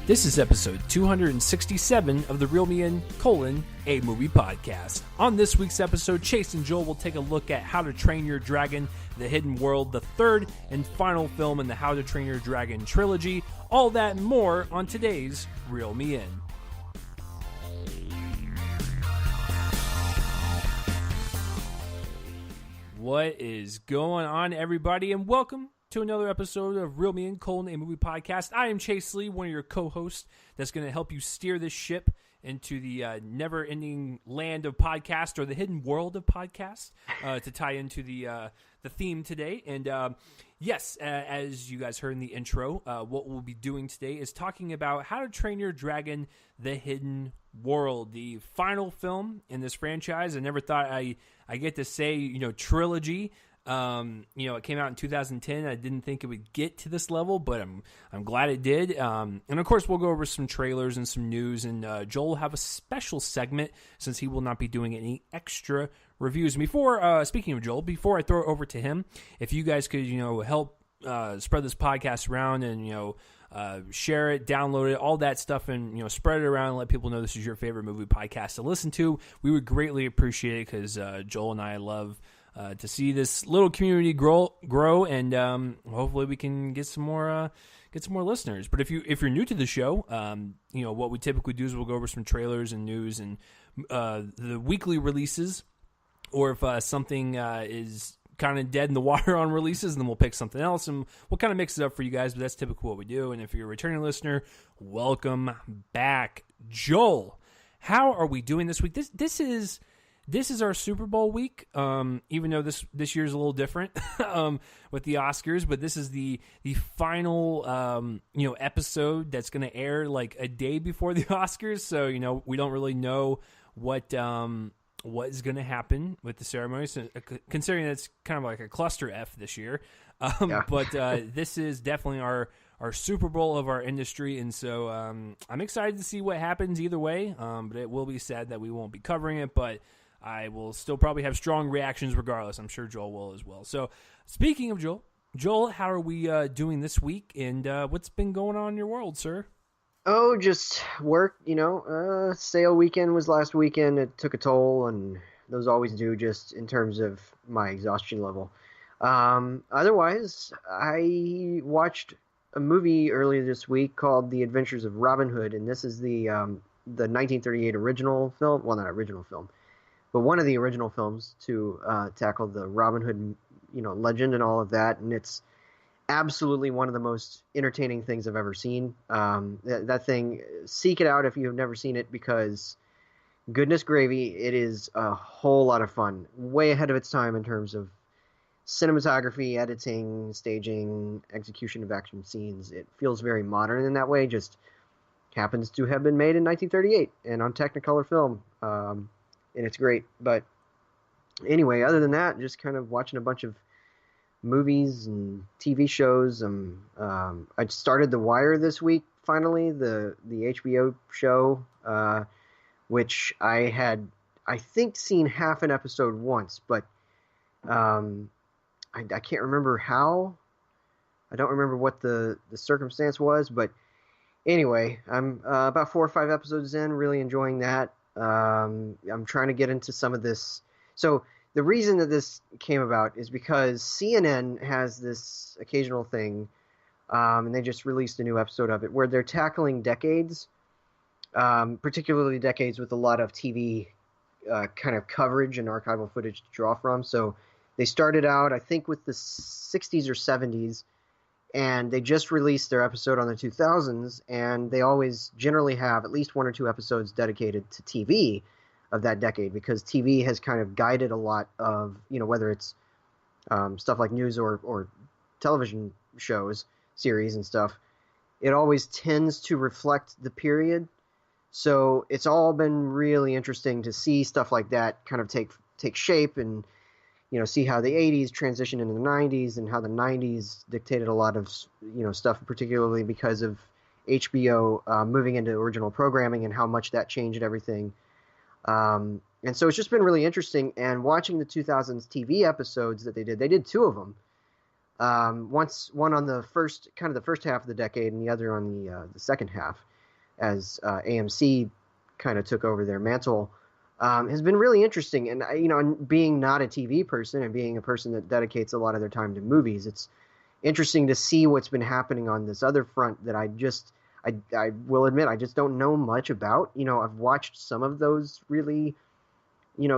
This is episode 267 of the Reel Me In, a movie podcast. On this week's episode, Chase and Joel will take a look at How to Train Your Dragon, The Hidden World, the third and final film in the How to Train Your Dragon trilogy. All that and more on today's Reel Me In. What is going on, everybody, and welcome to another episode of Reel Me In, a movie podcast. I am Chase Lee, one of your co-hosts that's going to help you steer this ship into the never-ending land of podcast, or the hidden world of podcast, to tie into the theme today. And yes, as you guys heard in the intro, what we'll be doing today is talking about How to Train Your Dragon, The Hidden World, the final film in this franchise. I never thought I get to say, trilogy. It came out in 2010. I didn't think it would get to this level, but I'm glad it did. And of course, we'll go over some trailers and some news, and Joel will have a special segment since he will not be doing any extra reviews. Before, speaking of Joel, before I throw it over to him, if you guys could, help spread this podcast around and, share it, download it, all that stuff, and, spread it around and let people know this is your favorite movie podcast to listen to, we would greatly appreciate it, because Joel and I love to see this little community grow, and hopefully we can get some more listeners. But if you're new to the show, what we typically do is we'll go over some trailers and news and the weekly releases, or if something is kind of dead in the water on releases, then we'll pick something else and we'll kind of mix it up for you guys. But that's typically what we do. And if you're a returning listener, welcome back. Joel, how are we doing this week? This is our Super Bowl week, even though this year's a little different with the Oscars, but this is the final episode that's going to air like a day before the Oscars. So we don't really know what is going to happen with the ceremony, so, considering it's kind of like a cluster F this year. But this is definitely our Super Bowl of our industry, and so I'm excited to see what happens either way. But it will be sad that we won't be covering it, but I will still probably have strong reactions regardless. I'm sure Joel will as well. So speaking of Joel, how are we doing this week, and what's been going on in your world, sir? Oh, just work, sale weekend was last weekend. It took a toll, and those always do, just in terms of my exhaustion level. Otherwise, I watched a movie earlier this week called The Adventures of Robin Hood, and this is the 1938 original film. Well, not original film, but one of the original films to tackle the Robin Hood, legend and all of that, and it's absolutely one of the most entertaining things I've ever seen. That thing, seek it out if you have never seen it, because goodness gravy, it is a whole lot of fun. Way ahead of its time in terms of cinematography, editing, staging, execution of action scenes. It feels very modern in that way, just happens to have been made in 1938 and on Technicolor film. And it's great. But anyway, other than that, just kind of watching a bunch of movies and TV shows. I started The Wire this week, finally, the HBO show, which I had, I think, seen half an episode once, but I can't remember how. I don't remember what the circumstance was, but anyway, I'm about 4 or 5 episodes in, really enjoying that. I'm trying to get into some of this. So the reason that this came about is because CNN has this occasional thing, and they just released a new episode of it, where they're tackling decades, particularly decades with a lot of TV kind of coverage and archival footage to draw from. So they started out, I think, with the 60s or 70s, and they just released their episode on the 2000s, and they always generally have at least 1 or 2 episodes dedicated to TV of that decade, because TV has kind of guided a lot of, whether it's stuff like news or television shows, series and stuff, it always tends to reflect the period. So it's all been really interesting to see stuff like that kind of take shape, and see how the 80s transitioned into the 90s, and how the 90s dictated a lot of stuff, particularly because of HBO moving into original programming and how much that changed everything. And so it's just been really interesting, and watching the 2000s TV episodes that they did 2 of them. One on the first half of the decade, and the other on the second half. as AMC kind of took over their mantle, has been really interesting. And and being not a TV person and being a person that dedicates a lot of their time to movies, it's interesting to see what's been happening on this other front that I will admit I just don't know much about. I've watched some of those really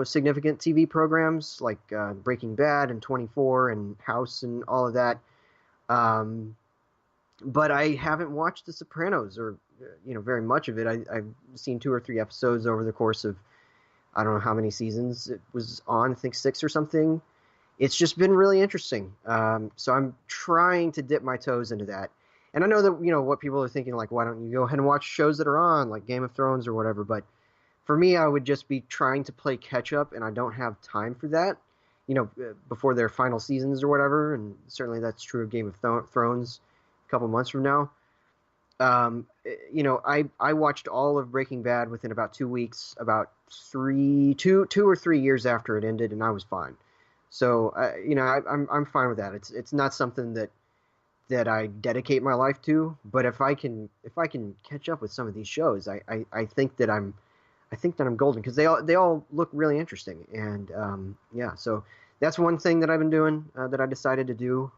significant TV programs like Breaking Bad and 24 and House and all of that. But I haven't watched The Sopranos or very much of it. I've seen 2 or 3 episodes over the course of I don't know how many seasons it was on. I think 6 or something. It's just been really interesting. So I'm trying to dip my toes into that. And I know that what people are thinking, like, why don't you go ahead and watch shows that are on, like Game of Thrones or whatever. But for me, I would just be trying to play catch up, and I don't have time for that. Before their final seasons or whatever. And certainly that's true of Game of Thrones a couple months from now. I watched all of Breaking Bad within about 2 weeks, about 2 or 3 years after it ended, and I was fine. So I'm fine with that. It's not something that I dedicate my life to, but if I can catch up with some of these shows, I think that I'm golden, because they all look really interesting. And so that's one thing that I've been doing that I decided to do.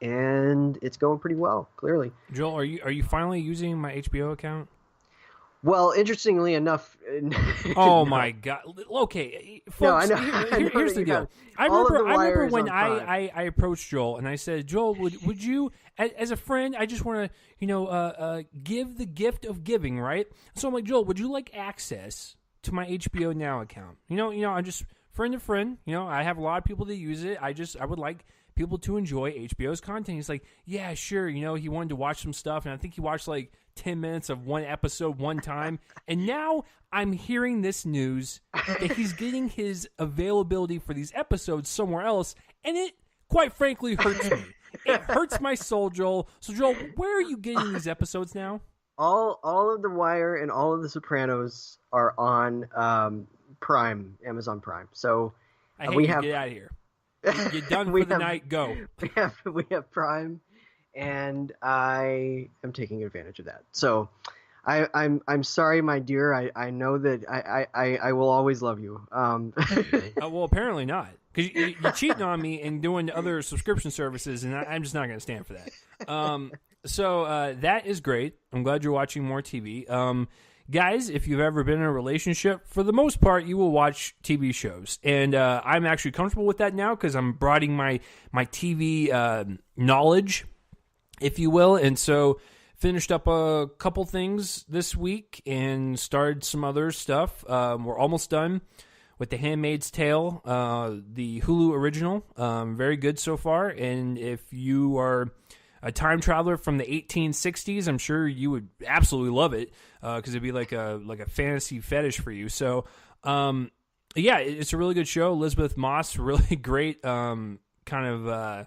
And it's going pretty well, clearly. Joel, are you finally using my HBO account? Well, interestingly enough, oh my God! Okay, folks, no, I know here's the deal. I remember when I approached Joel and I said, Joel, would you, as a friend, I just want to give the gift of giving, right? So I'm like, Joel, would you like access to my HBO Now account? I'm just friend to friend. I have a lot of people that use it. I would like people to enjoy HBO's content. He's like, yeah, sure. He wanted to watch some stuff, and I think he watched like 10 minutes of one episode one time. And now I'm hearing this news that he's getting his availability for these episodes somewhere else, and it, quite frankly, hurts me. It hurts my soul, Joel. So, Joel, where are you getting these episodes now? All of The Wire and all of The Sopranos are on Prime, Amazon Prime. So I hate you. Get out of here. You're done for the night. Go. We have Prime, and I am taking advantage of that. So I'm sorry, my dear. I know that I will always love you. Well, apparently not, because you're cheating on me and doing other subscription services, and I'm just not going to stand for that. So that is great. I'm glad you're watching more TV. Guys, if you've ever been in a relationship, for the most part, you will watch TV shows. And I'm actually comfortable with that now because I'm broadening my TV knowledge, if you will. And so finished up a couple things this week and started some other stuff. We're almost done with The Handmaid's Tale, the Hulu original. Very good so far. And if you are a time traveler from the 1860s, I'm sure you would absolutely love it, because it'd be like a fantasy fetish for you. So, it's a really good show. Elizabeth Moss, really great, kind of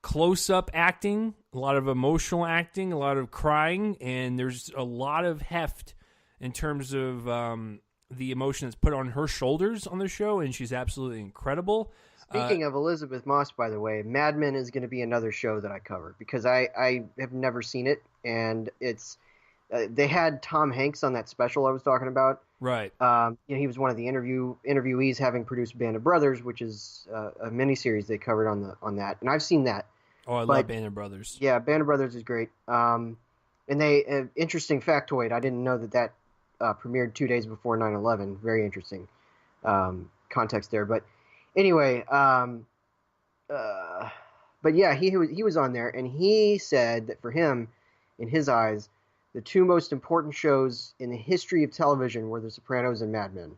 close-up acting, a lot of emotional acting, a lot of crying, and there's a lot of heft in terms of the emotion that's put on her shoulders on the show, and she's absolutely incredible. Speaking of Elizabeth Moss, by the way, Mad Men is going to be another show that I cover, because I have never seen it, and it's they had Tom Hanks on that special I was talking about. Right. He was one of the interviewees, having produced Band of Brothers, which is a miniseries they covered on that, and I've seen that. Oh, I love Band of Brothers. Yeah, Band of Brothers is great. And they interesting factoid. I didn't know that premiered 2 days before 9/11. Very interesting context there, but. Anyway, but yeah, he was on there, and he said that for him, in his eyes, the 2 most important shows in the history of television were The Sopranos and Mad Men.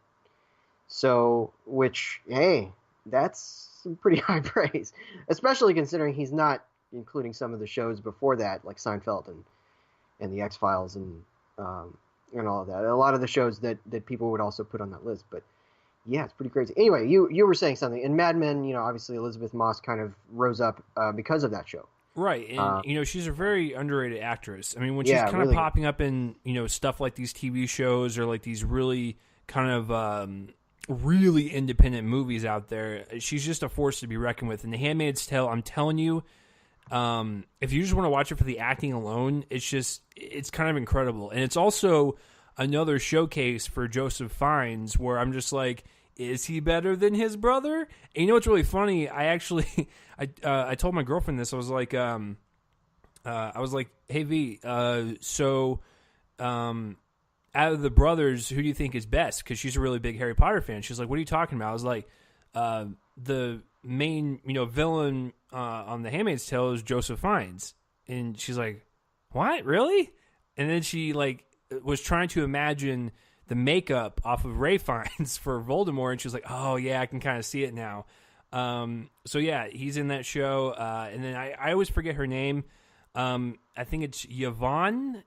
So, which, hey, that's some pretty high praise, especially considering he's not including some of the shows before that, like Seinfeld and the X-Files and all of that. A lot of the shows that people would also put on that list, but. Yeah, it's pretty crazy. Anyway, you were saying something. In Mad Men, obviously Elizabeth Moss kind of rose up because of that show. Right, and she's a very underrated actress. I mean, when she's kind of popping up in stuff like these TV shows or like these really kind of really independent movies out there, she's just a force to be reckoned with. And The Handmaid's Tale, I'm telling you, If you just want to watch it for the acting alone, it's kind of incredible. And it's also another showcase for Joseph Fiennes where I'm just like, is he better than his brother? And you know what's really funny? I actually, I told my girlfriend this. I was like, hey V, out of the brothers, who do you think is best? Because she's a really big Harry Potter fan. She's like, what are you talking about? I was like, the main, villain on The Handmaid's Tale is Joseph Fiennes. And she's like, what? Really? And then she was trying to imagine the makeup off of Ray Fiennes for Voldemort, and she was like, oh yeah, I can kind of see it now. So yeah, he's in that show. And then I always forget her name. I think it's Yvonne,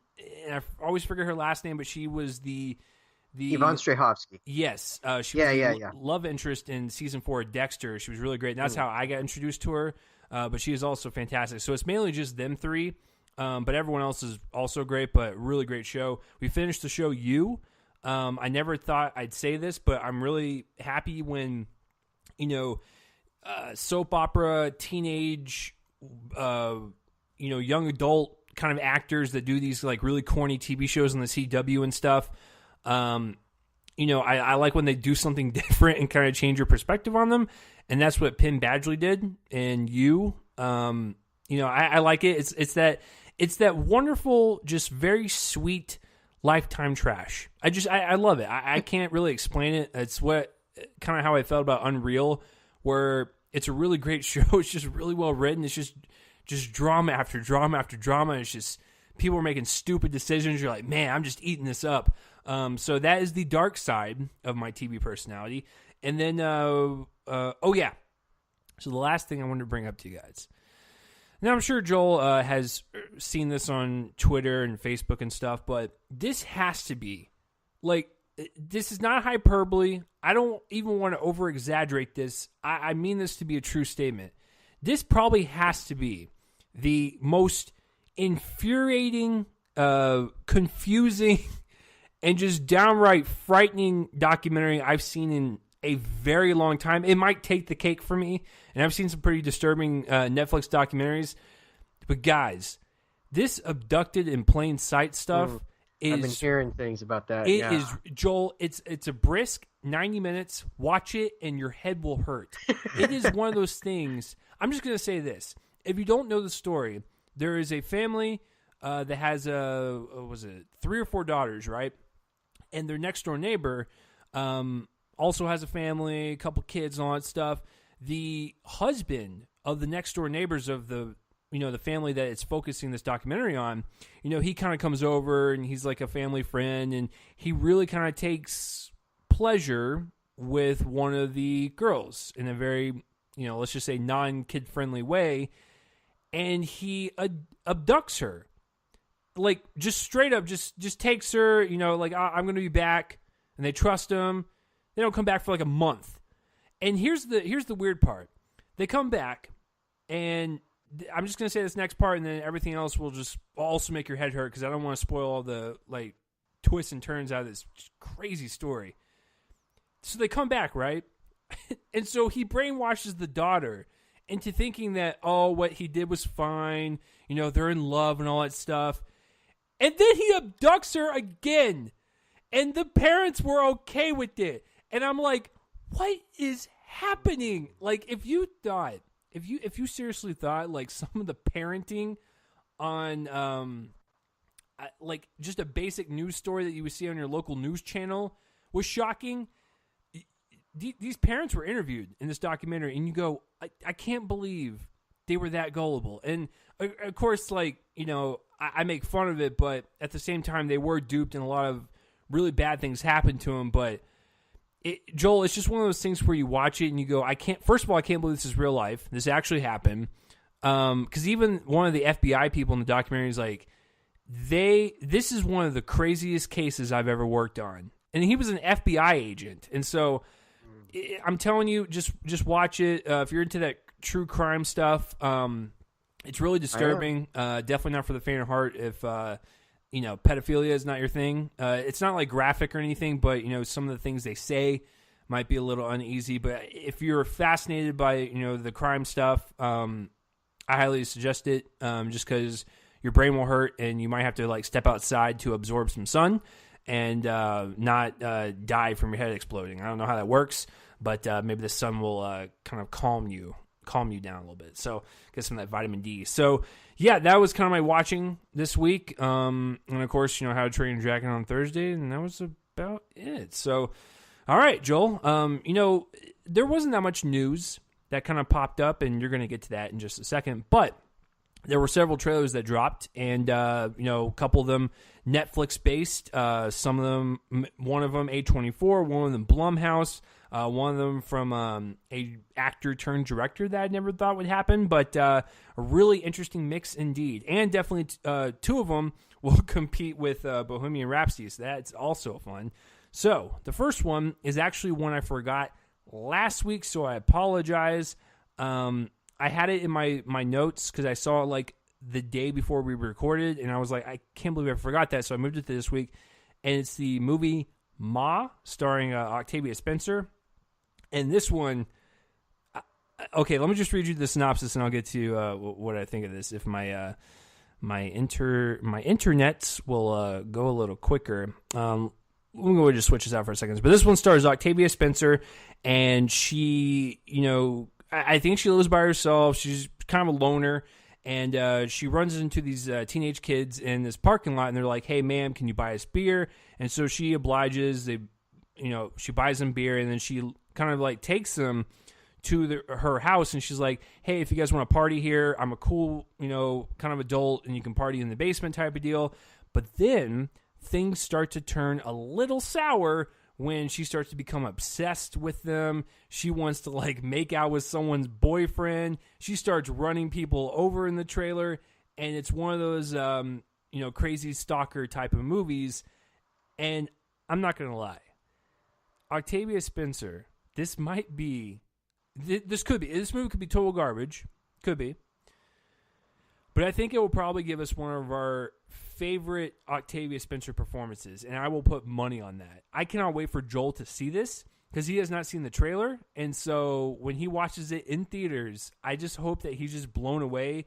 and I always forget her last name, but she was the Yvonne Strahovski. Yes. She was the love interest in season 4 of Dexter. She was really great. And that's how I got introduced to her. But she is also fantastic. So it's mainly just them three. But everyone else is also great, but really great show. We finished the show You. I never thought I'd say this, but I'm really happy when, soap opera, teenage, young adult kind of actors that do these really corny TV shows on the CW and stuff. I like when they do something different and kind of change your perspective on them. And that's what Penn Badgley did. And You, I like it. It's that wonderful, just very sweet Lifetime trash. I love it. I can't really explain it. It's what kind of how I felt about Unreal, where it's a really great show. It's just really well written. It's just drama after drama after drama. It's just people are making stupid decisions. You're like, man, I'm just eating this up. So that is the dark side of my TV personality. And then, So the last thing I wanted to bring up to you guys. Now, I'm sure Joel has seen this on Twitter and Facebook and stuff, but this has to be, this is not hyperbole. I don't even want to over-exaggerate this. I mean this to be a true statement. This probably has to be the most infuriating, confusing, and just downright frightening documentary I've seen in a very long time. It might take the cake for me, and I've seen some pretty disturbing Netflix documentaries. But guys, this abducted in plain sight stuff is... I've been hearing things about that. It is, Joel, it's a brisk 90 minutes. Watch it, and your head will hurt. It is one of those things... I'm just going to say this. If you don't know the story, there is a family that has 3 or 4 daughters, right? And their next door neighbor... also has a family, a couple kids, and all that stuff. The husband of the next door neighbors of the family that it's focusing this documentary on, he kind of comes over and he's like a family friend, and he really kind of takes pleasure with one of the girls in a very, let's just say non-kid friendly way, and he abducts her, just straight up, just takes her, I'm going to be back, and they trust him. They don't come back for a month. And here's the weird part. They come back, and I'm just going to say this next part, and then everything else will just also make your head hurt because I don't want to spoil all the twists and turns out of this crazy story. So they come back, right? And so he brainwashes the daughter into thinking that, what he did was fine. They're in love and all that stuff. And then he abducts her again. And the parents were okay with it. And I'm like, what is happening? If you seriously thought some of the parenting on just a basic news story that you would see on your local news channel was shocking, these parents were interviewed in this documentary, and you go, I can't believe they were that gullible. And of course, I make fun of it, but at the same time, they were duped, and a lot of really bad things happened to them. But Joel, it's just one of those things where you watch it and you go, first of all, I can't believe this is real life. This actually happened. Because even one of the FBI people in the documentary is like, this is one of the craziest cases I've ever worked on. And he was an FBI agent. And so I'm telling you, just watch it. If you're into that true crime stuff, it's really disturbing. Definitely not for the faint of heart if... pedophilia is not your thing. It's not graphic or anything, but some of the things they say might be a little uneasy. But if you're fascinated by the crime stuff, I highly suggest it, just because your brain will hurt and you might have to like step outside to absorb some sun and not die from your head exploding. I don't know how that works, but maybe the sun will kind of calm you down a little bit. So get some of that vitamin D. So yeah, that was kind of my watching this week. And of course, How to Train Your Dragon on Thursday, and that was about it. So, all right, Joel. There wasn't that much news that kind of popped up, and you're going to get to that in just a second. But there were several trailers that dropped, and a couple of them Netflix-based. Some of them, one of them A24, one of them Blumhouse. One of them from a actor turned director that I never thought would happen, but a really interesting mix indeed. And definitely two of them will compete with Bohemian Rhapsody, so that's also fun. So the first one is actually one I forgot last week, so I apologize. I had it in my notes because I saw it like the day before we recorded, and I was like, I can't believe I forgot that, so I moved it to this week. And it's the movie Ma, starring Octavia Spencer. And this one, okay, let me just read you the synopsis, and I'll get to what I think of this. If my internets will go a little quicker. Let me go just switch this out for a second. But this one stars Octavia Spencer, and she, I think she lives by herself. She's kind of a loner, and she runs into these teenage kids in this parking lot, and they're like, "Hey, ma'am, can you buy us beer?" And so she obliges. She buys them beer, and then she kind of like takes them to her house, and she's like, "Hey, if you guys want to party here, I'm a cool, kind of adult, and you can party in the basement," type of deal. But then things start to turn a little sour when she starts to become obsessed with them. She wants to like make out with someone's boyfriend. She starts running people over in the trailer, and it's one of those crazy stalker type of movies. And I'm not gonna lie, Octavia Spencer, this movie could be total garbage, could be, but I think it will probably give us one of our favorite Octavia Spencer performances, and I will put money on that. I cannot wait for Joel to see this because he has not seen the trailer, and so when he watches it in theaters, I just hope that he's just blown away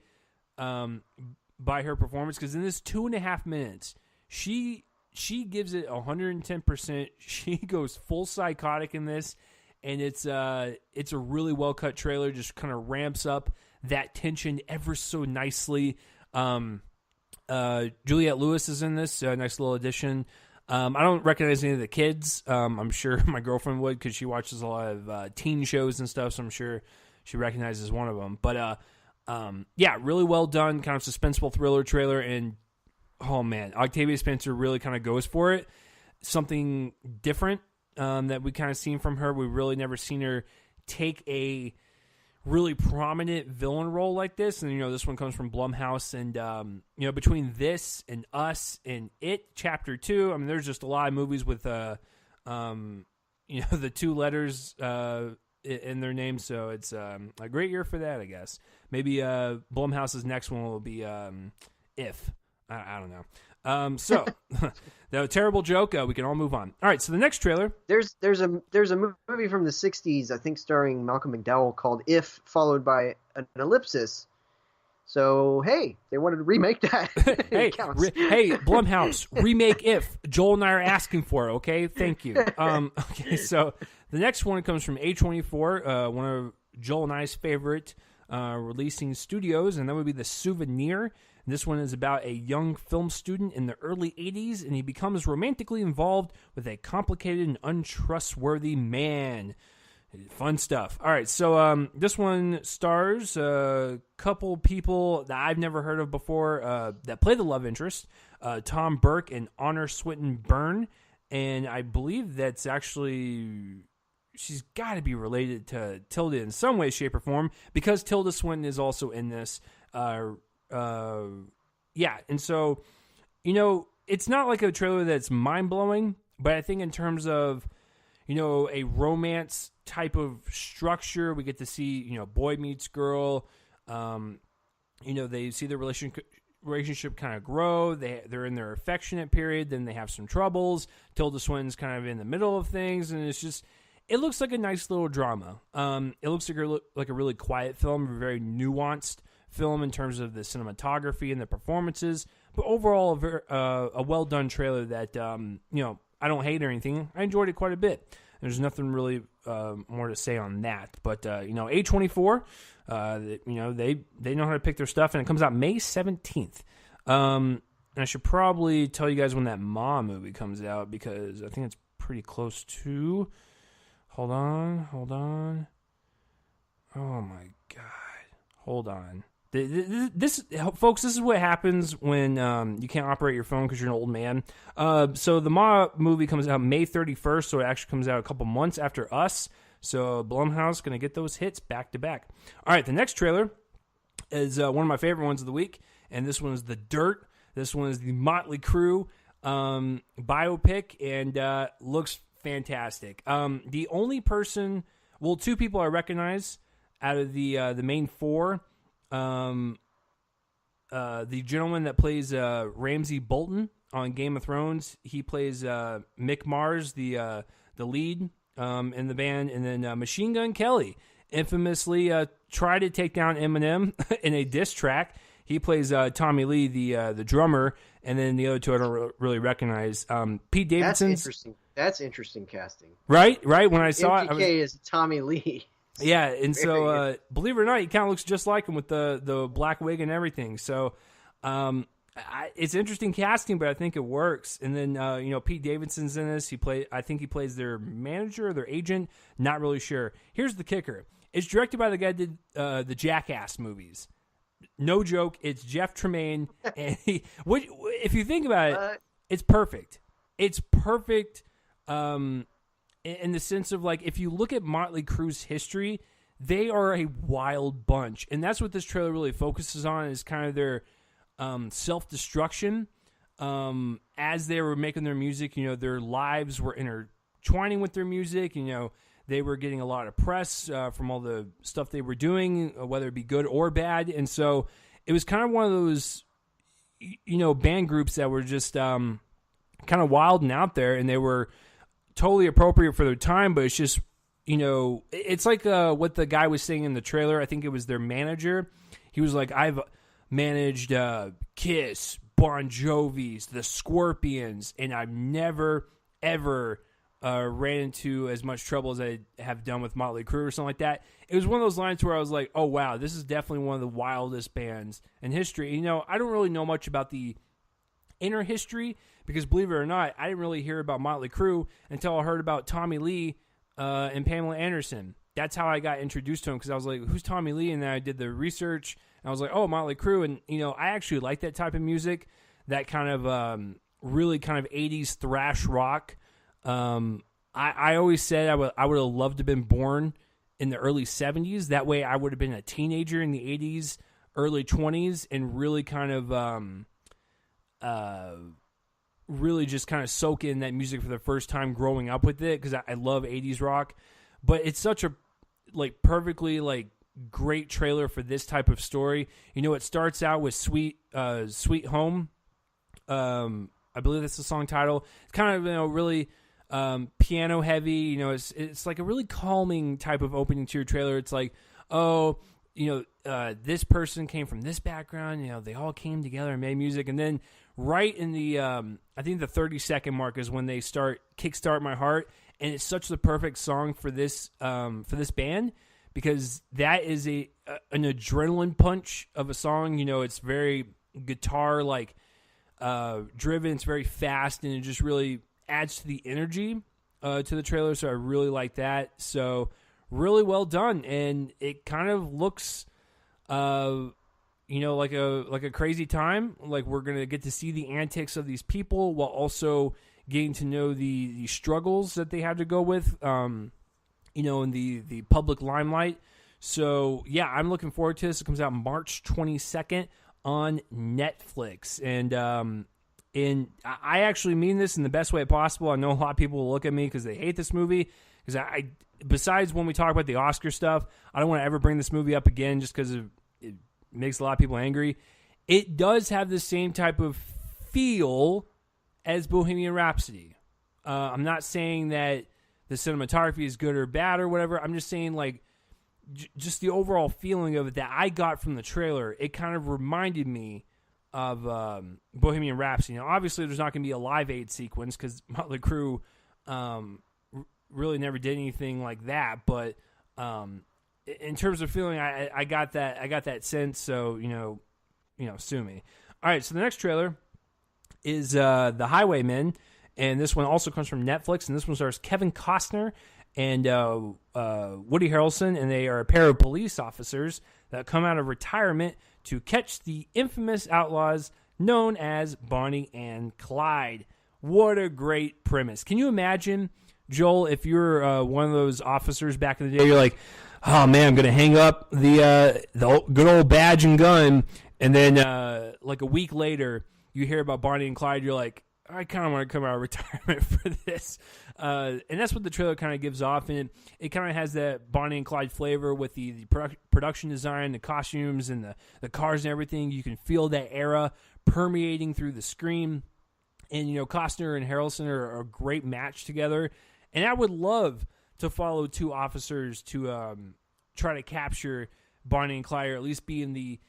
by her performance, because in this 2.5 minutes, she gives it 110%. She goes full psychotic in this, and it's a really well cut trailer. Just kind of ramps up that tension ever so nicely. Juliette Lewis is in this, nice little addition. I don't recognize any of the kids. I'm sure my girlfriend would, because she watches a lot of teen shows and stuff, so I'm sure she recognizes one of them. But yeah, really well done, kind of suspenseful thriller trailer, and oh man, Octavia Spencer really kind of goes for it. Something different that we kind of seen from her. We've really never seen her take a really prominent villain role like this. And, this one comes from Blumhouse. And, between this and Us and It Chapter 2, I mean, there's just a lot of movies with, the two letters in their name. So it's a great year for that, I guess. Maybe Blumhouse's next one will be If. I don't know. So that terrible joke. We can all move on. All right. So the next trailer. There's a movie from the 60s, I think, starring Malcolm McDowell called If, followed by an ellipsis. So hey, they wanted to remake that. Hey, Blumhouse, remake If. Joel and I are asking for it. Okay, thank you. Okay. So the next one comes from A24, one of Joel and I's favorite releasing studios, and that would be The Souvenir. This one is about a young film student in the early 80s, and he becomes romantically involved with a complicated and untrustworthy man. Fun stuff. All right, so this one stars a couple people that I've never heard of before that play the love interest, Tom Burke and Honor Swinton Byrne, and I believe that's actually... she's got to be related to Tilda in some way, shape, or form, because Tilda Swinton is also in this. Yeah, and so, it's not like a trailer that's mind-blowing, but I think in terms of, a romance type of structure, we get to see, boy meets girl, they see their relationship kind of grow, they're in their affectionate period, then they have some troubles, Tilda Swinton's kind of in the middle of things, and it's just... it looks like a nice little drama. It looks like a really quiet film, a very nuanced film in terms of the cinematography and the performances, but overall a well done trailer that I don't hate or anything. I enjoyed it quite a bit. There's nothing really more to say on that, but A24, they know how to pick their stuff, and it comes out May 17th. And I should probably tell you guys when that Ma movie comes out, because I think it's pretty close to. Hold on. Oh my God. Hold on. This, folks, this is what happens when you can't operate your phone because you're an old man. So the Ma movie comes out May 31st, so it actually comes out a couple months after Us. So Blumhouse going to get those hits back to back. All right, the next trailer is one of my favorite ones of the week, and this one is The Dirt. This one is the Motley Crue biopic, and looks fantastic. The only person, well, two people I recognize out of the main four. The gentleman that plays Ramsay Bolton on Game of Thrones, he plays Mick Mars, the lead in the band, and then Machine Gun Kelly infamously tried to take down Eminem in a diss track. He plays Tommy Lee, the drummer, and then the other two I don't really recognize. Pete Davidson's. That's interesting casting. Right. When I saw MGK is Tommy Lee. Yeah, and so believe it or not, he kind of looks just like him with the black wig and everything. So it's interesting casting, but I think it works. And then Pete Davidson's in this. I think he plays their manager or their agent. Not really sure. Here's the kicker: it's directed by the guy who did the Jackass movies. No joke. It's Jeff Tremaine, and if you think about it, it's perfect. It's perfect. In the sense of, like, if you look at Motley Crue's history, they are a wild bunch. And that's what this trailer really focuses on, is kind of their self-destruction. As they were making their music, their lives were intertwining with their music. They were getting a lot of press from all the stuff they were doing, whether it be good or bad. And so it was kind of one of those, band groups that were just kind of wild and out there, and they were totally appropriate for their time, but it's just, it's like what the guy was saying in the trailer. I think it was their manager. He was like, I've managed Kiss, Bon Jovi's, the Scorpions, and I've never, ever ran into as much trouble as I have done with Motley Crue or something like that. It was one of those lines where I was like, oh, wow, this is definitely one of the wildest bands in history. I don't really know much about the inner history, because believe it or not, I didn't really hear about Motley Crue until I heard about Tommy Lee and Pamela Anderson. That's how I got introduced to him, because I was like, who's Tommy Lee? And then I did the research, and I was like, oh, Motley Crue. And, I actually like that type of music, that kind of really kind of 80s thrash rock. I always said I would have loved to have been born in the early 70s. That way I would have been a teenager in the 80s, early 20s, and really kind of really just kind of soak in that music for the first time growing up with it, because I love 80s rock. But it's such a perfectly great trailer for this type of story. It starts out with Sweet Home. I believe that's the song title. It's kind of really piano heavy. It's like a really calming type of opening to your trailer. It's like, this person came from this background. They all came together and made music, and then right in the I think the 30-second mark is when they start Kickstart My Heart, and it's such the perfect song for this band, because that is an adrenaline punch of a song. It's very guitar driven. It's very fast, and it just really adds to the energy to the trailer. So I really like that. So really well done, and it kind of looks like a crazy time. Like, we're gonna get to see the antics of these people while also getting to know the struggles that they had to go with, in the public limelight. So yeah, I'm looking forward to this. It comes out March 22nd on Netflix, and I actually mean this in the best way possible. I know a lot of people will look at me because they hate this movie, because I besides when we talk about the Oscar stuff, I don't want to ever bring this movie up again just because it makes a lot of people angry. It does have the same type of feel as Bohemian Rhapsody. I'm not saying that the cinematography is good or bad or whatever. I'm just saying, just the overall feeling of it that I got from the trailer, it kind of reminded me of Bohemian Rhapsody. Now, obviously, there's not going to be a Live Aid sequence because Motley Crue really never did anything like that. But in terms of feeling, I got that sense. So sue me. All right, so the next trailer is The Highwaymen, and this one also comes from Netflix, and this one stars Kevin Costner and Woody Harrelson, and they are a pair of police officers that come out of retirement to catch the infamous outlaws known as Bonnie and Clyde. What a great premise. Can you imagine, Joel, if you're one of those officers back in the day, you're like, oh man, I'm going to hang up the good old badge and gun, and then like a week later, you hear about Bonnie and Clyde, you're like, I kind of want to come out of retirement for this. And that's what the trailer kind of gives off. And it kind of has that Bonnie and Clyde flavor with the production design, the costumes, and the cars and everything. You can feel that era permeating through the screen. And, Costner and Harrelson are a great match together. And I would love to follow two officers to try to capture Bonnie and Clyde, or at least be in the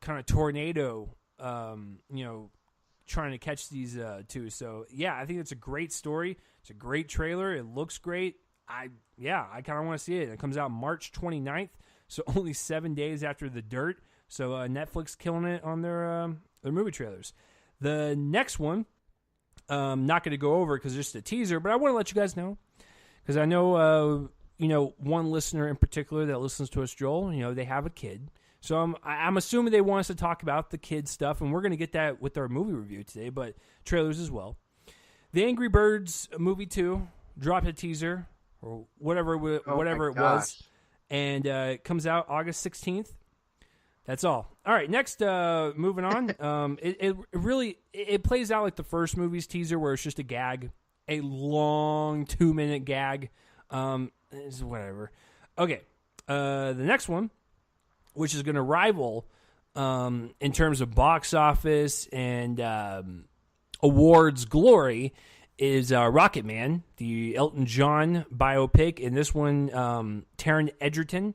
kind of tornado, trying to catch these two. So yeah, I think it's a great story. It's a great trailer. It looks great. I kind of want to see it. It comes out March 29th, so only 7 days after The Dirt. So Netflix killing it on their movie trailers. The next one, not going to go over because it's just a teaser, but I want to let you guys know, because I know one listener in particular that listens to us, Joel. They have a kid. So I'm assuming they want us to talk about the kids stuff, and we're going to get that with our movie review today, but trailers as well. The Angry Birds movie 2 dropped a teaser, or whatever it was, and it comes out August 16th. That's all. All right, next, moving on. It really plays out like the first movie's teaser, where it's just a gag, a long 2-minute gag. It's whatever. Okay, the next one, which is going to rival in terms of box office and awards glory, is Rocket Man, the Elton John biopic. And this one, Taron Egerton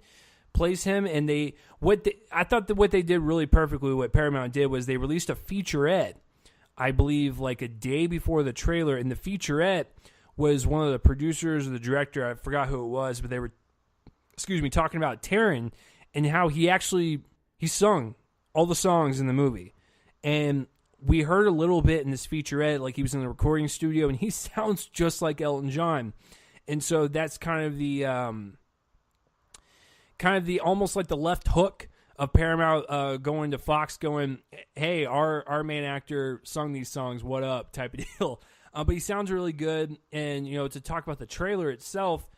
plays him. And I thought that what they did really perfectly, what Paramount did, was they released a featurette, I believe, like a day before the trailer. And the featurette was one of the producers or the director, I forgot who it was, but they were, talking about Taron and how he sung all the songs in the movie. And we heard a little bit in this featurette, like he was in the recording studio, and he sounds just like Elton John. And so that's kind of the almost like the left hook of Paramount going to Fox, going, hey, our main actor sung these songs, what up, type of deal. But he sounds really good. And, to talk about the trailer itself,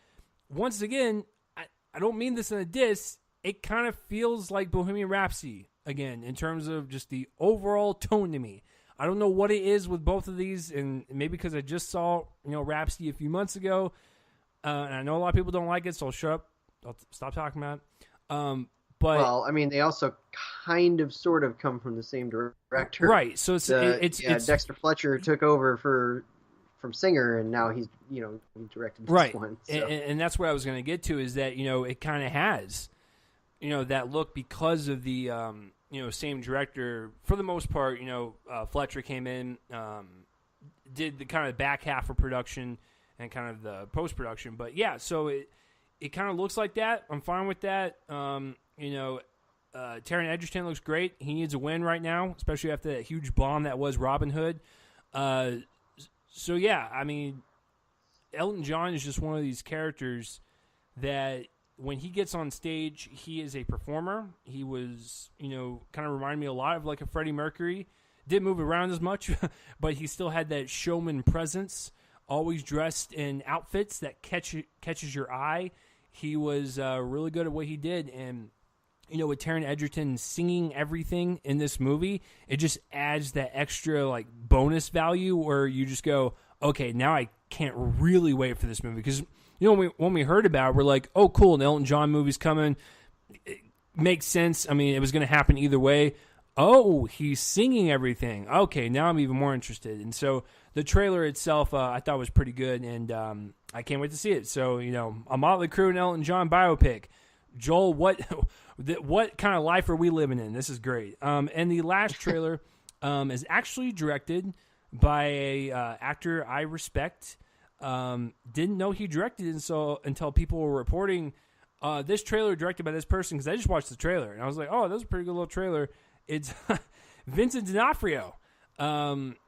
once again, I don't mean this in a diss, it kind of feels like Bohemian Rhapsody again in terms of just the overall tone to me. I don't know what it is with both of these, and maybe because I just saw Rhapsody a few months ago, and I know a lot of people don't like it, so I'll shut up. I'll stop talking about it. But they also kind of sort of come from the same director, right? So it's Dexter Fletcher took over from Singer, and now he's he directed this one. So. And that's what I was going to get to, is that it kind of has that look because of the same director for the most part. Fletcher came in, did the kind of back half of production and kind of the post production, but yeah, so it kind of looks like that. I'm fine with that. Taron Egerton looks great. He needs a win right now, especially after that huge bomb that was Robin Hood. So yeah, Elton John is just one of these characters that when he gets on stage, he is a performer. He was, kind of reminded me a lot of like a Freddie Mercury. Didn't move around as much, but he still had that showman presence, always dressed in outfits that catches your eye. He was really good at what he did. And, with Taron Egerton singing everything in this movie, it just adds that extra like bonus value where you just go, okay, now I can't really wait for this movie. Because, when we heard about it, we're like, oh, cool, an Elton John movie's coming. It makes sense. It was going to happen either way. Oh, he's singing everything. Okay, now I'm even more interested. And so the trailer itself I thought was pretty good, and I can't wait to see it. So, a Motley Crue and Elton John biopic. Joel, what kind of life are we living in? This is great. And the last trailer is actually directed by a actor I respect. Didn't know he directed it until people were reporting this trailer directed by this person, because I just watched the trailer and I was like, oh, that's a pretty good little trailer. It's Vincent D'Onofrio.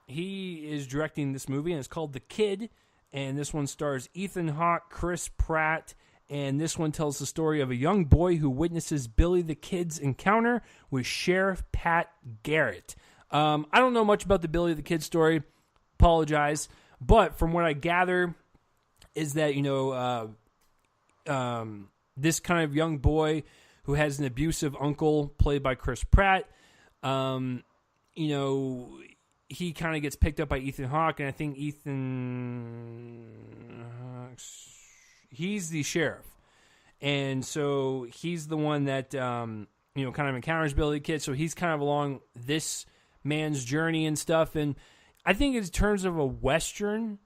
He is directing this movie, and it's called The Kid, and this one stars Ethan Hawke, Chris Pratt, and this one tells the story of a young boy who witnesses Billy the Kid's encounter with Sheriff Pat Garrett. I don't know much about the Billy the Kid story. Apologize. But from what I gather is that, this kind of young boy who has an abusive uncle played by Chris Pratt, he kind of gets picked up by Ethan Hawke, and I think he's the sheriff. And so he's the one that, kind of encounters Billy the Kid. So he's kind of along this man's journey and stuff. And I think in terms of a Western,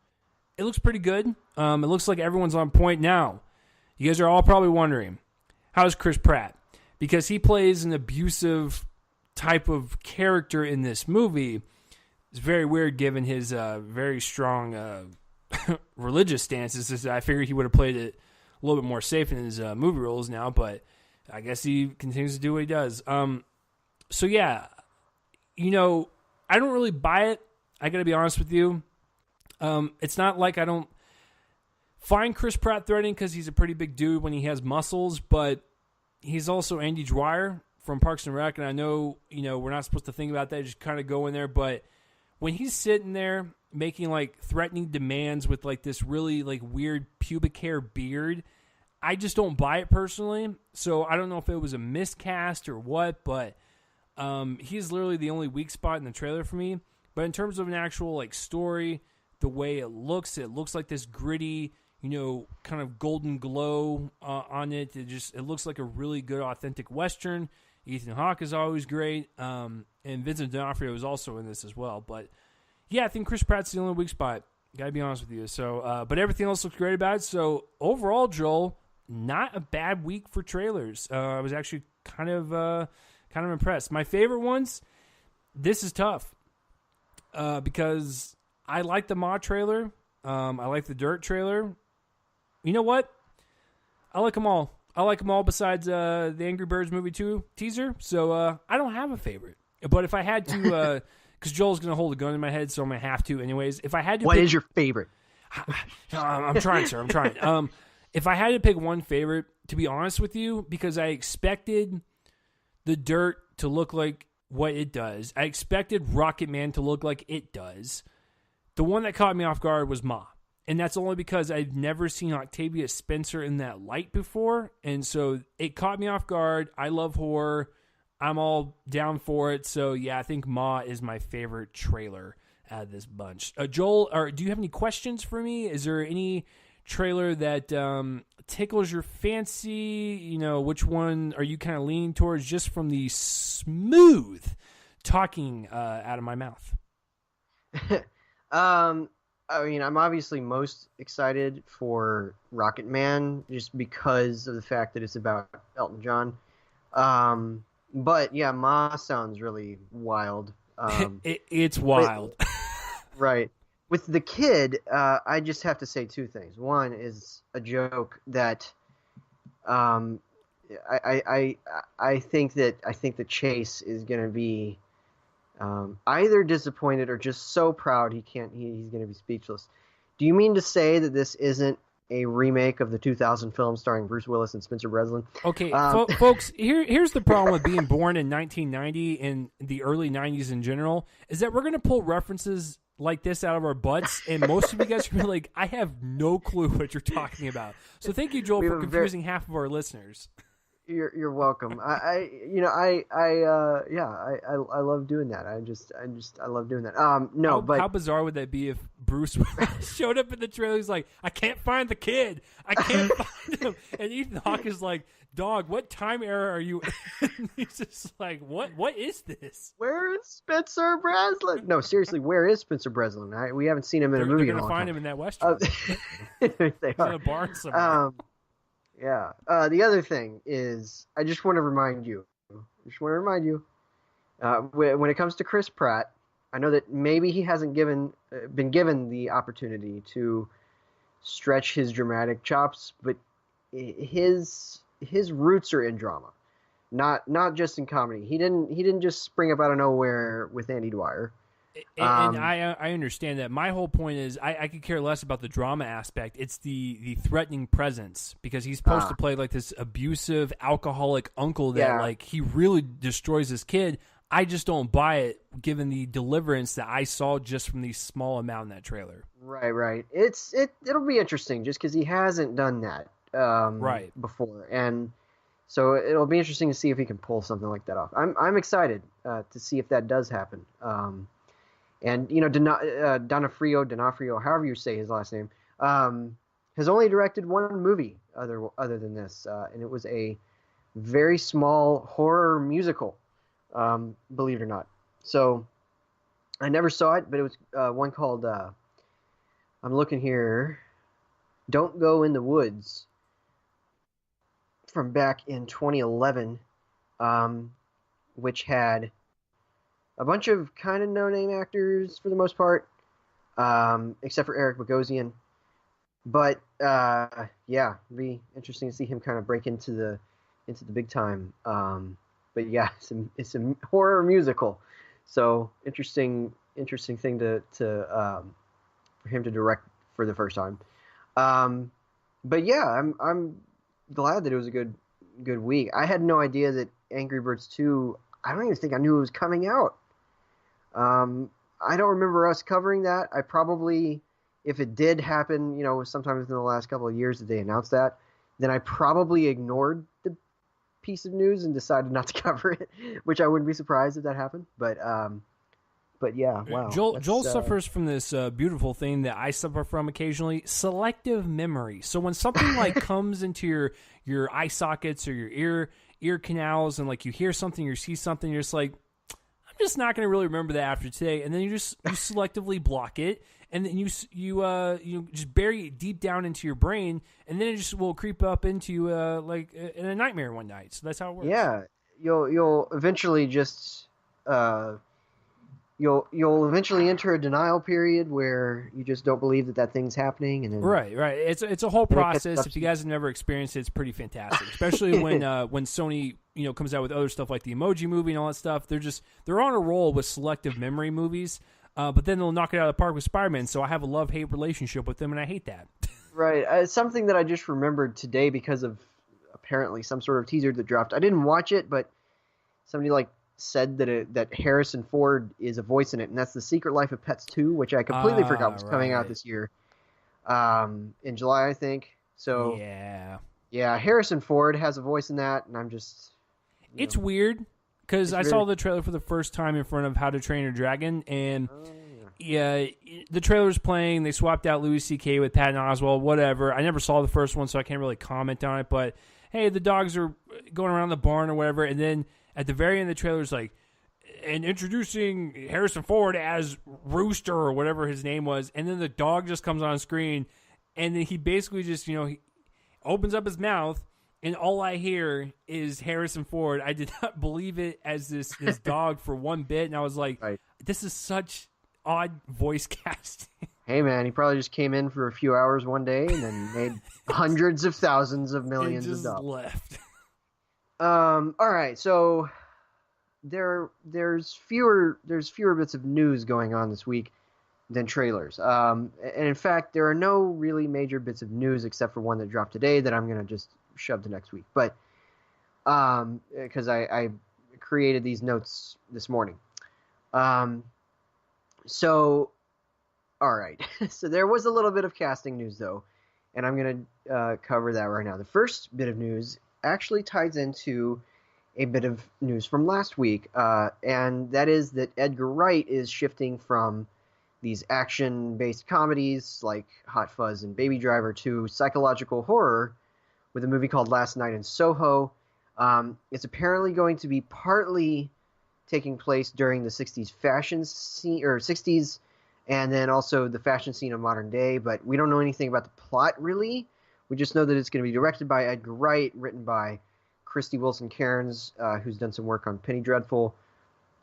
it looks pretty good. It looks like everyone's on point. Now, you guys are all probably wondering, how's Chris Pratt? Because he plays an abusive type of character in this movie. It's very weird given his very strong religious stances. I figured he would have played it a little bit more safe in his movie roles now, but I guess he continues to do what he does. So, yeah, I don't really buy it. I got to be honest with you. It's not like I don't find Chris Pratt threatening, because he's a pretty big dude when he has muscles, but he's also Andy Dwyer from Parks and Rec, and I know, we're not supposed to think about that, just kind of go in there, but when he's sitting there making, threatening demands with, this really, weird pubic hair beard, I just don't buy it personally. So I don't know if it was a miscast or what, but he's literally the only weak spot in the trailer for me. But in terms of an actual, story, the way it looks like this gritty, kind of golden glow on it. It looks like a really good, authentic Western. Ethan Hawke is always great. And Vincent D'Onofrio is also in this as well. But, yeah, I think Chris Pratt's the only weak spot. Got to be honest with you. So, but everything else looks great about it. So, overall, Joel, not a bad week for trailers. I was actually kind of impressed. My favorite ones, this is tough. Because I like the Ma trailer. I like the Dirt trailer. You know what? I like them all. I like them all besides the Angry Birds Movie 2 teaser. So I don't have a favorite. But if I had to, because Joel's going to hold a gun in my head, so I'm going to have to anyways. If I had to What is your favorite? I'm trying, sir. I'm trying. If I had to pick one favorite, to be honest with you, because I expected the Dirt to look like what it does. I expected Rocket Man to look like it does. The one that caught me off guard was Ma. And that's only because I've never seen Octavia Spencer in that light before. And so it caught me off guard. I love horror. I'm all down for it. So, yeah, I think Ma is my favorite trailer out of this bunch. Joel, do you have any questions for me? Is there any trailer that tickles your fancy? Which one are you kind of leaning towards just from the smooth talking out of my mouth? I'm obviously most excited for Rocket Man just because of the fact that it's about Elton John. But yeah, Ma sounds really wild. It's wild. Right. With The Kid, I just have to say two things. One is a joke that I think that Chase is going to be either disappointed or just so proud he's going to be speechless. Do you mean to say that this isn't a remake of the 2000 film starring Bruce Willis and Spencer Breslin? Okay, folks, here's the problem with being born in 1990 and the early 90s in general, is that we're going to pull references like this out of our butts, and most of you guys are going to be like, I have no clue what you're talking about. So thank you, Joel, for confusing half of our listeners. You're welcome. I love doing that. I love doing that. How bizarre would that be if Bruce showed up in the trailer? He's like, I can't find the kid. I can't find him. And Ethan Hawke is like, dog, what time era are you in? He's just like, what is this? Where is Spencer Breslin? No, seriously, where is Spencer Breslin? We haven't seen him in a movie. They're going to find him in that Western. They He's are. in a barn somewhere. Yeah. The other thing is, I just want to remind you, when it comes to Chris Pratt, I know that maybe he hasn't been given the opportunity to stretch his dramatic chops, but his roots are in drama, not just in comedy. He didn't just spring up out of nowhere with Andy Dwyer. And I understand that. My whole point is I could care less about the drama aspect. It's the threatening presence, because he's supposed to play like this abusive alcoholic uncle that like he really destroys his kid. I just don't buy it, given the deliverance that I saw just from the small amount in that trailer. Right. It'll be interesting just because he hasn't done that before, and so it'll be interesting to see if he can pull something like that off. I'm excited to see if that does happen. And D'Onofrio, however you say his last name, has only directed one movie other than this, and it was a very small horror musical. Believe it or not. So I never saw it, but it was one called, I'm looking here, Don't Go in the Woods, from back in 2011, which had a bunch of kind of no-name actors for the most part, except for Eric Bogosian. But it'd be interesting to see him kind of break into the big time. But yeah, it's a horror musical, so interesting thing to for him to direct for the first time. But yeah, I'm glad that it was a good week. I had no idea that Angry Birds 2. I don't even think I knew it was coming out. I don't remember us covering that. I probably, if it did happen, sometime within the last couple of years that they announced that, then I probably ignored the piece of news and decided not to cover it, which I wouldn't be surprised if that happened. But yeah, wow. Joel suffers from this beautiful thing that I suffer from occasionally: selective memory. So when something like comes into your eye sockets or your ear canals, and like you hear something or see something, you're just like, I'm just not going to really remember that after today, and then you selectively block it, and then you just bury it deep down into your brain, and then it just will creep up into like in a nightmare one night. So that's how it works. Yeah, you'll eventually just you'll eventually enter a denial period where you just don't believe that thing's happening, and then right. It's a whole process. If you guys have never experienced it, it's pretty fantastic, especially when Sony comes out with other stuff like the Emoji Movie and all that stuff. They're on a roll with selective memory movies, but then they'll knock it out of the park with Spider-Man. So I have a love-hate relationship with them, and I hate that. Right. It's something that I just remembered today because of apparently some sort of teaser that dropped. I didn't watch it, but somebody said that Harrison Ford is a voice in it, and that's The Secret Life of Pets 2, which I completely forgot was coming out this year, in July, I think. So yeah, Harrison Ford has a voice in that, and I'm just... It's weird, because I saw the trailer for the first time in front of How to Train Your Dragon, and the trailer's playing, they swapped out Louis C.K. with Patton Oswalt, whatever. I never saw the first one, so I can't really comment on it, but hey, the dogs are going around the barn or whatever, and then at the very end of the trailer, it's like, and introducing Harrison Ford as Rooster or whatever his name was, and then the dog just comes on screen, and then he basically just, he opens up his mouth, and all I hear is Harrison Ford. I did not believe it as this dog for one bit, and I was like, This is such odd voice casting. Hey man, he probably just came in for a few hours one day and then made hundreds of thousands of millions of dollars. Left. All right, so there's fewer bits of news going on this week than trailers. And in fact, there are no really major bits of news except for one that dropped today that I'm gonna just shove to next week. But because I created these notes this morning. So all right, so there was a little bit of casting news though, and I'm gonna cover that right now. The first bit of news actually ties into a bit of news from last week, and that is that Edgar Wright is shifting from these action-based comedies like Hot Fuzz and Baby Driver to psychological horror with a movie called Last Night in Soho. It's apparently going to be partly taking place during the 60s fashion scene, or 60s, and then also the fashion scene of modern day, but we don't know anything about the plot, really. We just know that it's going to be directed by Edgar Wright, written by Christy Wilson Cairns, who's done some work on Penny Dreadful.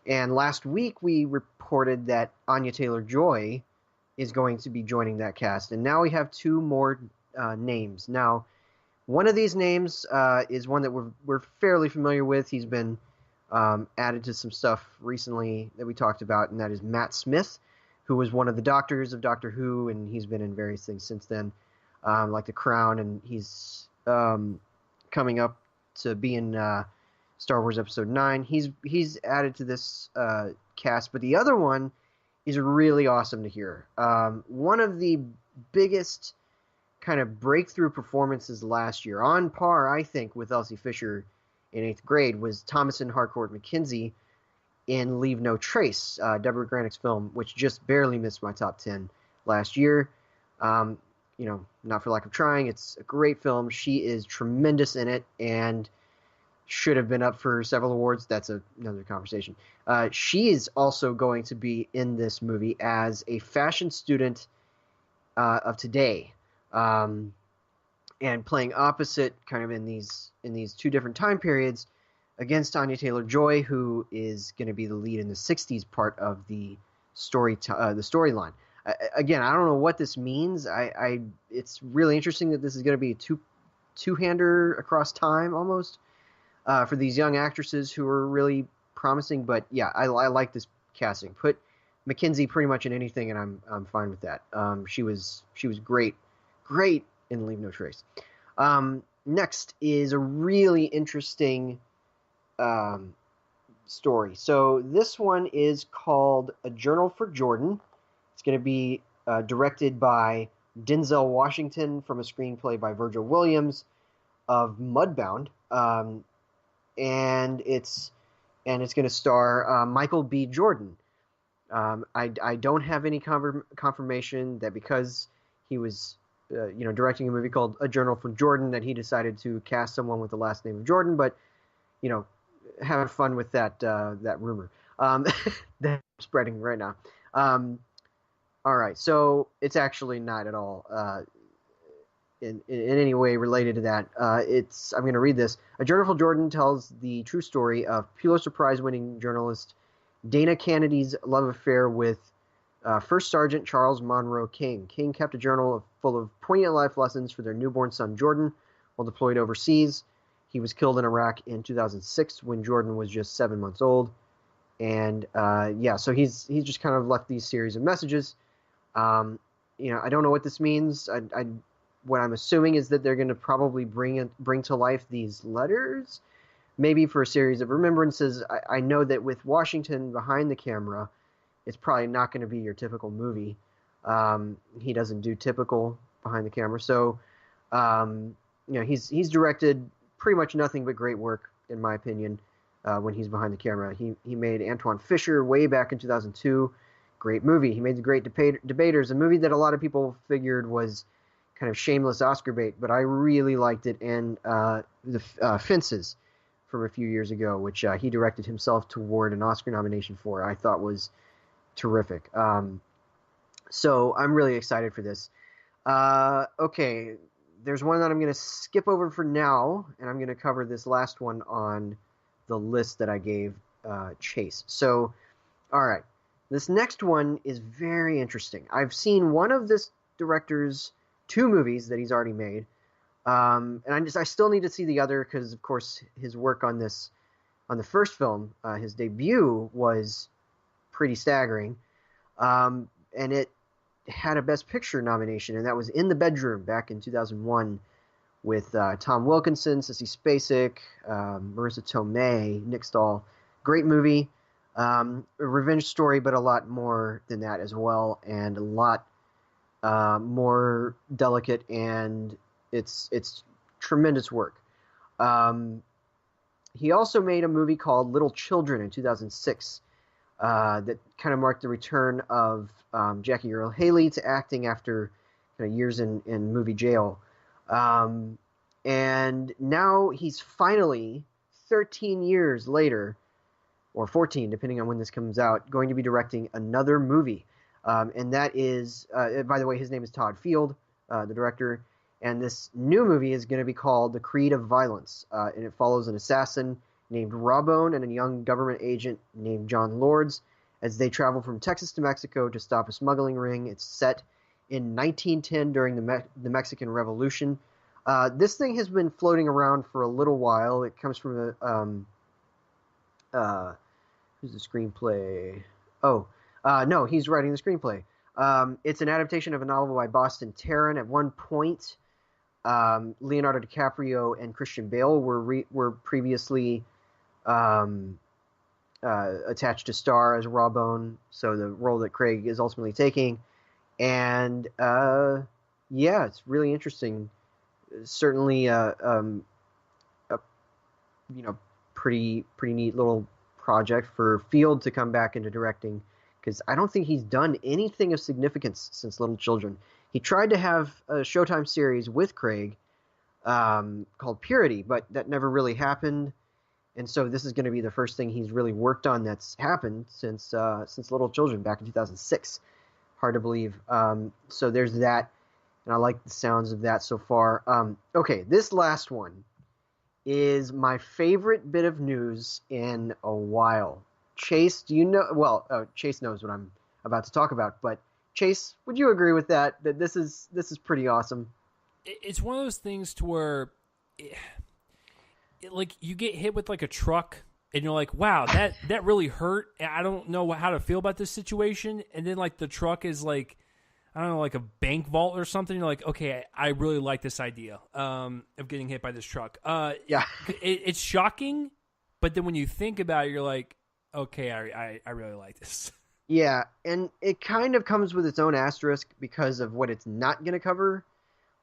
And last week we reported that Anya Taylor-Joy is going to be joining that cast. And now we have two more names. Now, one of these names is one that we're fairly familiar with. He's been added to some stuff recently that we talked about, and that is Matt Smith, who was one of the doctors of Doctor Who, and he's been in various things since then, like The Crown, and he's coming up to be in Star Wars Episode 9. He's added to this cast, but the other one is really awesome to hear. One of the biggest kind of breakthrough performances last year, on par, I think, with Elsie Fisher in 8th grade, was Thomasin Harcourt McKenzie in Leave No Trace, Deborah Granick's film, which just barely missed my top 10 last year. Not for lack of trying. It's a great film. She is tremendous in it and should have been up for several awards. That's another conversation. She is also going to be in this movie as a fashion student of today, and playing opposite, kind of in these two different time periods, against Anya Taylor-Joy, who is going to be the lead in the '60s part of the storyline. Again, I don't know what this means. It's really interesting that this is going to be a two-hander across time almost. For these young actresses who are really promising. But yeah, I like this casting. Put McKenzie pretty much in anything, and I'm fine with that. She was great in Leave No Trace. Next is a really interesting story. So this one is called A Journal for Jordan. It's going to be directed by Denzel Washington from a screenplay by Virgil Williams of Mudbound. And it's going to star Michael B. Jordan. I don't have any confirmation that because he was directing a movie called A Journal from Jordan that he decided to cast someone with the last name of Jordan, but having fun with that rumor that's spreading right now. All right, so it's actually not at all in any way related to that. I'm going to read this. A Journal for Jordan tells the true story of Pulitzer Prize-winning journalist Dana Kennedy's love affair with First Sergeant Charles Monroe King. King kept a journal full of poignant life lessons for their newborn son Jordan while deployed overseas. He was killed in Iraq in 2006 when Jordan was just 7 months old. And so he's just kind of left these series of messages. I don't know what this means. What I'm assuming is that they're going to probably bring to life these letters, maybe for a series of remembrances. I know that with Washington behind the camera, it's probably not going to be your typical movie. He doesn't do typical behind the camera. So, he's directed pretty much nothing but great work, in my opinion, when he's behind the camera. He made Antoine Fisher way back in 2002. Great movie. He made The Great Debaters, a movie that a lot of people figured was kind of shameless Oscar bait, but I really liked it. And the Fences from a few years ago, which he directed himself toward an Oscar nomination for, I thought was terrific. So I'm really excited for this. Okay, there's one that I'm going to skip over for now, and I'm going to cover this last one on the list that I gave Chase. So, all right, this next one is very interesting. I've seen one of this director's 2 movies that he's already made, and I still need to see the other because, of course, his work on the first film, his debut, was pretty staggering, and it had a Best Picture nomination, and that was In the Bedroom back in 2001 with Tom Wilkinson, Sissy Spacek, Marissa Tomei, Nick Stahl. Great movie, a revenge story, but a lot more than that as well, and a lot more delicate, and it's tremendous work. He also made a movie called Little Children in 2006 that kind of marked the return of Jackie Earle Haley to acting after kind of years in movie jail. And now he's finally, 13 years later, or 14, depending on when this comes out, going to be directing another movie. And that is, by the way, his name is Todd Field, the director. And this new movie is going to be called The Creed of Violence. And it follows an assassin named Rawbone and a young government agent named John Lords as they travel from Texas to Mexico to stop a smuggling ring. It's set in 1910 during the Mexican Revolution. This thing has been floating around for a little while. It comes from who's the screenplay? No, he's writing the screenplay. It's an adaptation of a novel by Boston Tarrant. At one point, Leonardo DiCaprio and Christian Bale were previously attached to star as Rawbone, so the role that Craig is ultimately taking. And yeah, it's really interesting. Certainly, a pretty neat little project for Field to come back into directing, because I don't think he's done anything of significance since Little Children. He tried to have a Showtime series with Craig called Purity, but that never really happened. And so this is going to be the first thing he's really worked on that's happened since Little Children back in 2006. Hard to believe. So there's that, and I like the sounds of that so far. Okay, this last one is my favorite bit of news in a while. Chase, do you know? Well, Chase knows what I'm about to talk about, but Chase, would you agree with that? That this is pretty awesome. It's one of those things to where, like, you get hit with like a truck, and you're like, "Wow, that really hurt." I don't know how to feel about this situation. And then like the truck is like, I don't know, like a bank vault or something. You're like, okay, I really like this idea of getting hit by this truck. Yeah, it's shocking, but then when you think about it, you're like, okay, I really like this. yeah, and it kind of comes with its own asterisk because of what it's not going to cover,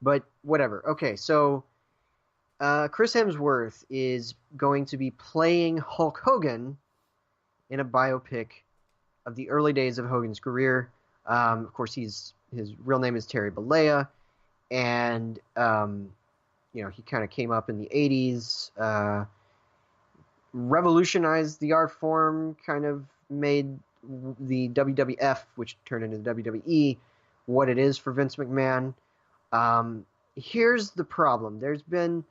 but whatever. Okay, so Chris Hemsworth is going to be playing Hulk Hogan in a biopic of the early days of Hogan's career. Of course, his real name is Terry Bollea, and he kind of came up in the 80s, revolutionized the art form, kind of made the WWF, which turned into the WWE, what it is for Vince McMahon. Here's the problem. There's been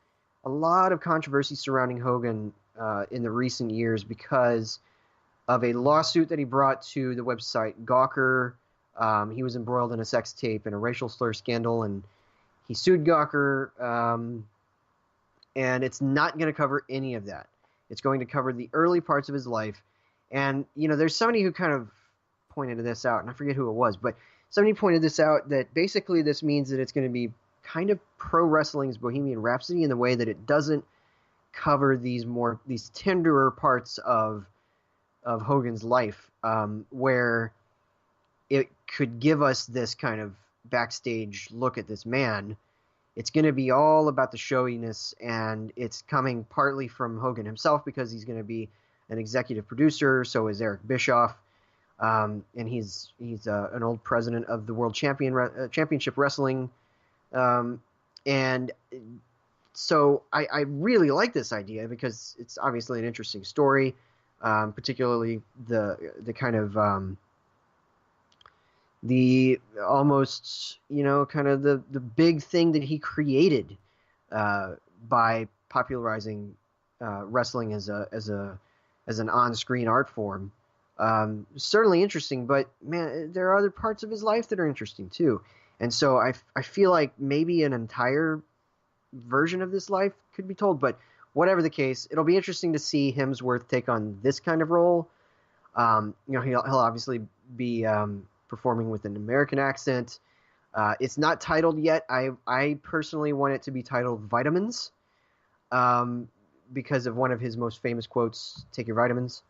a lot of controversy surrounding Hogan in the recent years because of a lawsuit that he brought to the website Gawker. He was embroiled in a sex tape and a racial slur scandal, and he sued Gawker, and it's not going to cover any of that. It's going to cover the early parts of his life. And, there's somebody who kind of pointed this out, and I forget who it was, but somebody pointed this out, that basically this means that it's going to be kind of pro wrestling's Bohemian Rhapsody in the way that it doesn't cover these tenderer parts of Hogan's life, where it could give us this kind of backstage look at this man. It's going to be all about the showiness, and it's coming partly from Hogan himself because he's going to be an executive producer. So is Eric Bischoff, and he's an old president of the World Championship Wrestling, and so I really like this idea because it's obviously an interesting story, particularly the kind of the almost, kind of the big thing that he created by popularizing wrestling as an on-screen art form. Certainly interesting, but man, there are other parts of his life that are interesting too. And so I feel like maybe an entire version of this life could be told, but whatever the case, it'll be interesting to see Hemsworth take on this kind of role. He'll obviously be performing with an American accent. It's not titled yet. I personally want it to be titled Vitamins, because of one of his most famous quotes, "Take your vitamins."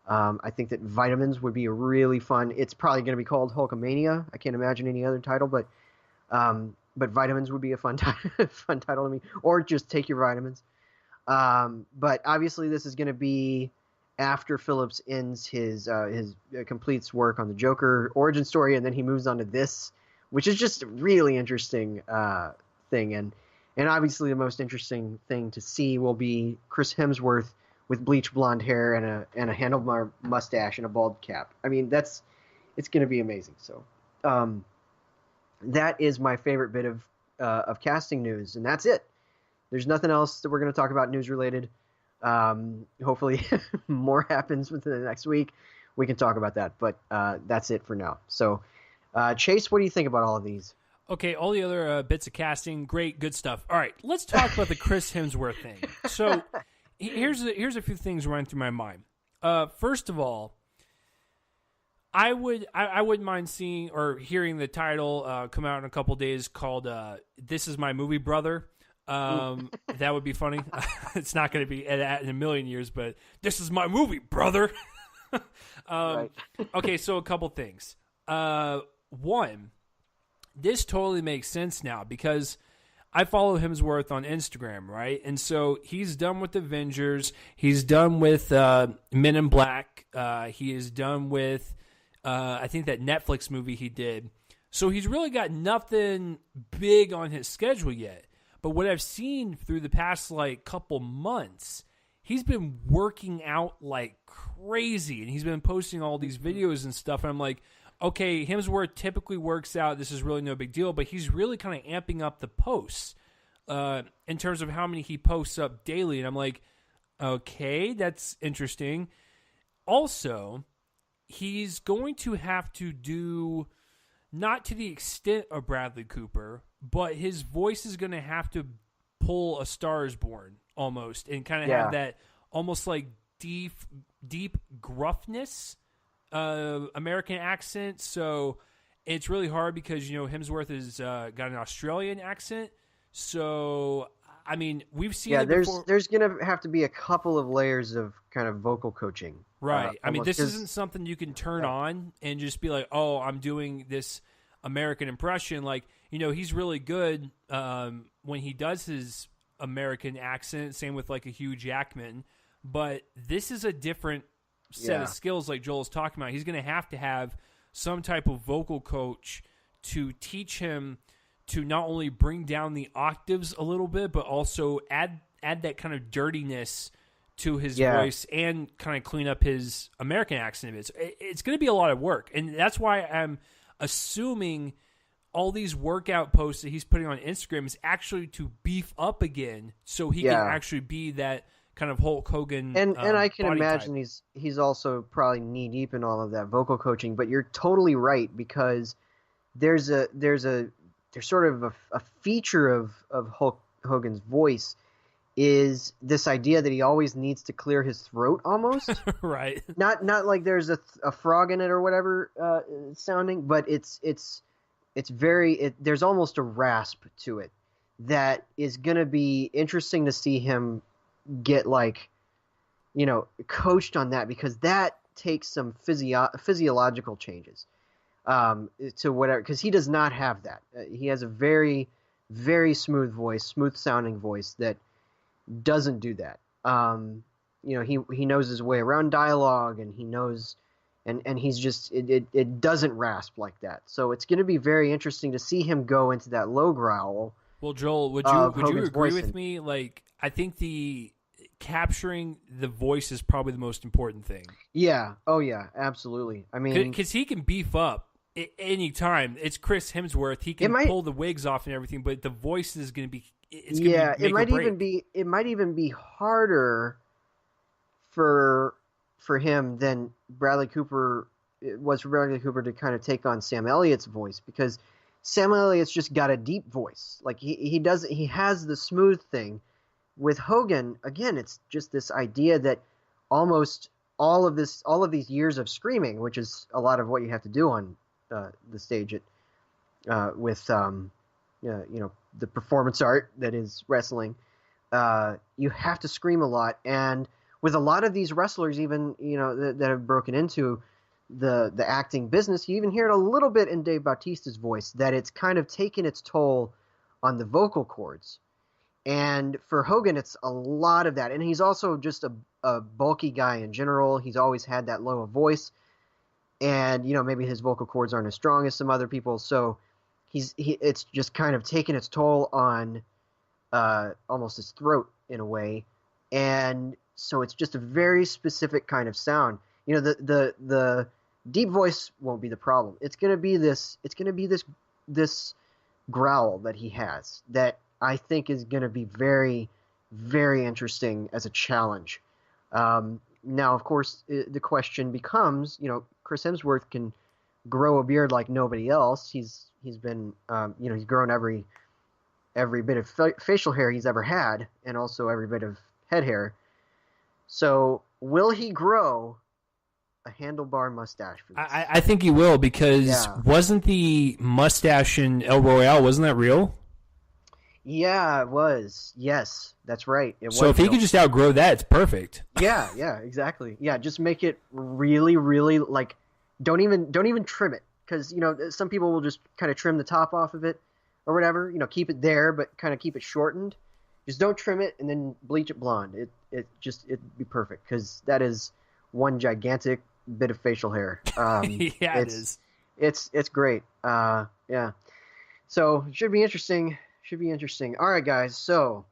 I think that Vitamins would be a really fun. It's probably going to be called Hulkamania. I can't imagine any other title, but Vitamins would be a fun fun title to me, or just Take Your Vitamins. But obviously, this is going to be after Phillips ends his completes work on the Joker origin story, and then he moves on to this, which is just a really interesting thing. And And obviously, the most interesting thing to see will be Chris Hemsworth with bleach blonde hair and a handlebar mustache and a bald cap. I mean, it's going to be amazing. So, um, that is my favorite bit of casting news, and that's it. There's nothing else that we're going to talk about news related. Hopefully, more happens within the next week. We can talk about that, but that's it for now. So, Chase, what do you think about all of these? Okay, all the other bits of casting, great, good stuff. All right, let's talk about the Chris Hemsworth thing. So, here's a few things running through my mind. First of all, I wouldn't mind seeing or hearing the title come out in a couple days called "This Is My Movie Brother." That would be funny. It's not going to be in a million years, but this is my movie, brother. Right. Okay, so a couple things. One, this totally makes sense now because I follow Hemsworth on Instagram, right? And so he's done with Avengers. He's done with Men in Black. He is done with, I think, that Netflix movie he did. So he's really got nothing big on his schedule yet. But what I've seen through the past, couple months, he's been working out like crazy. And he's been posting all these videos and stuff. And I'm like, okay, Hemsworth typically works out. This is really no big deal. But he's really kind of amping up the posts in terms of how many he posts up daily. And I'm like, okay, that's interesting. Also, he's going to have to do, not to the extent of Bradley Cooper, but his voice is going to have to pull A Star Is Born almost, and kind of have that almost like deep gruffness, American accent. So it's really hard because, Hemsworth has got an Australian accent. So, I mean, we've seen it before. There's going to have to be a couple of layers of kind of vocal coaching. Right. I mean, this isn't something you can turn on and just be like, oh, I'm doing this American impression. Like, he's really good when he does his American accent. Same with like a Hugh Jackman. But this is a different set of skills like Joel's talking about. He's going to have some type of vocal coach to teach him to not only bring down the octaves a little bit, but also add that kind of dirtiness to his voice and kind of clean up his American accent a bit. So it's going to be a lot of work. And that's why I'm assuming all these workout posts that he's putting on Instagram is actually to beef up again so he can actually be that kind of Hulk Hogan. And I can imagine type. he's also probably knee deep in all of that vocal coaching, but you're totally right because there's sort of a feature of Hulk Hogan's voice is this idea that he always needs to clear his throat almost. Right. Not like there's a frog in it or whatever sounding, but there's almost a rasp to it that is going to be interesting to see him get coached on that, because that takes some physiological changes to whatever, because he does not have that. He has a very, very smooth sounding voice that doesn't do that. He knows his way around dialogue, and he knows, and he's just, it doesn't rasp like that. So it's going to be very interesting to see him go into that low growl. Well, Joel, would you agree with me? Like, I think capturing the voice is probably the most important thing. Yeah. Oh yeah, absolutely. I mean, because he can beef up any time. It's Chris Hemsworth. He can pull the wigs off and everything, but the voice is going to be. It might even be harder for him than Bradley Cooper was for Bradley Cooper to kind of take on Sam Elliott's voice, because Sam Elliott's just got a deep voice. Like he has the smooth thing. With Hogan, again, it's just this idea that almost all of these years of screaming, which is a lot of what you have to do on the stage with the performance art that is wrestling. You have to scream a lot, and with a lot of these wrestlers, even that have broken into the acting business, you even hear it a little bit in Dave Bautista's voice, that it's kind of taken its toll on the vocal cords. And for Hogan, it's a lot of that. And he's also just a bulky guy in general. He's always had that low voice. And, maybe his vocal cords aren't as strong as some other people. So it's just kind of taken its toll on almost his throat in a way, and so it's just a very specific kind of sound. You know, the deep voice won't be the problem. It's gonna be this. It's gonna be this growl that he has that I think is gonna be very, very interesting as a challenge. Now, of course, the question becomes, you know, Chris Hemsworth can grow a beard like nobody else. He's been, you know, he's grown every bit of facial hair he's ever had, and also every bit of head hair. So, will he grow a handlebar mustache for this? I think he will, because wasn't the mustache in El Royale, wasn't that real? Yeah, it was. Yes, that's right. It so was if he real. could just outgrow that, it's perfect. Yeah, exactly. Yeah, just make it really, really like don't even trim it, because you know some people will just kind of trim the top off of it or whatever. You know, keep it there, but kind of keep it shortened. Just don't trim it and then bleach it blonde. It'd be perfect, because that is one gigantic bit of facial hair. Yeah, it is. It's great. Yeah. So it should be interesting. Should be interesting. All right, guys. So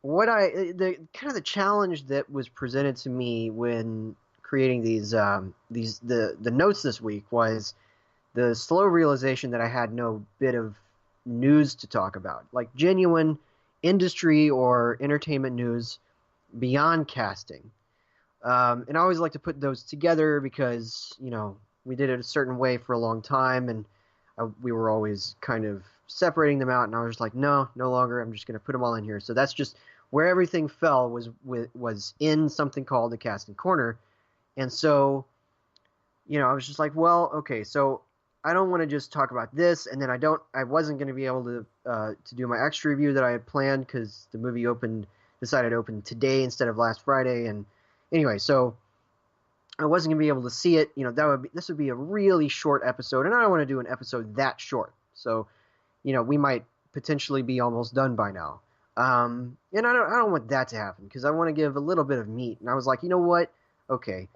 the kind of the challenge that was presented to me when creating the notes this week was the slow realization that I had no bit of news to talk about, like genuine industry or entertainment news beyond casting. And I always like to put those together because, you know, we did it a certain way for a long time, and we were always kind of separating them out, and I was just like, no longer. I'm just going to put them all in here. So that's just where everything fell, was in something called the Casting Corner. And so, you know, I was just like, well, okay, so I don't want to just talk about this, and then I wasn't going to be able to do my extra review that I had planned, because the movie decided to open today instead of last Friday. And anyway, so I wasn't going to be able to see it. You know, this would be a really short episode, and I don't want to do an episode that short. So, you know, we might potentially be almost done by now. And I don't want that to happen, because I want to give a little bit of meat. And I was like, you know what? Okay,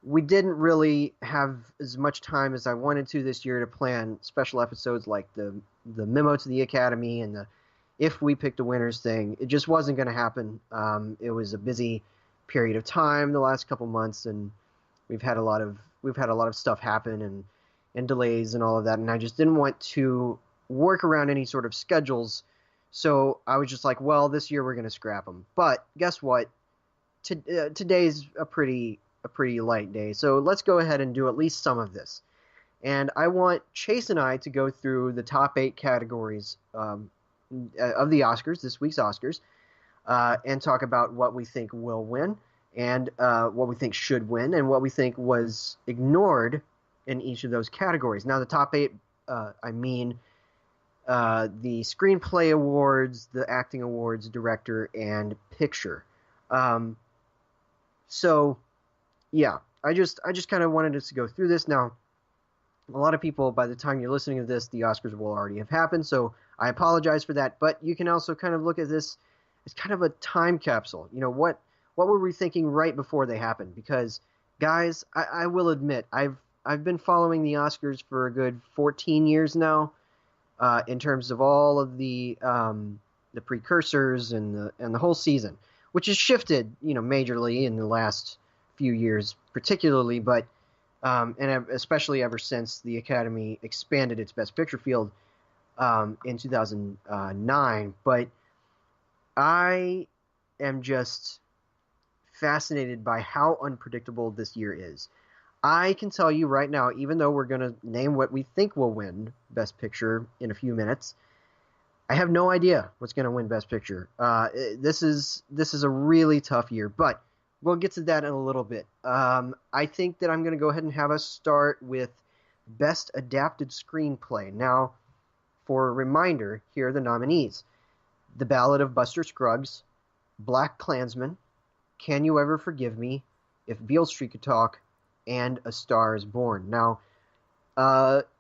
we didn't really have as much time as I wanted to this year to plan special episodes like the memo to the Academy and the if we picked a winners thing. It just wasn't going to happen. It was a busy period of time the last couple months, and we've had a lot of stuff happen, and delays and all of that, and I just didn't want to work around any sort of schedules. So I was just like, well, this year we're going to scrap them. But guess what? Today's a pretty light day, so let's go ahead and do at least some of this. And I want Chase and I to go through the top 8 categories of the Oscars, this week's Oscars, and talk about what we think will win, and what we think should win, and what we think was ignored in each of those categories. Now, the top 8, I mean the Screenplay Awards, the Acting Awards, Director, and Picture. So, yeah, I just kind of wanted us to go through this. Now, a lot of people, by the time you're listening to this, the Oscars will already have happened, so I apologize for that. But you can also kind of look at this as kind of a time capsule. You know, what were we thinking right before they happened? Because, guys, I will admit, I've been following the Oscars for a good 14 years now, in terms of all of the precursors and the whole season, which has shifted, you know, majorly in the last few years, particularly, but and especially ever since the Academy expanded its Best Picture field in 2009. But I am just fascinated by how unpredictable this year is. I can tell you right now, even though we're going to name what we think will win Best Picture in a few minutes, I have no idea what's going to win Best Picture. This is a really tough year, but we'll get to that in a little bit. I think that I'm going to go ahead and have us start with Best Adapted Screenplay. Now, for a reminder, here are the nominees: The Ballad of Buster Scruggs, Black Klansman, Can You Ever Forgive Me, If Beale Street Could Talk, and A Star Is Born. Now,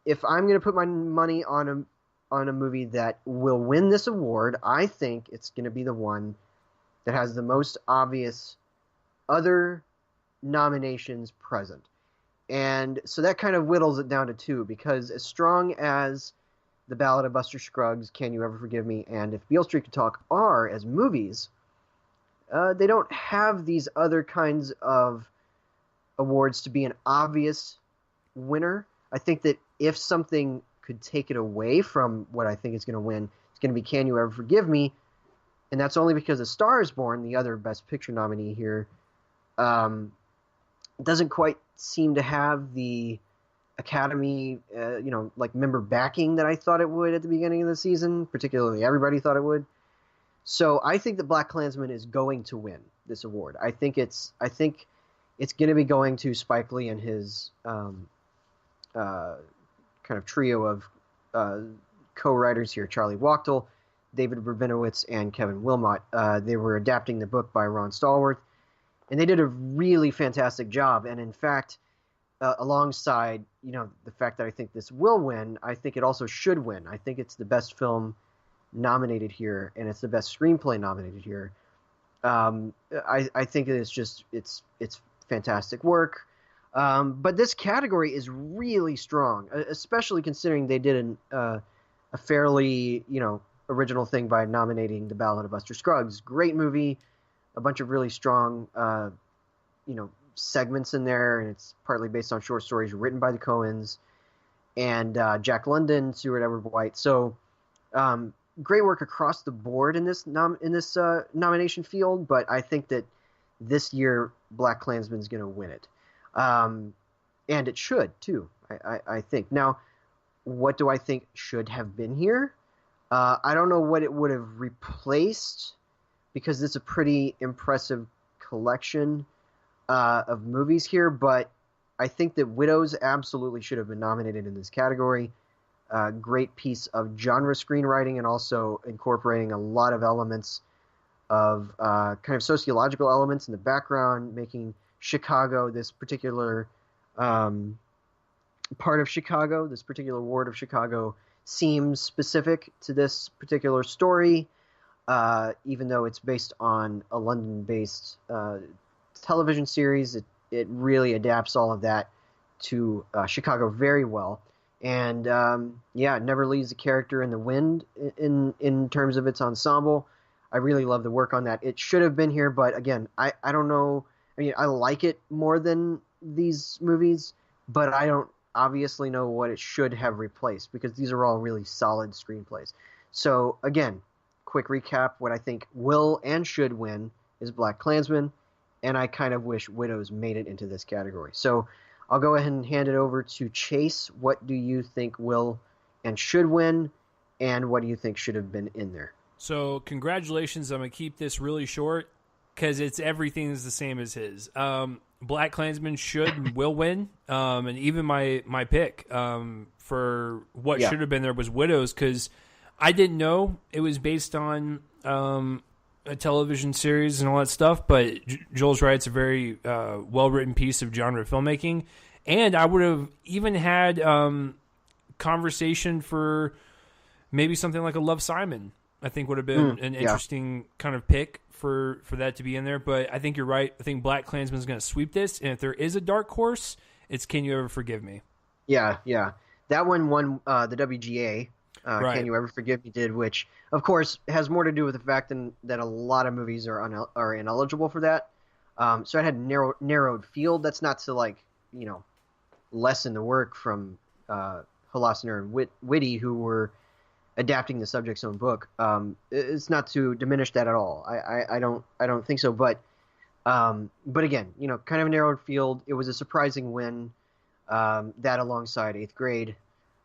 if I'm going to put my money on a movie that will win this award, I think it's going to be the one that has the most obvious other nominations present. And so that kind of whittles it down to 2, because as strong as The Ballad of Buster Scruggs, Can You Ever Forgive Me, and If Beale Street Could Talk are, as movies, they don't have these other kinds of awards to be an obvious winner. I think that if something could take it away from what I think is going to win, it's going to be Can You Ever Forgive Me? And that's only because A Star is Born, the other Best Picture nominee here, doesn't quite seem to have the Academy, member backing that I thought it would at the beginning of the season. Particularly, everybody thought it would. So I think that Black Klansman is going to win this award. I think it's going to be going to Spike Lee and his kind of trio of co-writers here: Charlie Wachtel, David Rabinowitz, and Kevin Wilmot. They were adapting the book by Ron Stallworth, and they did a really fantastic job. And in fact, alongside the fact that I think this will win, I think it also should win. I think it's the best film nominated here, and it's the best screenplay nominated here. I think it's fantastic work. But this category is really strong, especially considering they did a fairly original thing by nominating The Ballad of Buster Scruggs. Great movie, a bunch of really strong segments in there, and it's partly based on short stories written by the Coens and Jack London, Stuart Edward White. So great work across the board in this nomination field, but I think that this year Black Klansman's going to win it. And it should, too, I think. Now, what do I think should have been here? I don't know what it would have replaced, because it's a pretty impressive collection of movies here, but I think that Widows absolutely should have been nominated in this category. Great piece of genre screenwriting, and also incorporating a lot of elements of kind of sociological elements in the background, making Chicago, this particular part of Chicago, this particular ward of Chicago, seems specific to this particular story, even though it's based on a London-based television series. It really adapts all of that to Chicago very well. And it never leaves the character in the wind in terms of its ensemble. I really love the work on that. It should have been here, but again, I don't know. I mean, I like it more than these movies, but I don't obviously know what it should have replaced, because these are all really solid screenplays. So again, quick recap: what I think will and should win is Black Klansman, and I kind of wish Widows made it into this category. So I'll go ahead and hand it over to Chase. What do you think will and should win, and what do you think should have been in there? So congratulations. I'm going to keep this really short, because it's everything is the same as his. Black Klansman should and will win, and even my pick for what should have been there was Widows, because I didn't know it was based on a television series and all that stuff, but Joel's right, it's a very well-written piece of genre filmmaking, and I would have even had conversation for maybe something like a Love, Simon. I think would have been an interesting kind of pick for that to be in there. But I think you're right. I think Black Klansman is going to sweep this. And if there is a dark horse, it's Can You Ever Forgive Me? Yeah. That one won the WGA. Right. Can You Ever Forgive Me did, which, of course, has more to do with the fact that a lot of movies are ineligible for that. So I had narrowed field. That's not to, lessen the work from Holosener and Whitty, who were adapting the subject's own book. It's not to diminish that at all. I don't think so. But again, kind of a narrowed field. It was a surprising win. That alongside Eighth Grade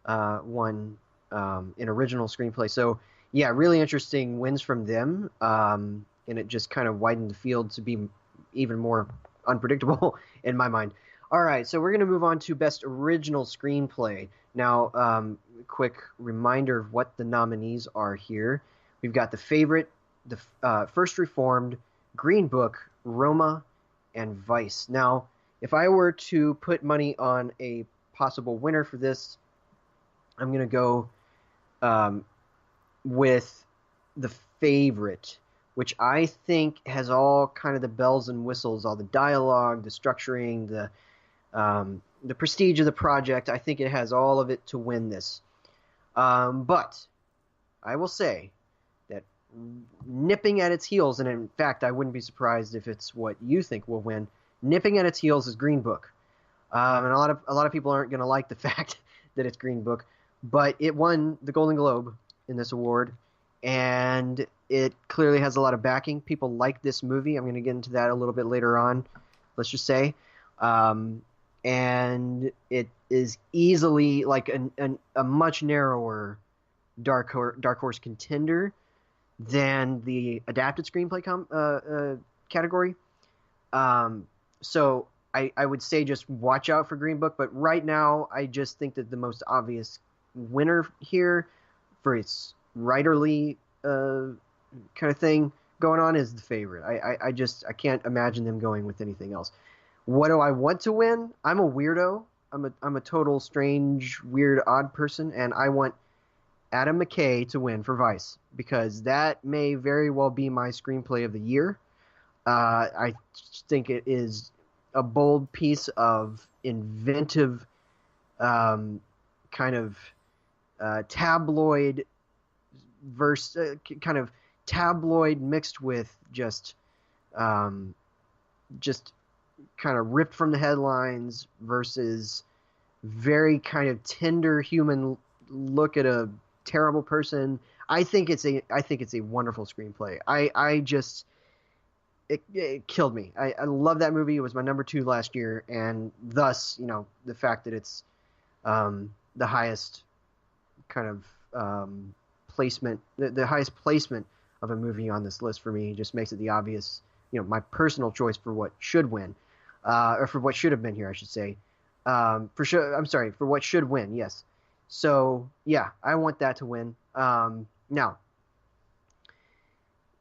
won in original screenplay. So yeah, really interesting wins from them. And it just kind of widened the field to be even more unpredictable in my mind. All right, so we're going to move on to Best Original Screenplay. Now, quick reminder of what the nominees are here. We've got The Favorite, The First Reformed, Green Book, Roma, and Vice. Now, if I were to put money on a possible winner for this, I'm going to go with The Favorite, which I think has all kind of the bells and whistles, all the dialogue, the structuring, the prestige of the project. I think it has all of it to win this. But I will say that nipping at its heels, and in fact, I wouldn't be surprised if it's what you think will win. Nipping at its heels is Green Book, and a lot of people aren't going to like the fact that it's Green Book, but it won the Golden Globe in this award, and it clearly has a lot of backing. People like this movie. I'm going to get into that a little bit later on. Let's just say, um, and it is easily like a much narrower dark horse contender than the adapted screenplay category. So I would say just watch out for Green Book, but right now I just think that the most obvious winner here for its writerly kind of thing going on is The Favorite. I can't imagine them going with anything else. What do I want to win? I'm a weirdo. I'm a total strange, weird, odd person, and I want Adam McKay to win for Vice because that may very well be my screenplay of the year. I think it is a bold piece of inventive kind of tabloid kind of tabloid mixed with just kind of ripped from the headlines versus very kind of tender human look at a terrible person. I think it's a wonderful screenplay. It killed me. I love that movie. It was my number 2 last year, and thus, the fact that it's the highest kind of placement, the highest placement of a movie on this list for me just makes it the obvious, my personal choice for what should win, or for what should have been here, I should say. For sure, I'm sorry, for what should win, yes. So, yeah, I want that to win. Now,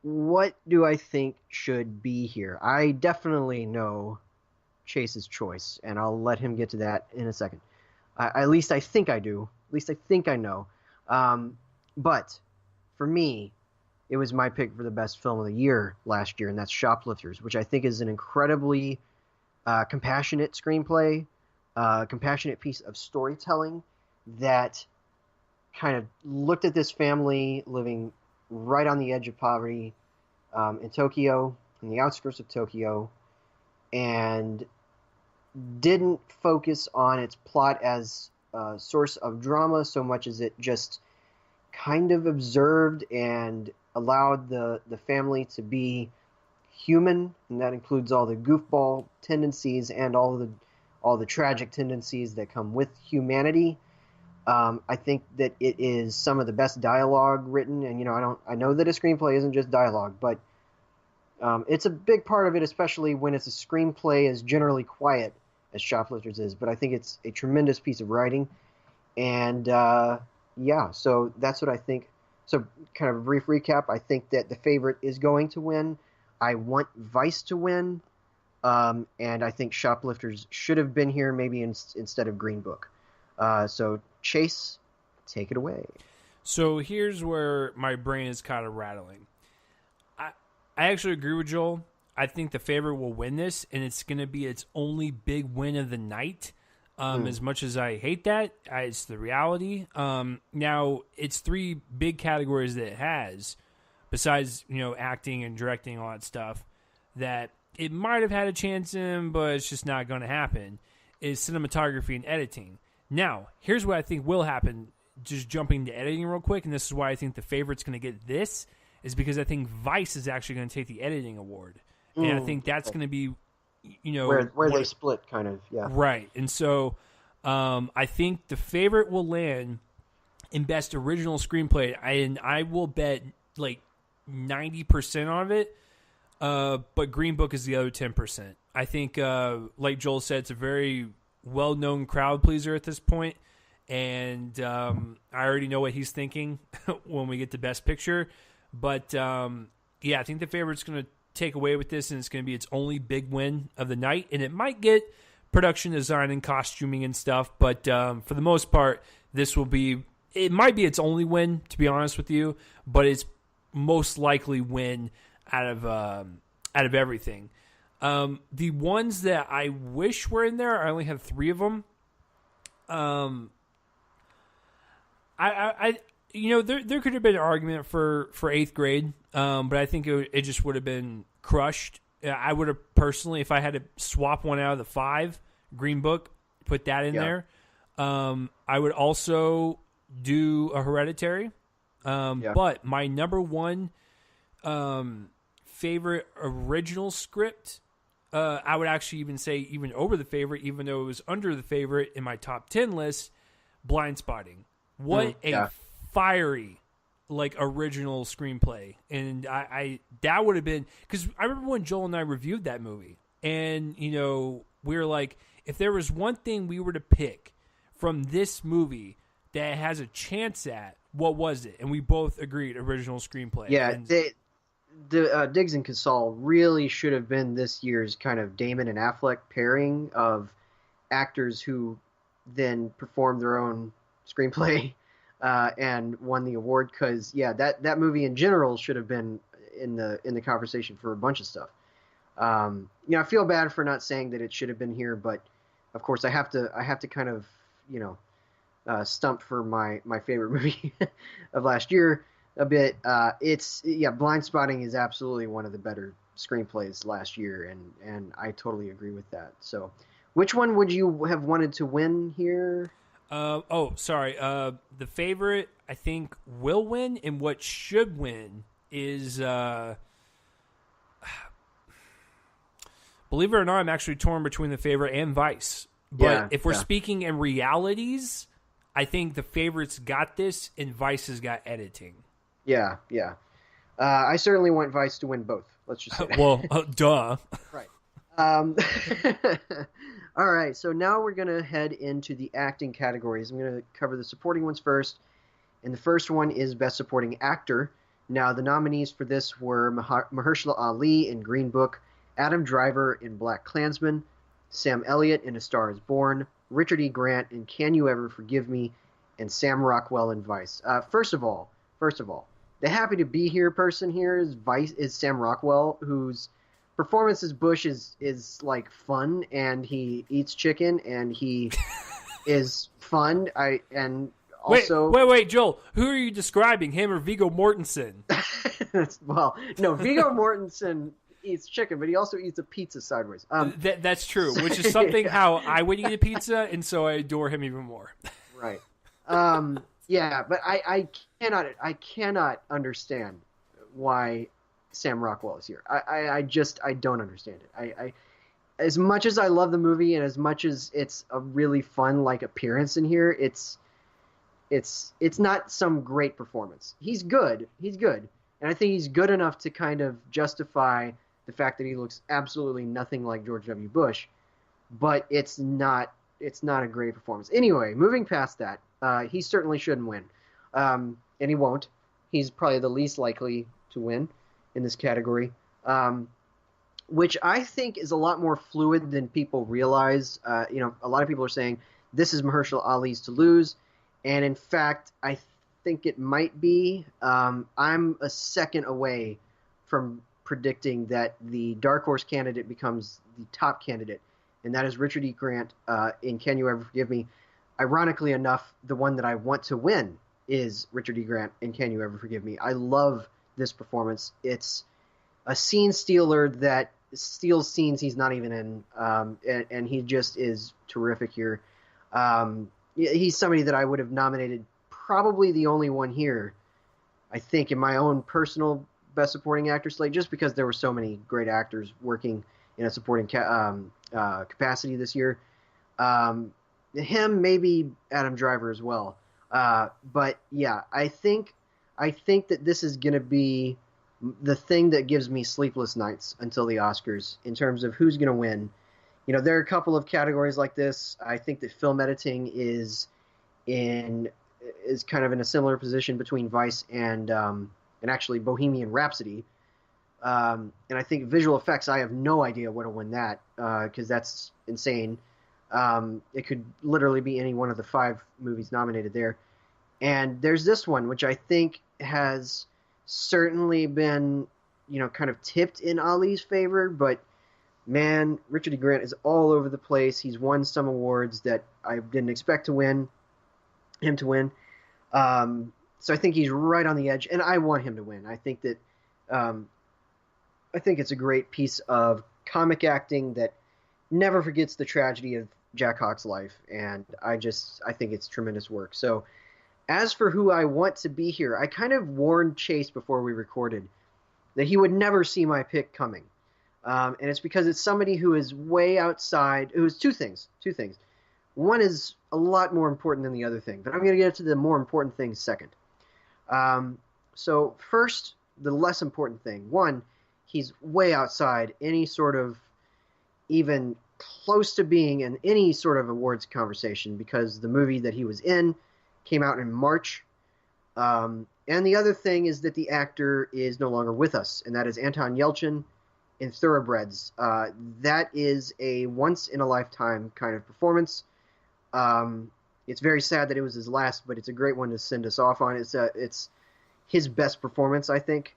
what do I think should be here? I definitely know Chase's choice, and I'll let him get to that in a second. At least I think I do. At least I think I know. But for me, it was my pick for the best film of the year last year, and that's Shoplifters, which I think is an incredibly compassionate screenplay, compassionate piece of storytelling that kind of looked at this family living right on the edge of poverty in Tokyo, in the outskirts of Tokyo, and didn't focus on its plot as a source of drama so much as it just kind of observed and allowed the family to be human, and that includes all the goofball tendencies and all the tragic tendencies that come with humanity. I think that it is some of the best dialogue written, and I know that a screenplay isn't just dialogue, but it's a big part of it, especially when it's a screenplay as generally quiet as Shoplifters is. But I think it's a tremendous piece of writing, and yeah, so that's what I think. So, kind of a brief recap: I think that The Favorite is going to win. I want Vice to win, and I think Shoplifters should have been here maybe instead of Green Book. So, Chase, take it away. So here's where my brain is kind of rattling. I actually agree with Joel. I think The Favorite will win this, and it's going to be its only big win of the night. As much as I hate that, it's the reality. Now, it's 3 big categories that it has, besides acting and directing, all that stuff, that it might have had a chance in, but it's just not going to happen, is cinematography and editing. Now, here's what I think will happen, just jumping to editing real quick, and this is why I think The Favorite's going to get this, is because I think Vice is actually going to take the editing award. And I think that's going to be, where they split, kind of, yeah. Right. And so I think The Favorite will land in Best Original Screenplay, and I will bet like 90% of it, but Green Book is the other 10%. I think, like Joel said, it's a very well-known crowd pleaser at this point, and I already know what he's thinking when we get to Best Picture. But yeah, I think The Favorite's going to take away with this, and it's going to be its only big win of the night. And it might get production design and costuming and stuff, but for the most part, it might be its only win, to be honest with you, but it's most likely win out of everything. The ones that I wish were in there, I only have 3 of them. there could have been an argument for eighth grade, but I think it just would have been crushed. I would have personally, if I had to swap one out of the 5, Green Book, put that in there. I would also do a Hereditary. But my number one favorite original script, I would actually even say even over the favorite, even though it was under the favorite in my top 10 list, Blind Spotting. What fiery original screenplay. And I that would have been, because I remember when Joel and I reviewed that movie, and we were like, if there was one thing we were to pick from this movie that has a chance at, what was it? And we both agreed original screenplay. Yeah, Diggs and Casal really should have been this year's kind of Damon and Affleck pairing of actors who then performed their own screenplay and won the award. Because that movie in general should have been in the conversation for a bunch of stuff. I feel bad for not saying that it should have been here, but of course I have to kind of stump for my favorite movie of last year a bit. Blind Spotting is absolutely one of the better screenplays last year, and I totally agree with that. So, which one would you have wanted to win here? The favorite I think will win, and what should win is believe it or not, I'm actually torn between the favorite and Vice. But if we're speaking in realities, I think the favorites got this, and Vice has got editing. Yeah. I certainly want Vice to win both. Let's just say that. Well, duh. Right. All right, so now we're going to head into the acting categories. I'm going to cover the supporting ones first, and the first one is Best Supporting Actor. Now, the nominees for this were Mahershala Ali in Green Book, Adam Driver in Black Klansman, Sam Elliott in A Star is Born, Richard E. Grant in Can You Ever Forgive Me, and Sam Rockwell in Vice. First of all, the happy to be here person here is Sam Rockwell, whose performance as Bush is like fun, and he eats chicken, and he is fun. Wait, Joel, who are you describing, him or Viggo Mortensen? Well, no, Viggo Mortensen eats chicken, but he also eats a pizza sideways. That's true, which is something how I would eat a pizza, and so I adore him even more. Right. But I cannot understand why Sam Rockwell is here. I don't understand it. I as much as I love the movie, and as much as it's a really fun appearance in here, it's not some great performance. He's good, and I think he's good enough to kind of justify the fact that he looks absolutely nothing like George W. Bush, but it's not a great performance. Anyway, moving past that, he certainly shouldn't win, and he won't. He's probably the least likely to win in this category, which I think is a lot more fluid than people realize. A lot of people are saying this is Mahershala Ali's to lose, and in fact, I think it might be. I'm a second away from predicting that the dark horse candidate becomes the top candidate, and that is Richard E. Grant in Can You Ever Forgive Me. Ironically enough, the one that I want to win is Richard E. Grant in Can You Ever Forgive Me. I love this performance. It's a scene stealer that steals scenes he's not even in, and he just is terrific here. He's somebody that I would have nominated, probably the only one here, I think, in my own personal Best Supporting Actor slate, just because there were so many great actors working in a supporting capacity this year. Him, maybe Adam Driver as well. But yeah, I think that this is going to be the thing that gives me sleepless nights until the Oscars in terms of who's going to win. There are a couple of categories like this. I think that film editing is kind of in a similar position between Vice and actually Bohemian Rhapsody. And I think visual effects, I have no idea what to win that, because that's insane. It could literally be any one of the 5 movies nominated there. And there's this one, which I think has certainly been, kind of tipped in Ali's favor, but man, Richard E. Grant is all over the place. He's won some awards that I didn't expect him to win. So I think he's right on the edge, and I want him to win. I think that I think it's a great piece of comic acting that never forgets the tragedy of Jack Hawk's life, and I think it's tremendous work. So as for who I want to be here, I kind of warned Chase before we recorded that he would never see my pick coming. And it's because it's somebody who is way outside. It was two things. One is a lot more important than the other thing, but I'm going to get to the more important things second. So first, the less important thing. One, he's way outside any sort of even close to being in any sort of awards conversation because the movie that he was in came out in March. And the other thing is that the actor is no longer with us, and that is Anton Yelchin in Thoroughbreds. That is a once-in-a-lifetime kind of performance. It's very sad that it was his last, but it's a great one to send us off on. It's his best performance, I think.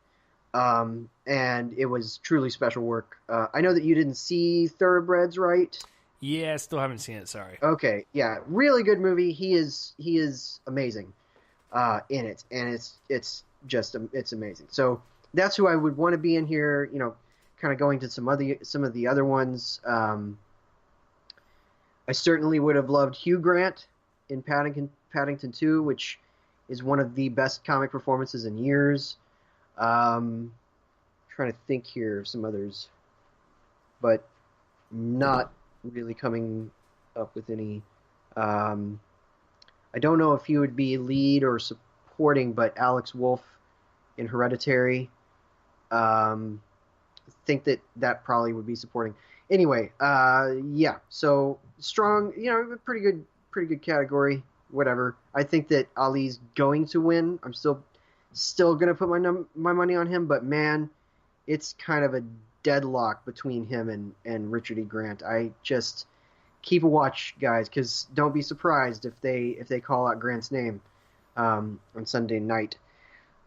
And it was truly special work. I know that you didn't see Thoroughbreds, right? Yeah, still haven't seen it. Sorry. Okay, yeah, really good movie. He is amazing in it, and it's amazing. So that's who I would want to be in here. You know, kind of going to some of the other ones. I certainly would have loved Hugh Grant in Paddington 2, which is one of the best comic performances in years. Trying to think here of some others, but not really coming up with any. I don't know if he would be lead or supporting, but Alex Wolff in Hereditary. Think that probably would be supporting. Anyway, yeah. So strong, pretty good category. Whatever. I think that Ali's going to win. I'm still gonna put my money on him, but man, it's kind of a deadlock between him and Richard E. Grant. I just keep a watch, guys, because don't be surprised if they call out Grant's name on Sunday night.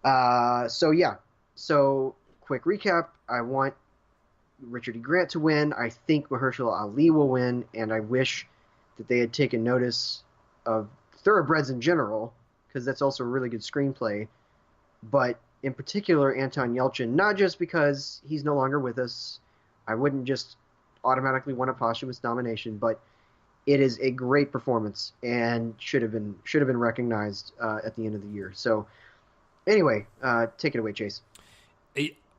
So yeah. So quick recap. I want Richard E. Grant to win. I think Mahershala Ali will win, and I wish that they had taken notice of Thoroughbreds in general, because that's also a really good screenplay. But in particular, Anton Yelchin, not just because he's no longer with us. I wouldn't just automatically want a posthumous nomination, but it is a great performance and should have been recognized at the end of the year. So anyway, take it away, Chase.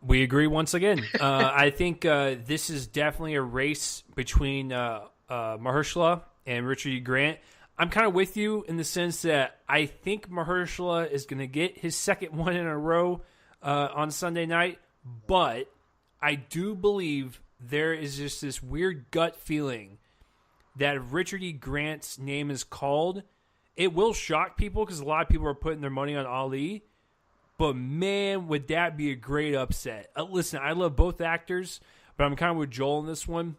We agree once again. I think this is definitely a race between Mahershala and Richard E. Grant. I'm kind of with you in the sense that I think Mahershala is going to get his second one in a row on Sunday night, but I do believe there is just this weird gut feeling that if Richard E. Grant's name is called, it will shock people because a lot of people are putting their money on Ali. But man, would that be a great upset. Listen, I love both actors, but I'm kind of with Joel in this one.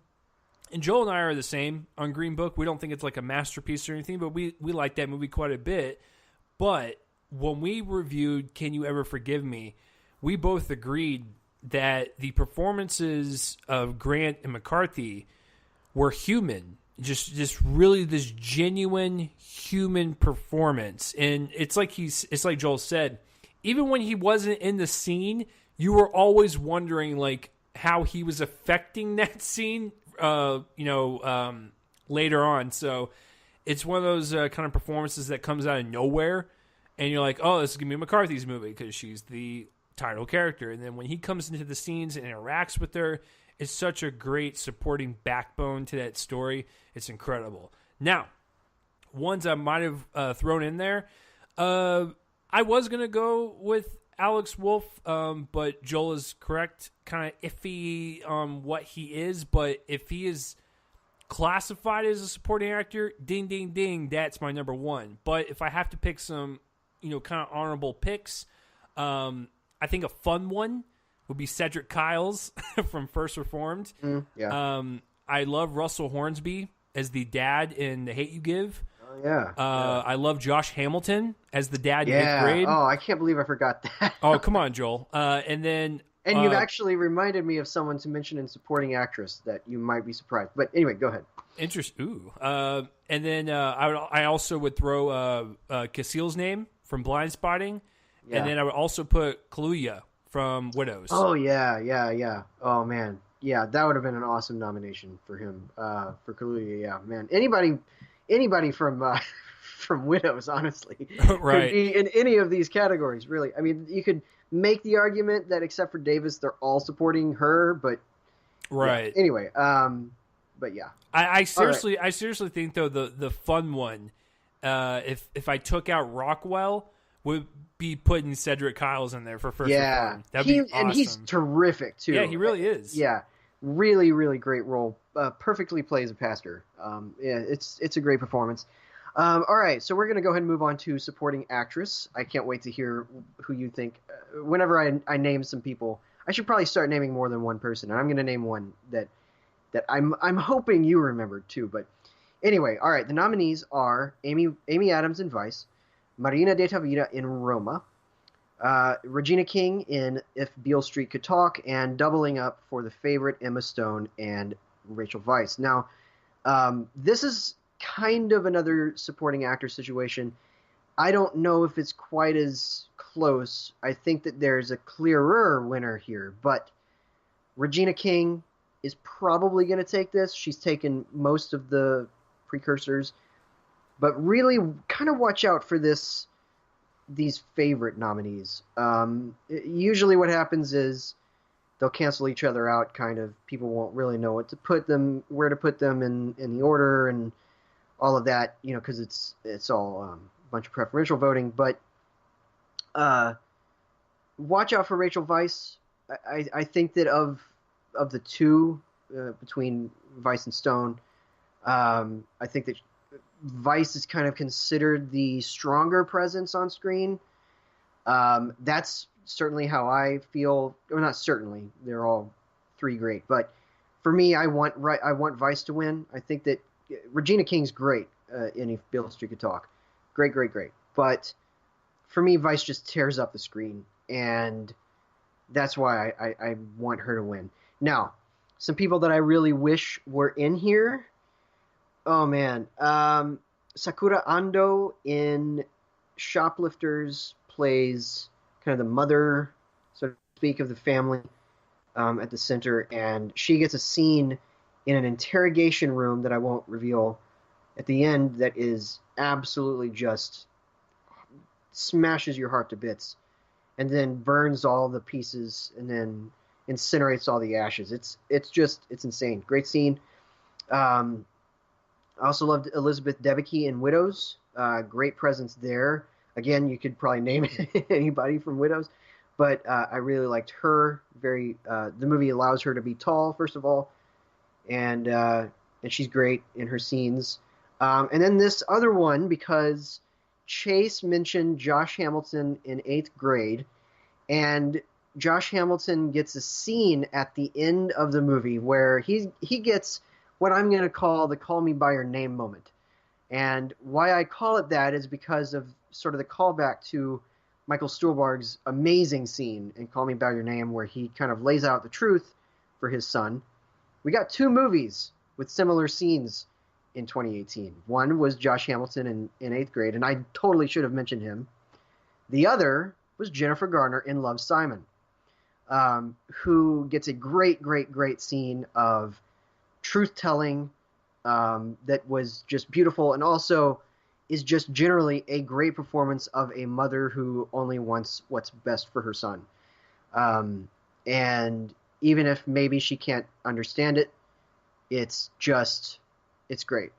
And Joel and I are the same on Green Book. We don't think it's like a masterpiece or anything, but we like that movie quite a bit. But when we reviewed Can You Ever Forgive Me, we both agreed that the performances of Grant and McCarthy were human. Just really this genuine human performance. And it's like Joel said, even when he wasn't in the scene, you were always wondering like how he was affecting that scene later on. So it's one of those kind of performances that comes out of nowhere, and you're like, oh, this is going to be McCarthy's movie because she's the title character. And then when he comes into the scenes and interacts with her, it's such a great supporting backbone to that story. It's incredible. Now, ones I might have thrown in there, I was going to go with Alex Wolff, but Joel is correct. Kind of iffy on what he is, but if he is classified as a supporting actor, ding, ding, ding, that's my number one. But if I have to pick some, kind of honorable picks, I think a fun one would be Cedric Kyles from First Reformed. Yeah. I love Russell Hornsby as the dad in The Hate U Give. Oh, yeah. I love Josh Hamilton as the dad in 8th Yeah. grade. Oh, I can't believe I forgot that. Oh, come on, Joel. And then... And you've actually reminded me of someone to mention in supporting actress that you might be surprised. But anyway, go ahead. Ooh. And then I also would throw Cassile's name from Blind Spotting, Yeah. and then I would also put Kaluuya from Widows. Oh yeah. Oh man, yeah, that would have been an awesome nomination for him. For Kaluuya, yeah, man. Anybody from from Widows, honestly, could Right. be in any of these categories. Really, I mean, you could make the argument that except for Davis, they're all supporting her. But yeah. Right. Anyway, but yeah. I All right. seriously think though the fun one, if I took out Rockwell, would be putting Cedric Kyles in there for first Yeah, reform. That'd be awesome. and he's terrific too. Yeah, he really is. Yeah, really great role. Perfectly plays a pastor. Yeah, it's a great performance. All right, so we're gonna go ahead and move on to supporting actress. I can't wait to hear who you think. Whenever I name some people, I should probably start naming more than one person, and I'm gonna name one that I'm hoping you remember too. But anyway, all right, the nominees are Amy Adams in Vice, Marina de Tavira in Roma, Regina King in If Beale Street Could Talk, and doubling up for the favorite Emma Stone and Rachel Weisz. Now, this is kind of another supporting actor situation. I don't know if it's quite as close. I think that there's a clearer winner here, but Regina King is probably going to take this. She's taken most of the precursors, but really kind of watch out for these favorite nominees. Usually what happens is they'll cancel each other out, kind of. People won't really know where to put them in the order and all of that, because it's all a bunch of preferential voting. But watch out for Rachel Weisz. I think that of the two, between Weisz and Stone, I think that Weisz is kind of considered the stronger presence on screen. That's certainly how I feel. Well, not certainly. They're all three great, but for me, I want Weisz to win. I think that Regina King's great in If Beale Street Could Talk. Great. But for me, Weisz just tears up the screen, and that's why I want her to win. Now, some people that I really wish were in here. Oh man, Sakura Ando in Shoplifters plays kind of the mother, so to speak, of the family at the center, and she gets a scene in an interrogation room that I won't reveal at the end that is absolutely just smashes your heart to bits, and then burns all the pieces and then incinerates all the ashes. It's insane. Great scene. I also loved Elizabeth Debicki in Widows. Great presence there. Again, you could probably name anybody from Widows, but I really liked her. The movie allows her to be tall, first of all, and she's great in her scenes. And then this other one, because Chase mentioned Josh Hamilton in 8th grade, and Josh Hamilton gets a scene at the end of the movie where he gets what I'm going to call the call me by your name moment. And why I call it that is because of sort of the callback to Michael Stuhlbarg's amazing scene in Call Me By Your Name, where he kind of lays out the truth for his son. We got two movies with similar scenes in 2018. One was Josh Hamilton in 8th grade, and I totally should have mentioned him. The other was Jennifer Garner in Love, Simon, who gets a great scene of truth-telling that was just beautiful, and also is just generally a great performance of a mother who only wants what's best for her son. And even if maybe she can't understand it, it's great.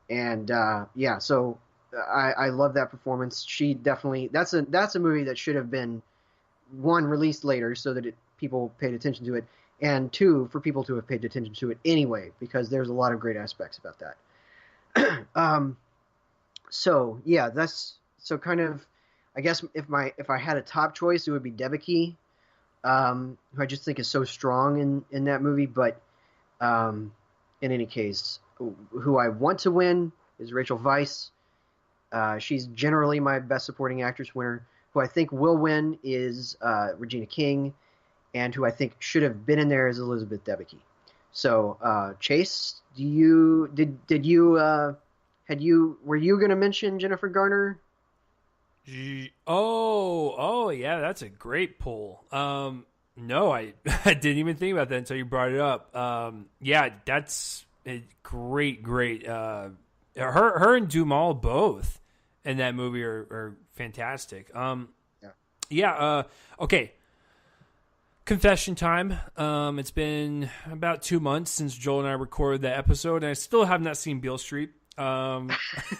And so I love that performance. She definitely, that's a movie that should have been, one, released later so that people paid attention to it, and two, for people to have paid attention to it anyway, because there's a lot of great aspects about that. So kind of, I guess if I had a top choice, it would be Debicki, who I just think is so strong in that movie. But in any case, who I want to win is Rachel Weisz. She's generally my best supporting actress winner. Who I think will win is Regina King, and who I think should have been in there is Elizabeth Debicki. So, Chase, were you going to mention Jennifer Garner? Oh, yeah, that's a great pull. No, I I didn't even think about that until you brought it up. Yeah, that's a great. Her and Dumal both in that movie are fantastic. Yeah. Yeah. Okay. Confession time. It's been about 2 months since Joel and I recorded that episode, and I still have not seen Beale Street. Oh,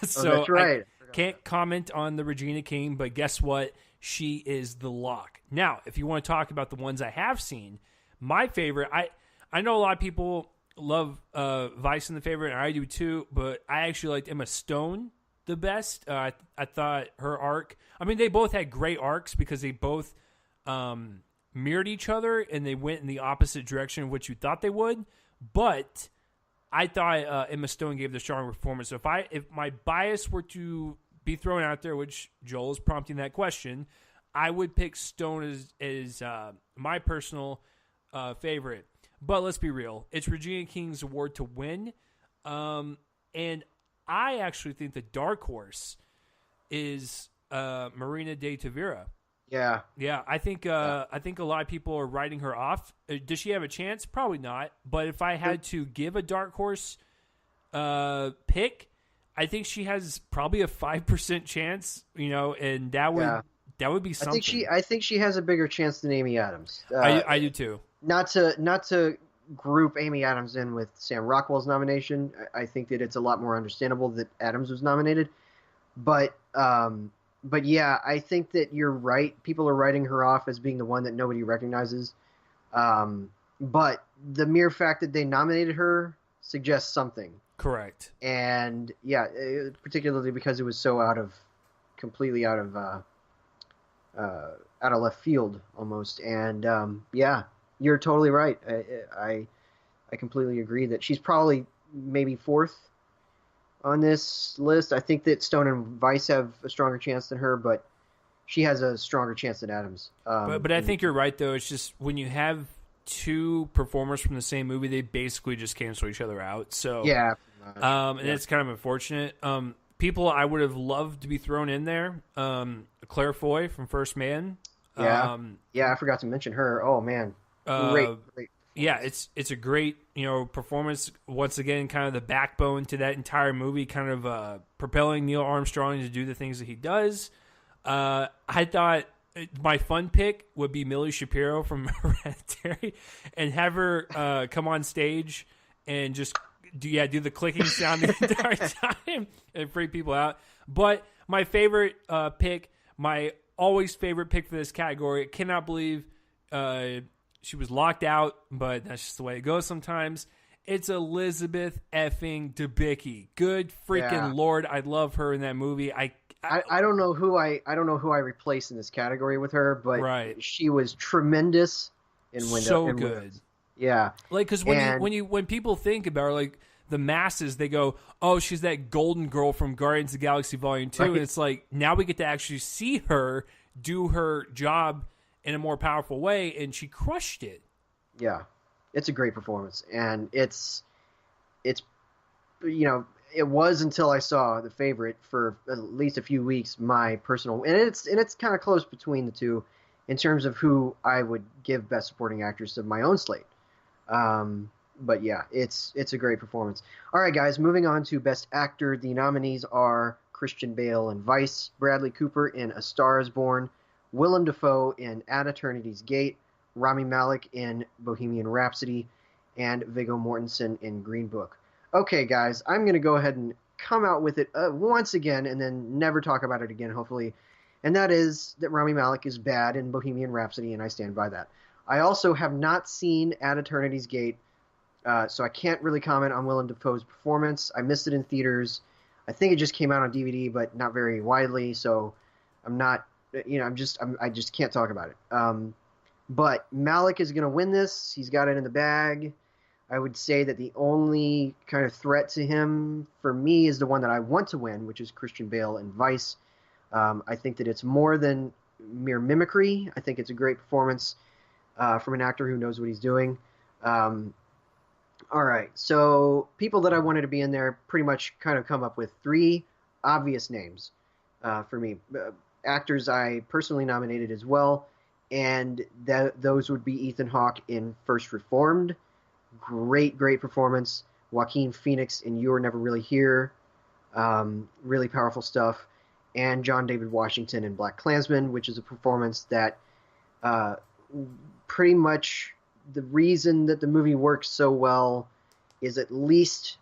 So that's right. I forgot can't about comment on the Regina King, but guess what? She is the lock. Now, if you want to talk about the ones I have seen, my favorite, I know a lot of people love Vice in the favorite, and I do too, but I actually liked Emma Stone the best. I thought her arc, I mean, they both had great arcs because they both mirrored each other and they went in the opposite direction of what you thought they would, but I thought Emma Stone gave the strong performance. So if my bias were to be thrown out there, which Joel is prompting that question, I would pick Stone as my personal favorite. But let's be real, it's Regina King's award to win, and I actually think the dark horse is Marina de Tavira. Yeah. Yeah, I think a lot of people are writing her off. Does she have a chance? Probably not. But if I had to give a dark horse pick, I think she has probably a 5% chance. And that would be something. I think she has a bigger chance than Amy Adams. I do too. Not to group Amy Adams in with Sam Rockwell's nomination. I think that it's a lot more understandable that Adams was nominated, but yeah, I think that you're right. People are writing her off as being the one that nobody recognizes. But the mere fact that they nominated her suggests something. Correct. And yeah, particularly because it was so completely out of left field almost. And yeah, you're totally right. I completely agree that she's probably maybe fourth on this list. I think that Stone and Vice have a stronger chance than her, but she has a stronger chance than Adams. But I think you're right, though. It's just when you have two performers from the same movie, they basically just cancel each other out. So yeah, and it's kind of unfortunate. People I would have loved to be thrown in there. Claire Foy from First Man. Yeah, I forgot to mention her. Oh man, great. Yeah, it's a great performance. Once again, kind of the backbone to that entire movie, kind of propelling Neil Armstrong to do the things that he does. I thought my fun pick would be Millie Shapiro from Hereditary, and have her come on stage and just do the clicking sound the entire time and freak people out. But my favorite pick, my always favorite pick for this category, I cannot believe she was locked out, but that's just the way it goes sometimes. It's Elizabeth effing Debicki. Good freaking Lord, I love her in that movie. I don't know who I replace in this category with her, but she was tremendous in Windows. So good. Yeah. Like, because when people think about her, like the masses, they go, "Oh, she's that golden girl from Guardians of the Galaxy Volume 2." And it's like now we get to actually see her do her job in a more powerful way, and she crushed it. Yeah, it's a great performance, and it's it was until I saw The Favorite for at least a few weeks my personal, and it's kind of close between the two in terms of who I would give Best Supporting Actress of my own slate. But yeah, it's a great performance. All right, guys, moving on to Best Actor. The nominees are Christian Bale in Vice, Bradley Cooper in A Star Is Born, Willem Dafoe in At Eternity's Gate, Rami Malek in Bohemian Rhapsody, and Viggo Mortensen in Green Book. Okay, guys, I'm going to go ahead and come out with it once again and then never talk about it again, hopefully. And that is that Rami Malek is bad in Bohemian Rhapsody, and I stand by that. I also have not seen At Eternity's Gate, so I can't really comment on Willem Dafoe's performance. I missed it in theaters. I think it just came out on DVD, but not very widely, so I'm not, I just can't talk about it. But Malek is going to win this. He's got it in the bag. I would say that the only kind of threat to him for me is the one that I want to win, which is Christian Bale in Vice. I think that it's more than mere mimicry. I think it's a great performance from an actor who knows what he's doing. All right, so people that I wanted to be in there pretty much kind of come up with three obvious names for me. actors I personally nominated as well, and those would be Ethan Hawke in First Reformed. Great, great performance. Joaquin Phoenix in You Were Never Really Here. Really powerful stuff. And John David Washington in Black Klansman, which is a performance that uh, pretty much the reason that the movie works so well is at least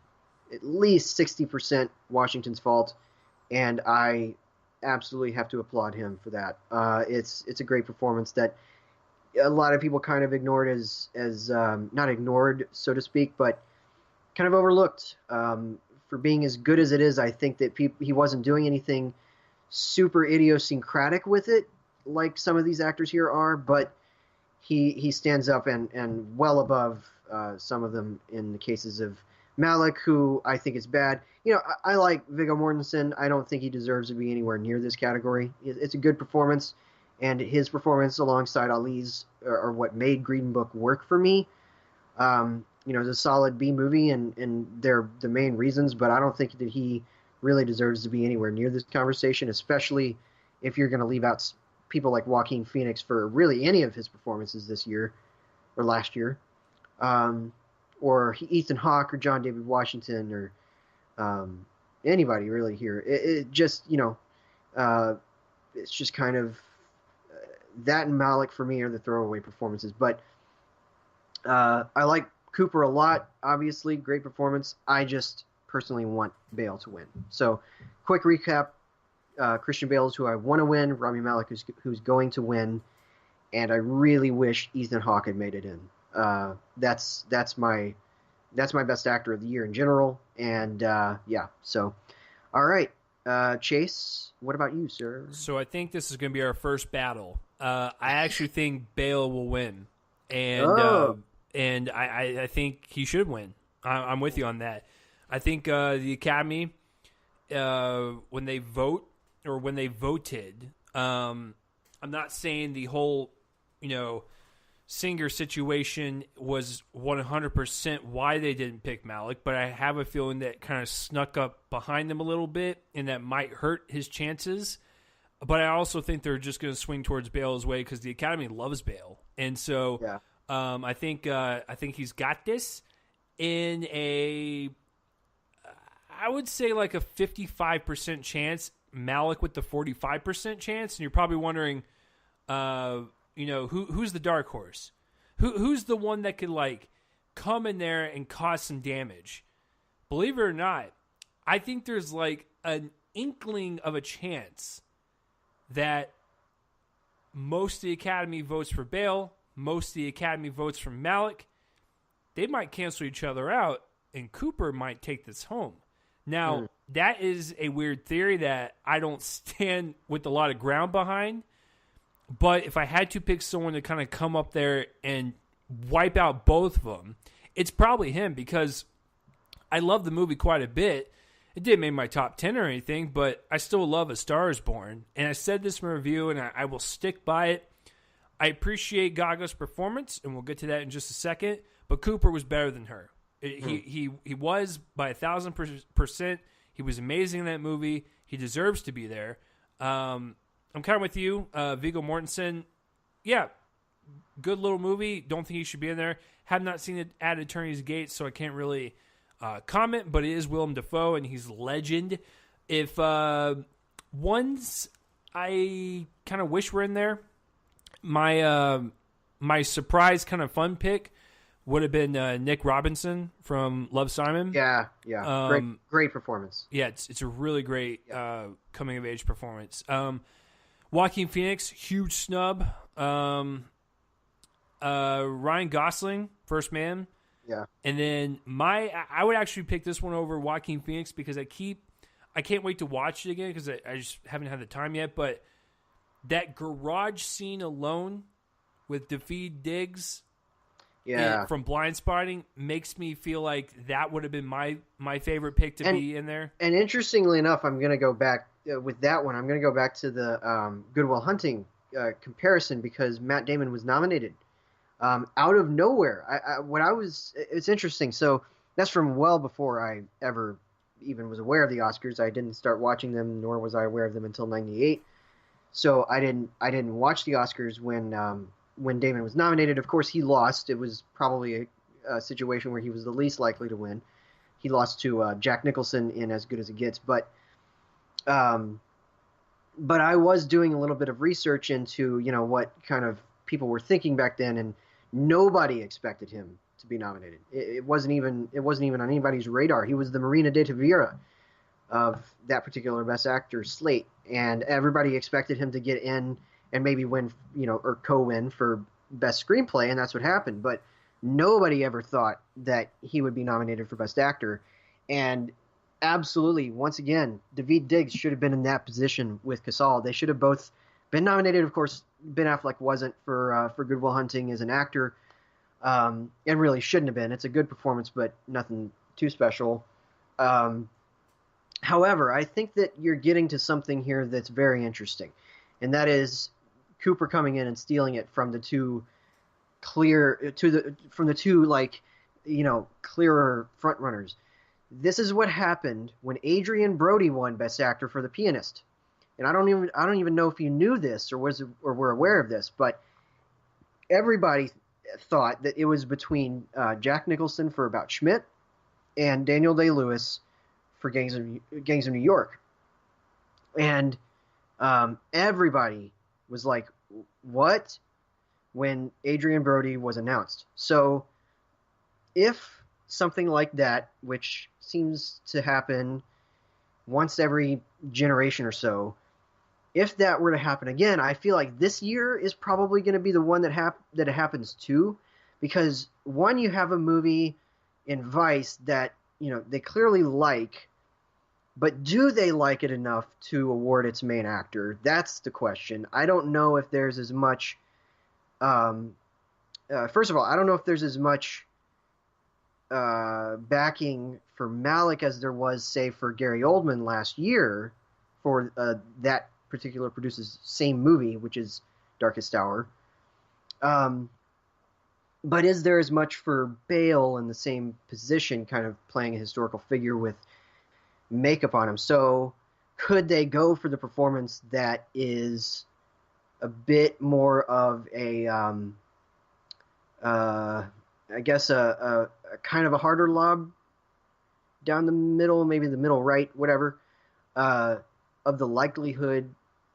60% Washington's fault, and I absolutely have to applaud him for that. It's a great performance that a lot of people kind of ignored as not ignored, so to speak, but kind of overlooked. For being as good as it is, I think that he wasn't doing anything super idiosyncratic with it, like some of these actors here are, but he stands up and well above some of them in the cases of Malik, who I think is bad. You know, I like Viggo Mortensen. I don't think he deserves to be anywhere near this category. It's a good performance, and his performance alongside Ali's are what made Green Book work for me. You know, it's a solid B movie, and they're the main reasons, but I don't think that he really deserves to be anywhere near this conversation, especially if you're going to leave out people like Joaquin Phoenix for really any of his performances this year or last year. Or Ethan Hawke or John David Washington or anybody really here. It just, you know, it's just kind of that and Malik for me are the throwaway performances. But I like Cooper a lot, obviously. Great performance. I just personally want Bale to win. So quick recap. Christian Bale is who I want to win. Rami Malek who's going to win. And I really wish Ethan Hawke had made it in. That's my best actor of the year in general. And yeah, so all right, Chase, what about you, sir? So I think this is going to be our first battle. I actually think Bale will win, and I think he should win. I'm with you on that. I think the Academy, when they vote or when they voted, I'm not saying the whole, you know, Singer situation was 100% why they didn't pick Malik, but I have a feeling that kind of snuck up behind them a little bit, and that might hurt his chances. But I also think they're just going to swing towards Bale's way because the Academy loves Bale, and so Yeah. I think he's got this in a, I would say like a 55% chance. Malik with the 45% chance, and you're probably wondering, you know, who's the dark horse? Who's the one that could like come in there and cause some damage? Believe it or not, I think there's like an inkling of a chance that most of the Academy votes for Bale, most of the Academy votes for Malik. They might cancel each other out, and Cooper might take this home. Now, that is a weird theory that I don't stand with a lot of ground behind. But if I had to pick someone to kind of come up there and wipe out both of them, it's probably him, because I love the movie quite a bit. It didn't make my top 10 or anything, but I still love A Star Is Born. And I said this in my review, and I will stick by it. I appreciate Gaga's performance, and we'll get to that in just a second, but Cooper was better than her. He was by 1,000%. He was amazing in that movie. He deserves to be there. I'm kind of with you. Viggo Mortensen, yeah, good little movie. Don't think he should be in there. Have not seen it at Attorney's Gate, so I can't really comment, but it is Willem Dafoe, and he's legend. If ones I kind of wish were in there, my surprise kind of fun pick would have been Nick Robinson from Love, Simon. Yeah. Great performance. Yeah, it's a really great coming-of-age performance. Joaquin Phoenix, huge snub. Ryan Gosling, First Man. Yeah. And then I would actually pick this one over Joaquin Phoenix because I can't wait to watch it again because I just haven't had the time yet. But that garage scene alone with Daveed Diggs from Blind Spotting makes me feel like that would have been my favorite pick to be in there. And interestingly enough, I'm going to go back with that one. I'm going to go back to the Good Will Hunting comparison because Matt Damon was nominated out of nowhere. It's interesting. So that's from well before I ever even was aware of the Oscars. I didn't start watching them, nor was I aware of them until '98. So I didn't watch the Oscars when Damon was nominated. Of course, he lost. It was probably a situation where he was the least likely to win. He lost to Jack Nicholson in As Good as It Gets, um, but I was doing a little bit of research into what kind of people were thinking back then, and nobody expected him to be nominated. It wasn't even on anybody's radar. He was the Marina de Tavira of that particular Best Actor slate, and everybody expected him to get in and maybe win, or co-win for Best Screenplay, and that's what happened. But nobody ever thought that he would be nominated for Best Actor, and absolutely, once again, Daveed Diggs should have been in that position with Casal. They should have both been nominated. Of course, Ben Affleck wasn't for Good Will Hunting as an actor, and really shouldn't have been. It's a good performance, but nothing too special. Um, However, I think that you're getting to something here that's very interesting, and that is Cooper coming in and stealing it from the two clearer front runners. This is what happened when Adrian Brody won Best Actor for The Pianist. And I don't even know if you knew this or were aware of this, but everybody thought that it was between Jack Nicholson for About Schmidt and Daniel Day-Lewis for Gangs of New York. And everybody was like, what? When Adrian Brody was announced. So if something like that, which seems to happen once every generation or so, if that were to happen again, I feel like this year is probably going to be the one that it happens to, because one, you have a movie in Vice that they clearly like, but do they like it enough to award its main actor? That's the question. I don't know if there's as much. First of all, I don't know if there's as much backing for Malick as there was, say, for Gary Oldman last year for that particular producer's same movie, which is Darkest Hour. But is there as much for Bale in the same position, kind of playing a historical figure with makeup on him? So could they go for the performance that is a bit more of a, I guess, a kind of a harder lob down the middle, maybe the middle right, whatever, of the likelihood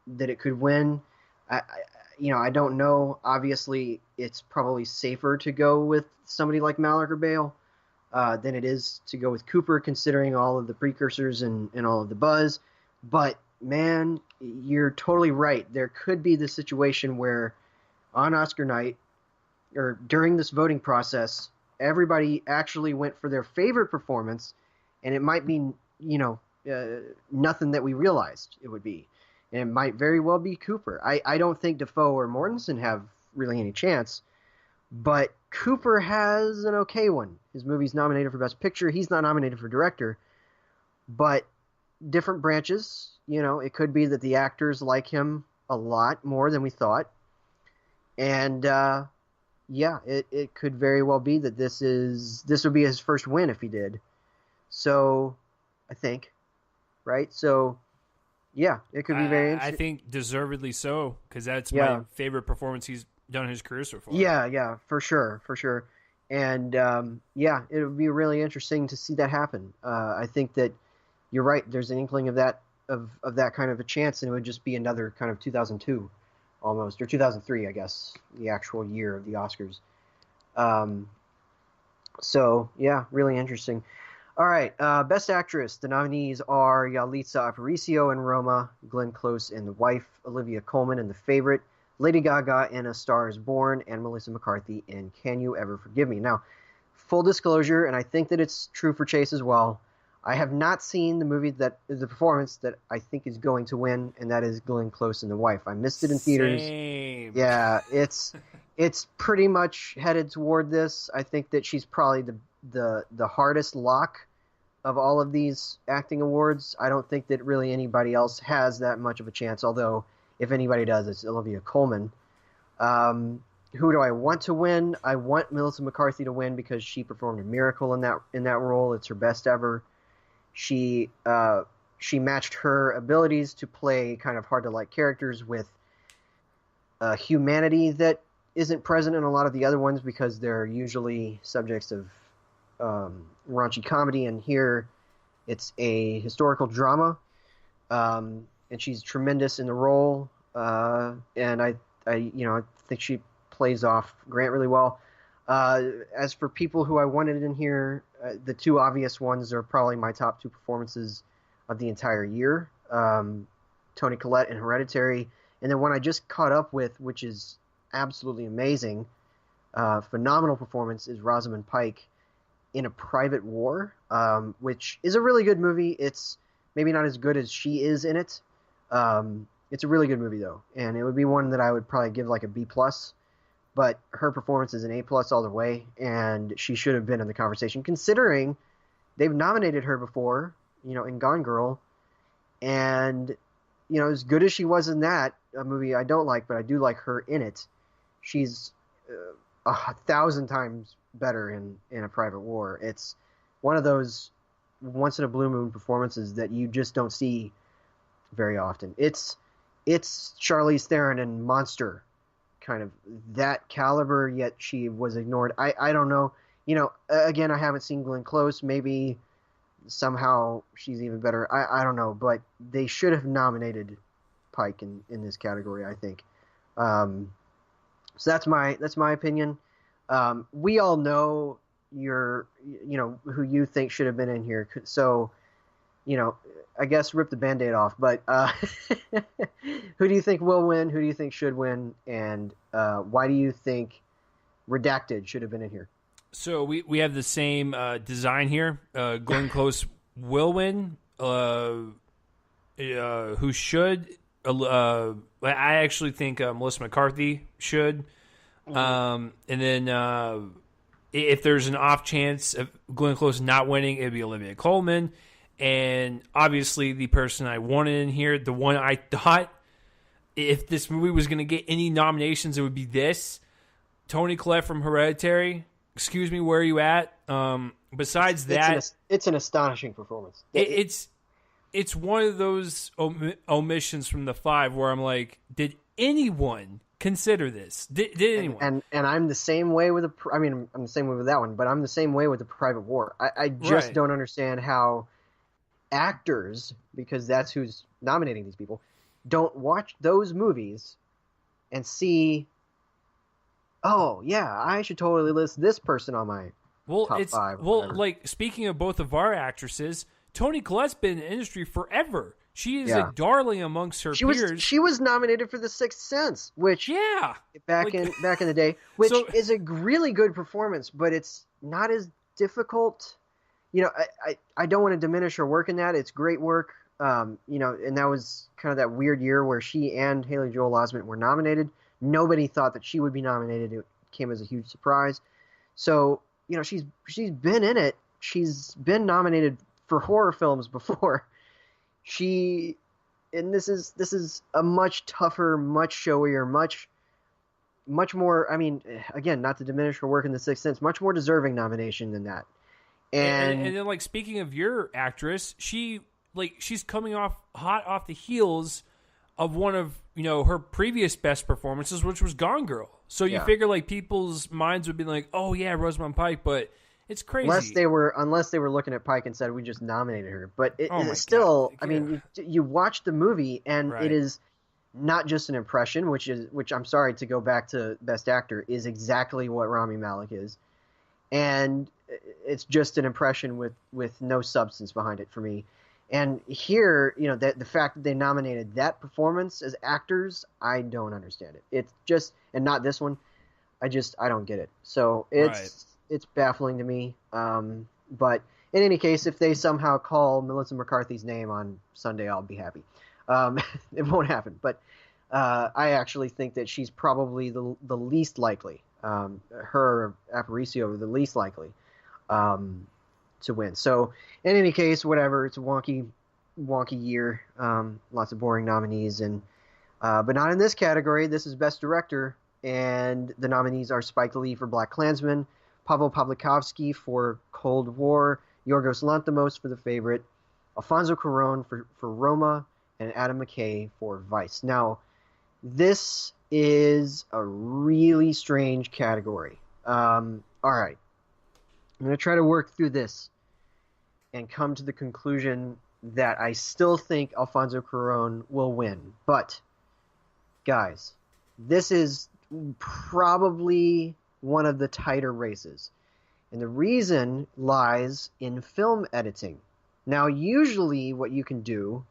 that it could win? I don't know. Obviously, it's probably safer to go with somebody like Malick or Bale than it is to go with Cooper, considering all of the precursors and all of the buzz. But, man, you're totally right. There could be the situation where on Oscar night or during this voting process, everybody actually went for their favorite performance, and it might be, nothing that we realized it would be. And it might very well be Cooper. I don't think Dafoe or Mortensen have really any chance, but Cooper has an okay one. His movie's nominated for Best Picture. He's not nominated for Director, but different branches. It could be that the actors like him a lot more than we thought. And, it could very well be that this would be his first win if he did. So, I think, right? So, yeah, it could be very interesting. I think deservedly so, because that's my favorite performance he's done in his career so far. Yeah, for sure. And, it would be really interesting to see that happen. I think that you're right. There's an inkling of that kind of a chance, and it would just be another kind of 2002 almost, or 2003, I guess, the actual year of the Oscars. So, yeah, really interesting. All right, Best Actress. The nominees are Yalitza Aparicio in Roma, Glenn Close in The Wife, Olivia Colman in The Favorite, Lady Gaga in A Star is Born, and Melissa McCarthy in Can You Ever Forgive Me? Now, full disclosure, and I think that it's true for Chase as well, I have not seen the performance that I think is going to win, and that is Glenn Close in The Wife. I missed it in theaters. Same. Yeah, it's pretty much headed toward this. I think that she's probably the hardest lock of all of these acting awards. I don't think that really anybody else has that much of a chance, although if anybody does, it's Olivia Colman. Who do I want to win? I want Melissa McCarthy to win because she performed a miracle in that role. It's her best ever. She she matched her abilities to play kind of hard to like characters with humanity that isn't present in a lot of the other ones because they're usually subjects of raunchy comedy, and here it's a historical drama, and she's tremendous in the role, and I think she plays off Grant really well. As for people who I wanted in here, the two obvious ones are probably my top two performances of the entire year. Toni Collette in Hereditary, and then one I just caught up with, which is absolutely amazing, phenomenal performance, is Rosamund Pike in A Private War, which is a really good movie. It's maybe not as good as she is in it. It's a really good movie, though, and it would be one that I would probably give like a B+. But her performance is an A+ all the way, and she should have been in the conversation, considering they've nominated her before, in Gone Girl, and, as good as she was in that, a movie I don't like, but I do like her in it, she's 1,000 times better in A Private War. It's one of those once-in-a-blue-moon performances that you just don't see very often. It's Charlize Theron in Monster, kind of that caliber, yet she was ignored. I don't know. Again, I haven't seen Glenn Close. Maybe somehow she's even better. I don't know, but they should have nominated Pike in this category, I think. So that's my opinion. We all know who you think should have been in here. So, I guess rip the Band-Aid off, but who do you think will win? Who do you think should win? And why do you think Redacted should have been in here? So we have the same design here. Glenn Close will win. Who should? I actually think Melissa McCarthy should. And then if there's an off chance of Glenn Close not winning, it'd be Olivia Colman. And obviously the person I wanted in here, the one I thought if this movie was going to get any nominations, it would be this. Toni Collette from Hereditary. Excuse me, where are you at? Besides that... It's an astonishing performance. It's one of those omissions from the five where I'm like, did anyone consider this? Did anyone? And I'm the same way with I'm the same way with that one, but I'm the same way with The Private War. I just don't understand how actors, because that's who's nominating these people, don't watch those movies and see, oh yeah, I should totally list this person on my top five. Well, like, speaking of both of our actresses, Toni Collette's been in the industry forever. She is a darling amongst her peers. She was nominated for The Sixth Sense, which back in the day, which is a really good performance, but it's not as difficult. I don't want to diminish her work in that. It's great work. And that was kind of that weird year where she and Haley Joel Osment were nominated. Nobody thought that she would be nominated. It came as a huge surprise. So, she's been in it. She's been nominated for horror films before. And this is a much tougher, much showier, much more, again, not to diminish her work in The Sixth Sense, much more deserving nomination than that. And then, like, speaking of your actress, she's coming hot off the heels of one of, her previous best performances, which was Gone Girl. So you figure, like, people's minds would be like, oh yeah, Rosamund Pike, but it's crazy. Unless they were looking at Pike and said, we just nominated her. But it's still, God. You watch the movie and it is not just an impression, which I'm sorry to go back to Best Actor, is exactly what Rami Malek is. And it's just an impression with no substance behind it for me. And here, the fact that they nominated that performance as actors, I don't understand it. It's just, and not this one, I don't get it. So it's baffling to me. But in any case, if they somehow call Melissa McCarthy's name on Sunday, I'll be happy. It won't happen. But I actually think that she's probably the least likely. Her Aparicio, the least likely to win. So in any case, whatever, it's a wonky year. Lots of boring nominees, but not in this category. This is Best Director, and the nominees are Spike Lee for BlacKkKlansman, Pavel Pawlikowski for Cold War, Yorgos Lanthimos for The Favorite, Alfonso Cuarón for Roma, and Adam McKay for Vice. Now, this is a really strange category. All right. I'm going to try to work through this and come to the conclusion that I still think Alfonso Cuarón will win. But, guys, this is probably one of the tighter races. And the reason lies in film editing. Now, usually what you can do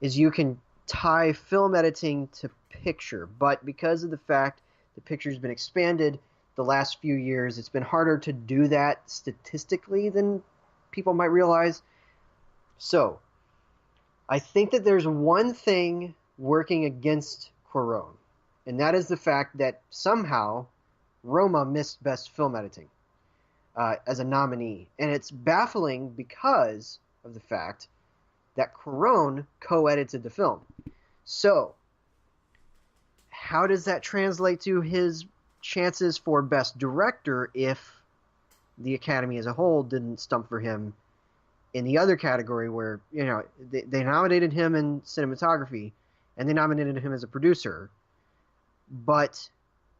is you can tie film editing to picture, but because of the fact the picture's been expanded the last few years, it's been harder to do that statistically than people might realize. So, I think that there's one thing working against Cuarón, and that is the fact that somehow Roma missed Best Film Editing as a nominee. And it's baffling because of the fact that Cuarón co-edited the film. So, how does that translate to his chances for Best Director if the Academy as a whole didn't stump for him in the other category where, you know, they nominated him in cinematography and they nominated him as a producer, but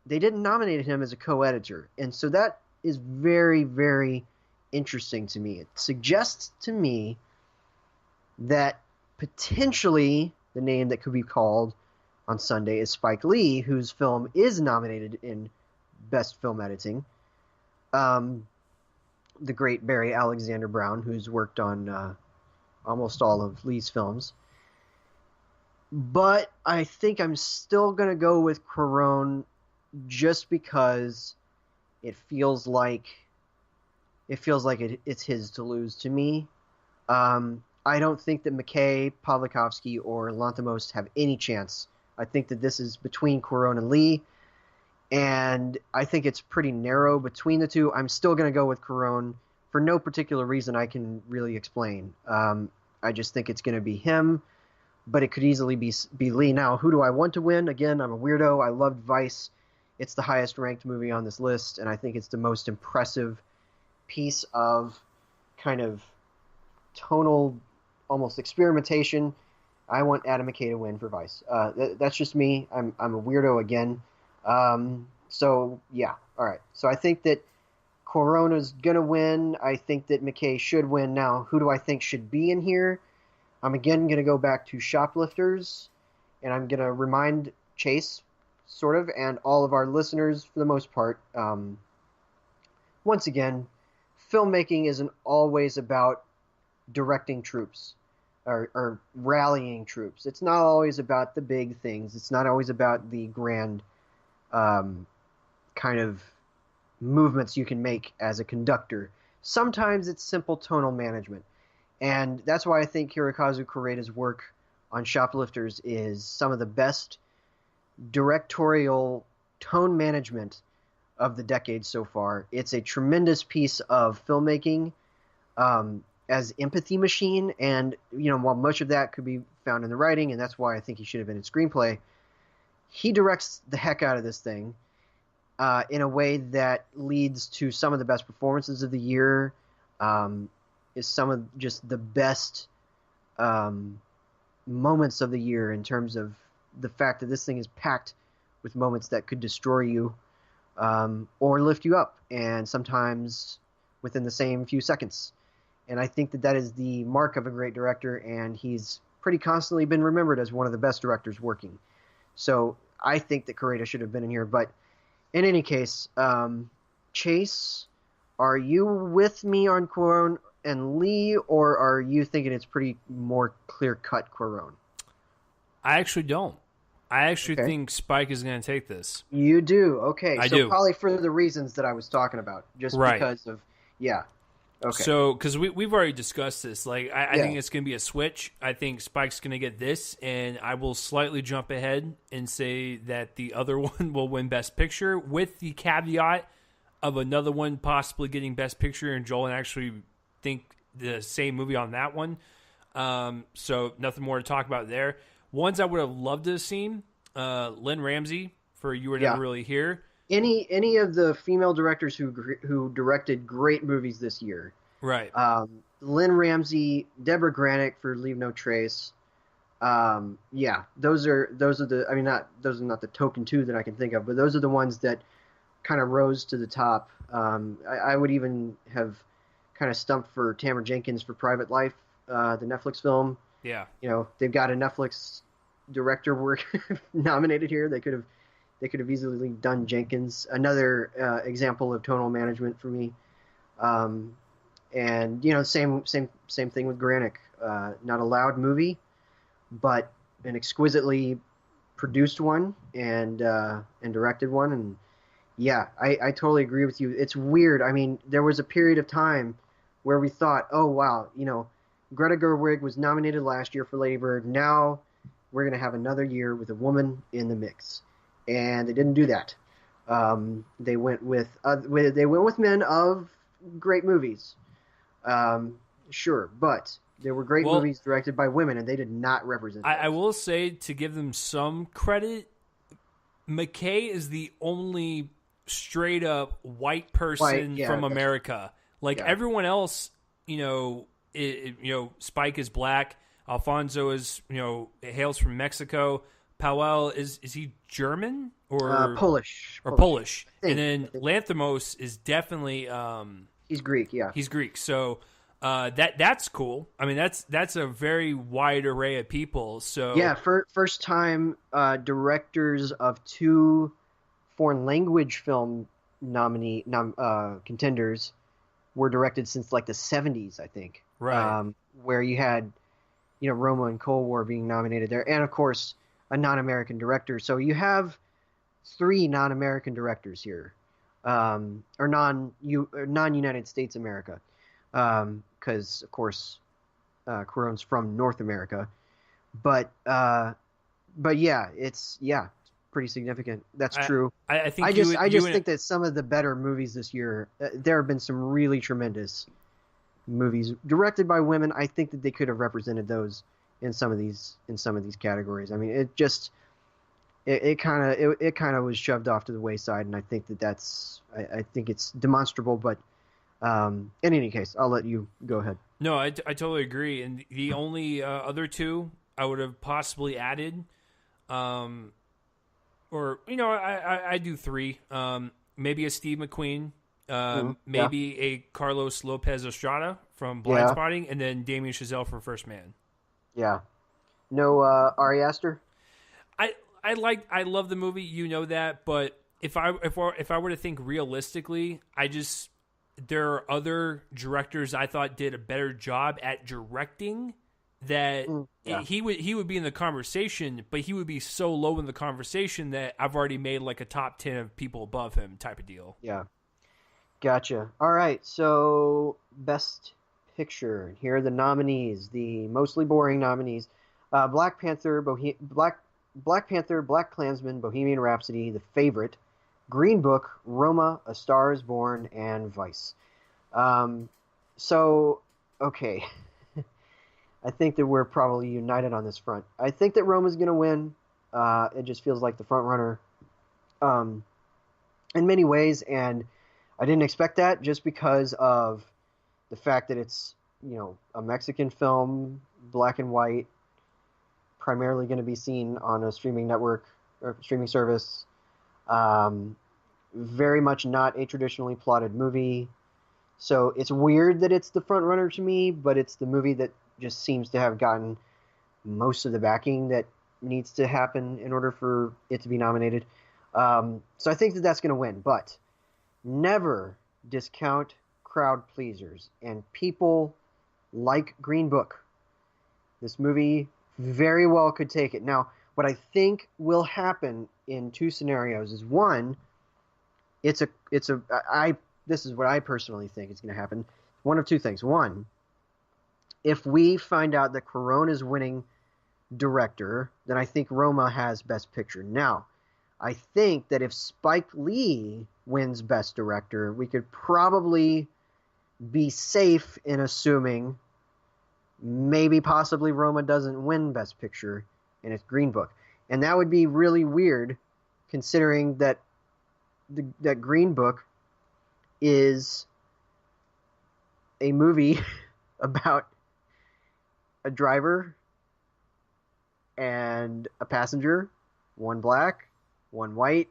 they didn't nominate him as a co-editor. And so that is very, very interesting to me. It suggests to me that potentially the name that could be called on Sunday is Spike Lee, whose film is nominated in Best Film Editing. The great Barry Alexander Brown, who's worked on almost all of Lee's films. But I think I'm still going to go with Cuarón just because it feels like it's his to lose to me. I don't think that McKay, Pawlikowski, or Lanthimos have any chance. I think that this is between Cuarón and Lee, and I think it's pretty narrow between the two. I'm still going to go with Cuarón for no particular reason I can really explain. I just think it's going to be him, but it could easily be Lee. Now, who do I want to win? Again, I'm a weirdo. I loved Vice. It's the highest ranked movie on this list, and I think it's the most impressive piece of kind of tonal, almost experimentation. I want Adam McKay to win for Vice. That's just me. I'm a weirdo again. So yeah, all right. So I think that Cuarón's gonna win. I think that McKay should win. Now, who do I think should be in here? I'm again gonna go back to Shoplifters, and I'm gonna remind Chase, sort of, and all of our listeners for the most part. Once again, filmmaking isn't always about directing troops or rallying troops. It's not always about the big things. It's not always about the grand kind of movements you can make as a conductor. Sometimes it's simple tonal management. And that's why I think Hirokazu Koreeda's work on Shoplifters is some of the best directorial tone management of the decade so far. It's a tremendous piece of filmmaking as empathy machine, and while much of that could be found in the writing, and that's why I think he should have been in screenplay, he directs the heck out of this thing in a way that leads to some of the best performances of the year, is some of just the best moments of the year in terms of the fact that this thing is packed with moments that could destroy you or lift you up, and sometimes within the same few seconds. And I think that is the mark of a great director, and he's pretty constantly been remembered as one of the best directors working. So I think that Koreeda should have been in here. But in any case, Chase, are you with me on Cuarón and Lee, or are you thinking it's pretty more clear-cut Cuarón? I actually don't. I actually think Spike is going to take this. You do? Okay. I do. Probably for the reasons that I was talking about. Just because of, yeah. Okay. So, because we've already discussed this, I think it's going to be a switch. I think Spike's going to get this, and I will slightly jump ahead and say that the other one will win Best Picture, with the caveat of another one possibly getting Best Picture, and Joel and actually think the same movie on that one. So nothing more to talk about there. Ones I would have loved to have seen, Lynn Ramsey for You Were Never Really Here. Any of the female directors who directed great movies this year, Right. Lynn Ramsey, Deborah Granick for Leave No Trace. Yeah, those are the. I mean, not those are not the token two that I can think of, but those are the ones that kind of rose to the top. I would even have kind of stumped for Tamara Jenkins for Private Life, the Netflix film. Yeah. They've got a Netflix director work nominated here. They could have easily done Jenkins. Another example of tonal management for me. And same thing with Granick. Not a loud movie, but an exquisitely produced one and directed one. And yeah, I totally agree with you. It's weird. I mean, there was a period of time where we thought, oh wow, Greta Gerwig was nominated last year for Lady Bird. Now we're going to have another year with a woman in the mix, and they didn't do that. They went with men of great movies, sure, but there were great movies directed by women, and they did not represent. I will say, to give them some credit, McKay is the only straight up white person from America. Everyone else, Spike is black. Alfonso is, hails from Mexico. Powell is he German or Polish? Polish. And then Lanthimos is definitely he's Greek. Yeah, he's Greek. So that's cool. I mean, that's a very wide array of people. So yeah, first time directors of two foreign language film contenders were directed since like the 70s, I think. Right. Where you had, Roma and Cold War being nominated there, and of course a non-American director. So you have three non-American directors here, or non-United States America, because of course Cuarón's from North America, but yeah, it's pretty significant. That's true. I think I just think that some of the better movies this year, there have been some really tremendous movies directed by women. I think that they could have represented those in some of these categories. I mean, it kind of was shoved off to the wayside, and I think I think it's demonstrable. But in any case, I'll let you go ahead. No, I totally agree. And the only other two I would have possibly added, I do three. Maybe a Steve McQueen, maybe a Carlos Lopez Estrada from Blindspotting, and then Damien Chazelle for First Man. Yeah. No Ari Aster? I love the movie, that, but if I were to think realistically, there are other directors I thought did a better job at directing that he would be in the conversation, but he would be so low in the conversation that I've already made like a top 10 of people above him type of deal. Yeah. Gotcha. All right. So Best Picture. Here are the nominees, the mostly boring nominees. Black Panther, Black Klansman, Bohemian Rhapsody, The Favorite, Green Book, Roma, A Star is Born, and Vice. Okay. I think that we're probably united on this front. I think that Roma's going to win. It just feels like the front runner in many ways, and I didn't expect that just because of the fact that it's, a Mexican film, black and white, primarily going to be seen on a streaming network or streaming service. Very much not a traditionally plotted movie. So it's weird that it's the front runner to me, but it's the movie that just seems to have gotten most of the backing that needs to happen in order for it to be nominated. So I think that that's going to win, but never discount crowd pleasers and people like Green Book. This movie very well could take it. Now, what I think will happen in two scenarios is, one, this is what I personally think is going to happen. One of two things. One, if we find out that Cuarón is winning director, then I think Roma has Best Picture. Now, I think that if Spike Lee wins Best Director, we could probably be safe in assuming maybe possibly Roma doesn't win Best Picture and it's Green Book. And that would be really weird considering that that Green Book is a movie about a driver and a passenger, one black, one white.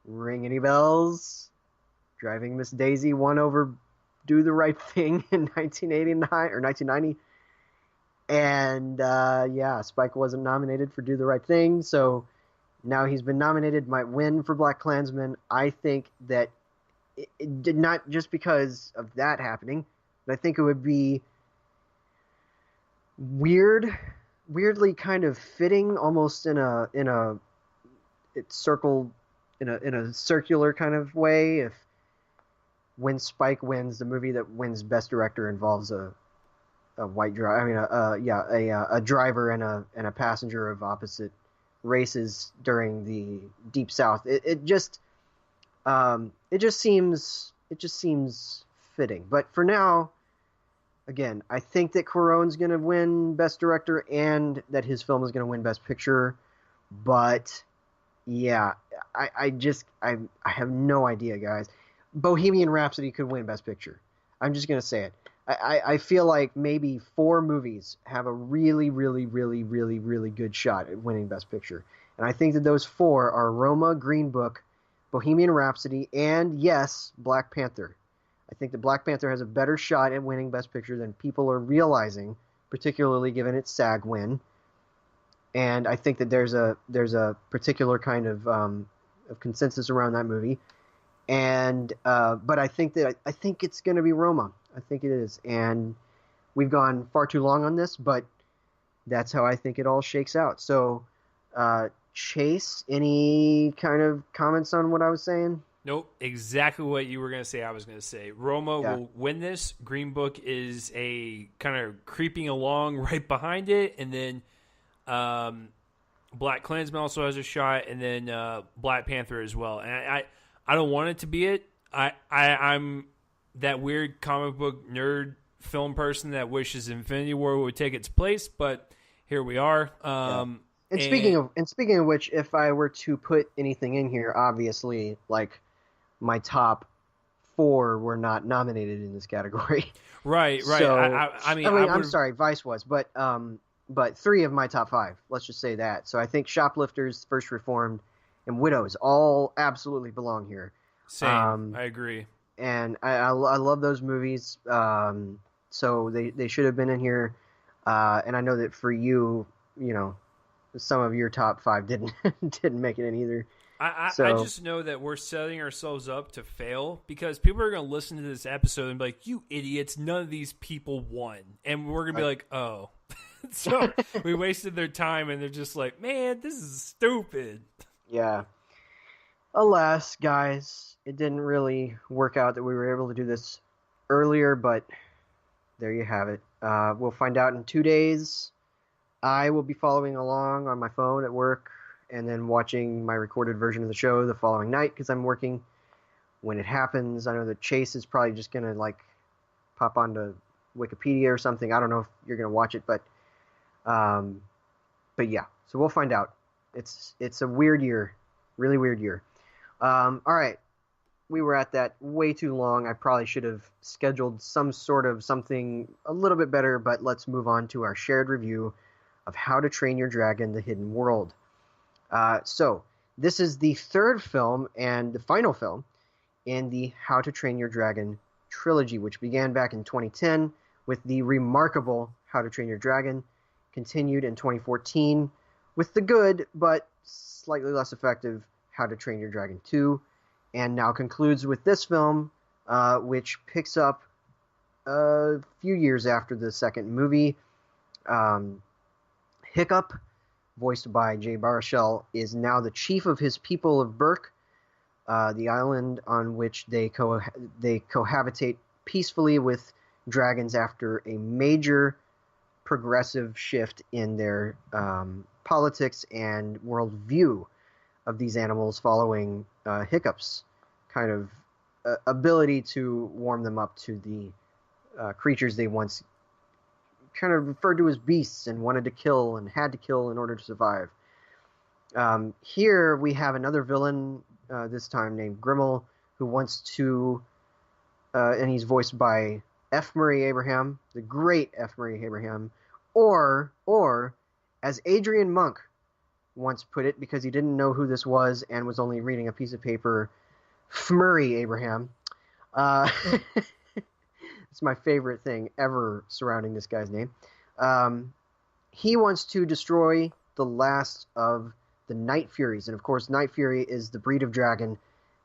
Ring any bells? Driving Miss Daisy won over Do the Right Thing in 1989 or 1990. And yeah, Spike wasn't nominated for Do the Right Thing, so now he's been nominated, might win for Black Klansman. I think that it did not just because of that happening, but I think it would be weirdly kind of fitting, almost in a circular kind of way. If when Spike wins, the movie that wins Best Director involves a white driver. I mean, a driver and a passenger of opposite races during the Deep South. It just seems fitting. But for now, again, I think that Cuarón's going to win Best Director and that his film is going to win Best Picture. But yeah, I have no idea, guys. Bohemian Rhapsody could win Best Picture. I'm just going to say it. I feel like maybe 4 movies have a really, really, really, really, really good shot at winning Best Picture. And I think that those 4 are Roma, Green Book, Bohemian Rhapsody, and yes, Black Panther. I think that Black Panther has a better shot at winning Best Picture than people are realizing, particularly given its SAG win. And I think that there's a particular kind of consensus around that movie. And but I think it's going to be Roma. I think it is, and we've gone far too long on this, but that's how I think it all shakes out. So, Chase, any kind of comments on what I was saying? Nope, exactly what you were going to say. I was going to say Roma will win this. Green Book is a kind of creeping along right behind it, and then Black Klansman also has a shot, and then Black Panther as well. And I don't want it to be it. I'm that weird comic book nerd film person that wishes Infinity War would take its place, but here we are. And speaking of which, if I were to put anything in here, obviously, like my top 4 were not nominated in this category. Right. So, I'm sorry, Vice was, but 3 of my top 5. Let's just say that. So I think Shoplifters, First Reformed, and Widows all absolutely belong here. Same. I agree. And I love those movies. So they should have been in here. And I know that for you, some of your top 5 didn't make it in either. I just know that we're setting ourselves up to fail because people are going to listen to this episode and be like, "You idiots! None of these people won," and we're going to be like, "Oh." So we wasted their time, and they're just like, "Man, this is stupid." Yeah. Alas, guys, it didn't really work out that we were able to do this earlier, but there you have it. We'll find out in 2 days. I will be following along on my phone at work and then watching my recorded version of the show the following night because I'm working when it happens. I know that Chase is probably just going to pop onto Wikipedia or something. I don't know if you're going to watch it, but yeah, so we'll find out. It's a weird year, really weird year. All right, we were at that way too long. I probably should have scheduled some sort of something a little bit better, but let's move on to our shared review of How to Train Your Dragon: The Hidden World. So this is the 3rd film and the final film in the How to Train Your Dragon trilogy, which began back in 2010 with the remarkable How to Train Your Dragon, continued in 2014 with the good but slightly less effective How to Train Your Dragon 2, and now concludes with this film, which picks up a few years after the second movie. Hiccup, voiced by Jay Baruchel, is now the chief of his people of Berk, the island on which they cohabitate peacefully with dragons after a major progressive shift in their politics and worldview of these animals following Hiccup's kind of ability to warm them up to the creatures they once kind of referred to as beasts and wanted to kill and had to kill in order to survive. Here we have another villain, this time named Grimmel, who wants to, and he's voiced by F. Murray Abraham, the great F. Murray Abraham, or as Adrian Monk once put it, because he didn't know who this was and was only reading a piece of paper, F. Murray Abraham. It's my favorite thing ever surrounding this guy's name. He wants to destroy the last of the Night Furies. And of course, Night Fury is the breed of dragon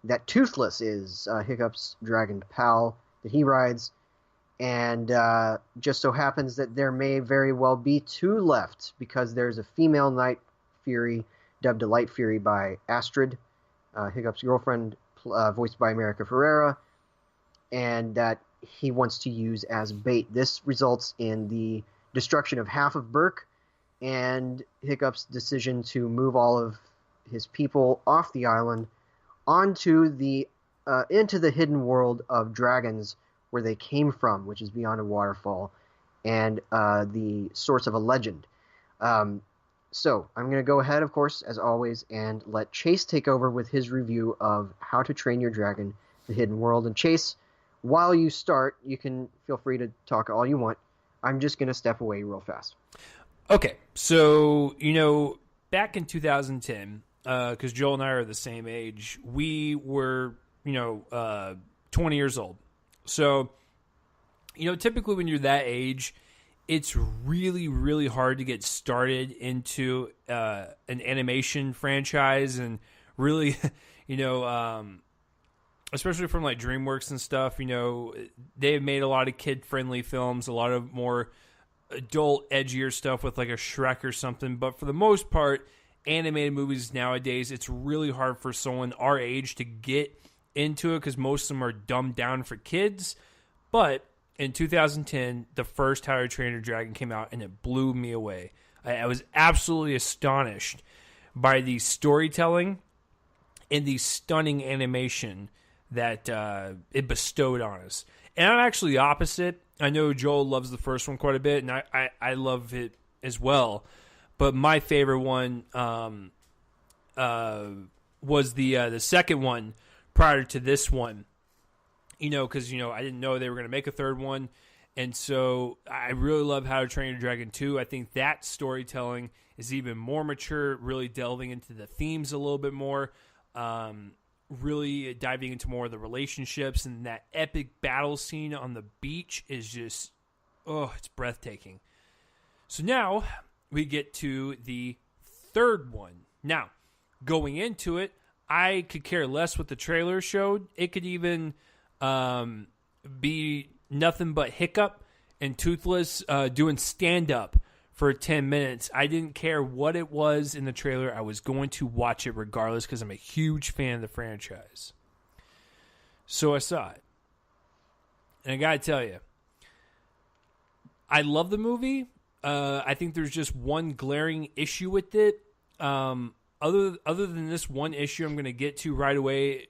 that Toothless is, Hiccup's dragon pal that he rides. And just so happens that there may very well be two left, because there's a female Night Fury dubbed a Light Fury by Astrid, Hiccup's girlfriend, voiced by America Ferrera, and that he wants to use as bait. This results in the destruction of half of Berk and Hiccup's decision to move all of his people off the island onto the into the hidden world of dragons where they came from, which is beyond a waterfall, and the source of a legend. So I'm going to go ahead, of course, as always, and let Chase take over with his review of How to Train Your Dragon, The Hidden World. And Chase, while you start, you can feel free to talk all you want. I'm just going to step away real fast. Okay, so, back in 2010, because Joel and I are the same age, we were, 20 years old. So, typically when you're that age, it's really, really hard to get started into an animation franchise, and really, especially from like DreamWorks and stuff, they've made a lot of kid-friendly films, a lot of more adult, edgier stuff with like a Shrek or something. But for the most part, animated movies nowadays, it's really hard for someone our age to get into it because most of them are dumbed down for kids. But in 2010, the first How to Train Your Dragon came out, and it blew me away. I was absolutely astonished by the storytelling and the stunning animation that it bestowed on us. And I'm actually the opposite. I know Joel loves the first one quite a bit, and I love it as well. But my favorite one was the second one prior to this one. Because, I didn't know they were going to make a third one. And so I really love How to Train Your Dragon 2. I think that storytelling is even more mature, really delving into the themes a little bit more, really diving into more of the relationships, and that epic battle scene on the beach is just, it's breathtaking. So now we get to the third one. Now, going into it, I could care less what the trailer showed. It could even be nothing but Hiccup and Toothless doing stand-up for 10 minutes. I didn't care what it was in the trailer. I was going to watch it regardless because I'm a huge fan of the franchise. So I saw it. And I got to tell you, I love the movie. I think there's just one glaring issue with it. Other than this one issue I'm going to get to right away,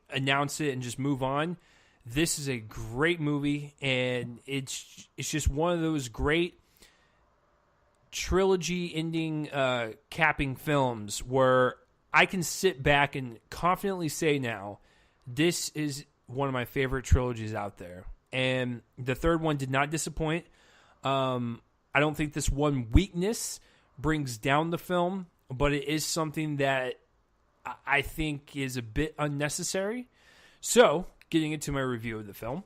announce it, and just move on. This is a great movie, and it's just one of those great trilogy ending capping films where I can sit back and confidently say now, this is one of my favorite trilogies out there. And the third one did not disappoint. I don't think this one weakness brings down the film, but it is something that I think is a bit unnecessary. So, getting into my review of the film,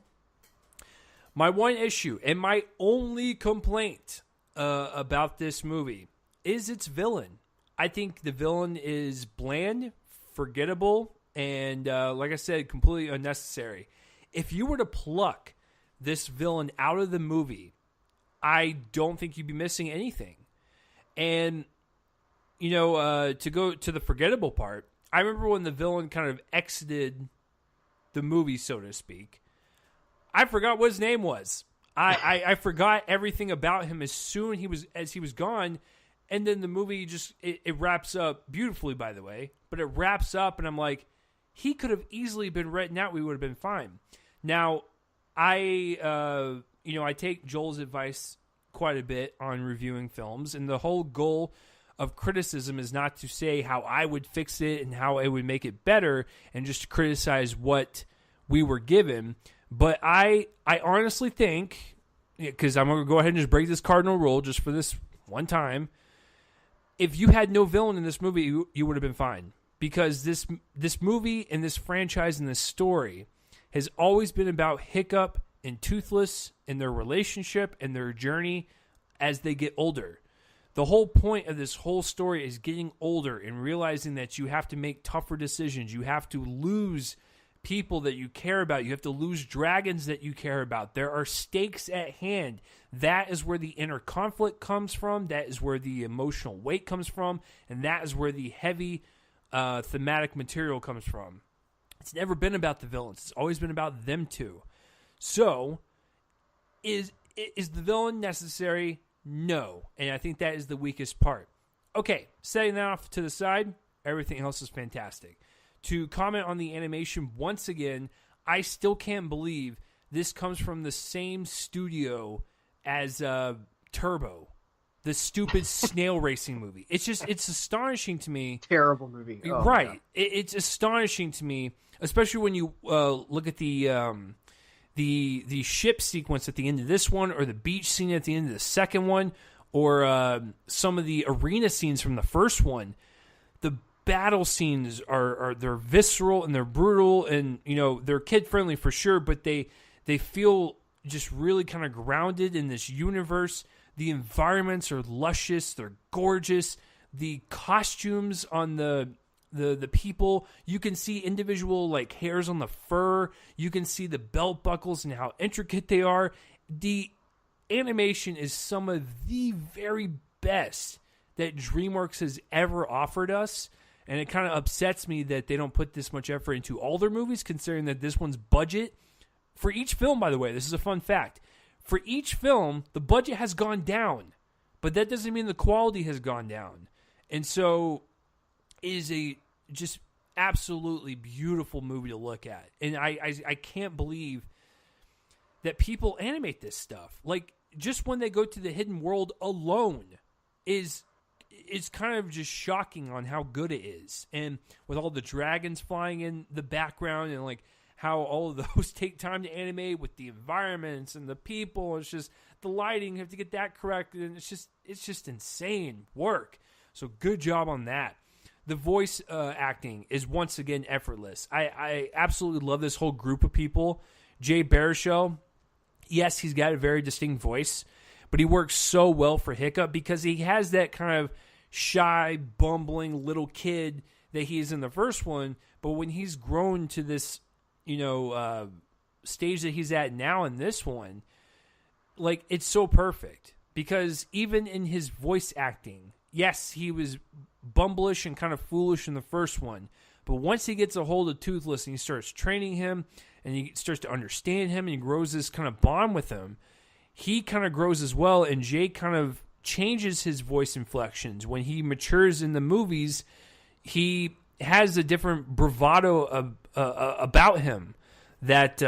my one issue and my only complaint about this movie is its villain. I think the villain is bland, forgettable, and like I said, completely unnecessary. If you were to pluck this villain out of the movie, I don't think you'd be missing anything. And, to go to the forgettable part, I remember when the villain kind of exited the movie, so to speak, I forgot what his name was. I forgot everything about him as soon as he was gone, and then the movie just it wraps up beautifully, by the way. But it wraps up, and I'm like, he could have easily been written out. We would have been fine. Now, I take Joel's advice quite a bit on reviewing films, and the whole goal of criticism is not to say how I would fix it and how I would make it better, and just to criticize what we were given. But I honestly think, because I'm going to go ahead and just break this cardinal rule just for this one time, if you had no villain in this movie, you would have been fine. Because this movie and this franchise and this story has always been about Hiccup and Toothless and their relationship and their journey as they get older. The whole point of this whole story is getting older and realizing that you have to make tougher decisions. You have to lose people that you care about. You have to lose dragons that you care about. There are stakes at hand. That is where the inner conflict comes from. That is where the emotional weight comes from. And that is where the heavy thematic material comes from. It's never been about the villains. It's always been about them two. So, is the villain necessary? No. And I think that is the weakest part. Okay, setting that off to the side, everything else is fantastic. To comment on the animation once again, I still can't believe this comes from the same studio as Turbo, the stupid snail racing movie. It's astonishing to me. Terrible movie. Oh, right. Yeah. It's astonishing to me, especially when you look at the ship sequence at the end of this one, or the beach scene at the end of the second one, or some of the arena scenes from the first one. The battle scenes they're visceral and they're brutal, and they're kid friendly for sure, but they feel just really kind of grounded in this universe. The environments are luscious, they're gorgeous. The costumes on the people, you can see individual like hairs on the fur. You can see the belt buckles and how intricate they are. The animation is some of the very best that DreamWorks has ever offered us. And it kind of upsets me that they don't put this much effort into all their movies, considering that this one's budget for each film, by the way, this is a fun fact. For each film, the budget has gone down, but that doesn't mean the quality has gone down. And so it is a just absolutely beautiful movie to look at. And I can't believe that people animate this stuff. Like, just when they go to the hidden world alone is kind of just shocking on how good it is. And with all the dragons flying in the background, and like how all of those take time to animate with the environments and the people. It's just the lighting, you have to get that correct. And it's just insane work. So good job on that. The voice acting is once again effortless. I absolutely love this whole group of people. Jay Baruchel, yes, he's got a very distinct voice, but he works so well for Hiccup because he has that kind of shy, bumbling little kid that he is in the first one. But when he's grown to this, stage that he's at now in this one, like, it's so perfect. Because even in his voice acting, yes, he was bumblish and kind of foolish in the first one. But once he gets a hold of Toothless and he starts training him and he starts to understand him and he grows this kind of bond with him, he kind of grows as well. And Jay kind of changes his voice inflections. When he matures in the movies, he has a different bravado about him that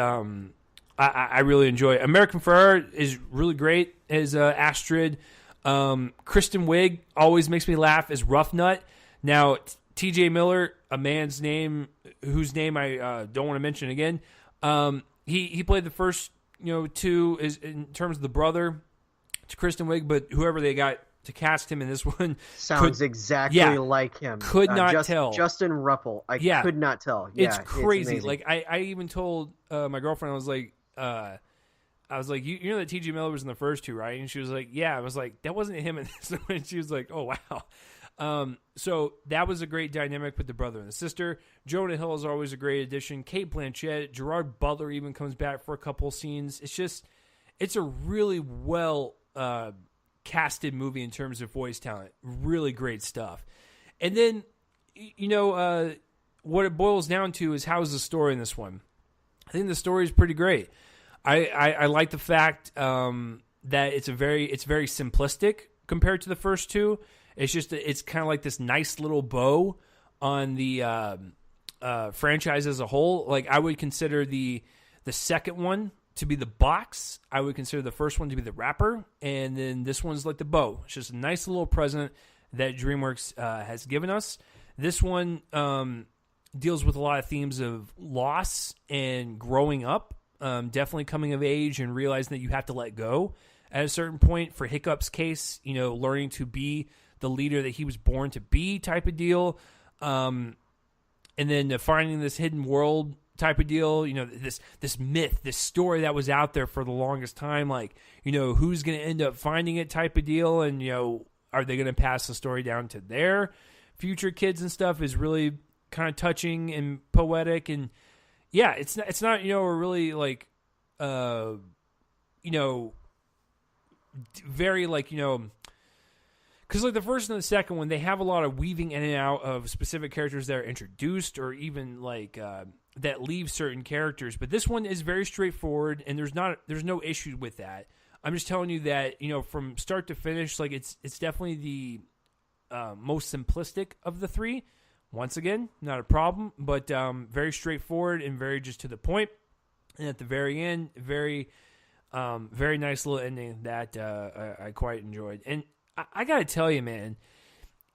I really enjoy. American Ferrera is really great as Astrid. Kristen Wiig always makes me laugh as Rough Nut. Now, T.J. Miller, a man's name whose name I don't want to mention again, he played the first two is in terms of the brother to Kristen Wiig, but whoever they got to cast him in this one sounds exactly like him. Could not tell. Justin Ruppel. I could not tell. Yeah, it's crazy. Like I even told my girlfriend, I was like, you know that T.J. Miller was in the first two, right? And she was like, yeah. I was like, that wasn't him in this one. And she was like, oh, wow. So that was a great dynamic with the brother and the sister. Jonah Hill is always a great addition. Cate Blanchett, Gerard Butler even comes back for a couple scenes. It's a really well casted movie in terms of voice talent. Really great stuff. And then, what it boils down to is how's the story in this one? I think the story is pretty great. I like the fact that it's very simplistic compared to the first two. It's kind of like this nice little bow on the franchise as a whole. Like, I would consider the second one to be the box. I would consider the first one to be the wrapper, and then this one's like the bow. It's just a nice little present that DreamWorks has given us. This one deals with a lot of themes of loss and growing up. definitely coming of age and realizing that you have to let go at a certain point. For Hiccup's case, learning to be the leader that he was born to be, type of deal. And then finding this hidden world type of deal, this myth, this story that was out there for the longest time, like, who's going to end up finding it type of deal, and, are they going to pass the story down to their future kids and stuff, is really kind of touching and poetic. And yeah, it's not, a really like, very like, because like the first and the second one, they have a lot of weaving in and out of specific characters that are introduced, or even like that leave certain characters. But this one is very straightforward, and there's no issue with that. I'm just telling you that from start to finish, like it's definitely the most simplistic of the three. Once again, not a problem, but very straightforward and very just to the point. And at the very end, very nice little ending that I quite enjoyed. And I gotta tell you, man,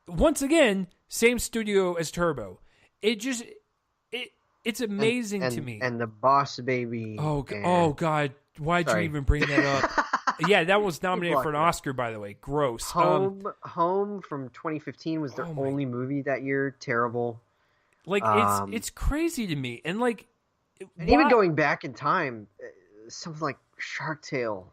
once again, same studio as Turbo. It's amazing to me. And the Boss Baby. Oh God, why'd you even bring that up? Yeah, that was nominated for an Oscar, by the way. Gross. Home from 2015 was their only movie that year. Terrible. Like it's crazy to me, and like, and even going back in time, something like Shark Tale.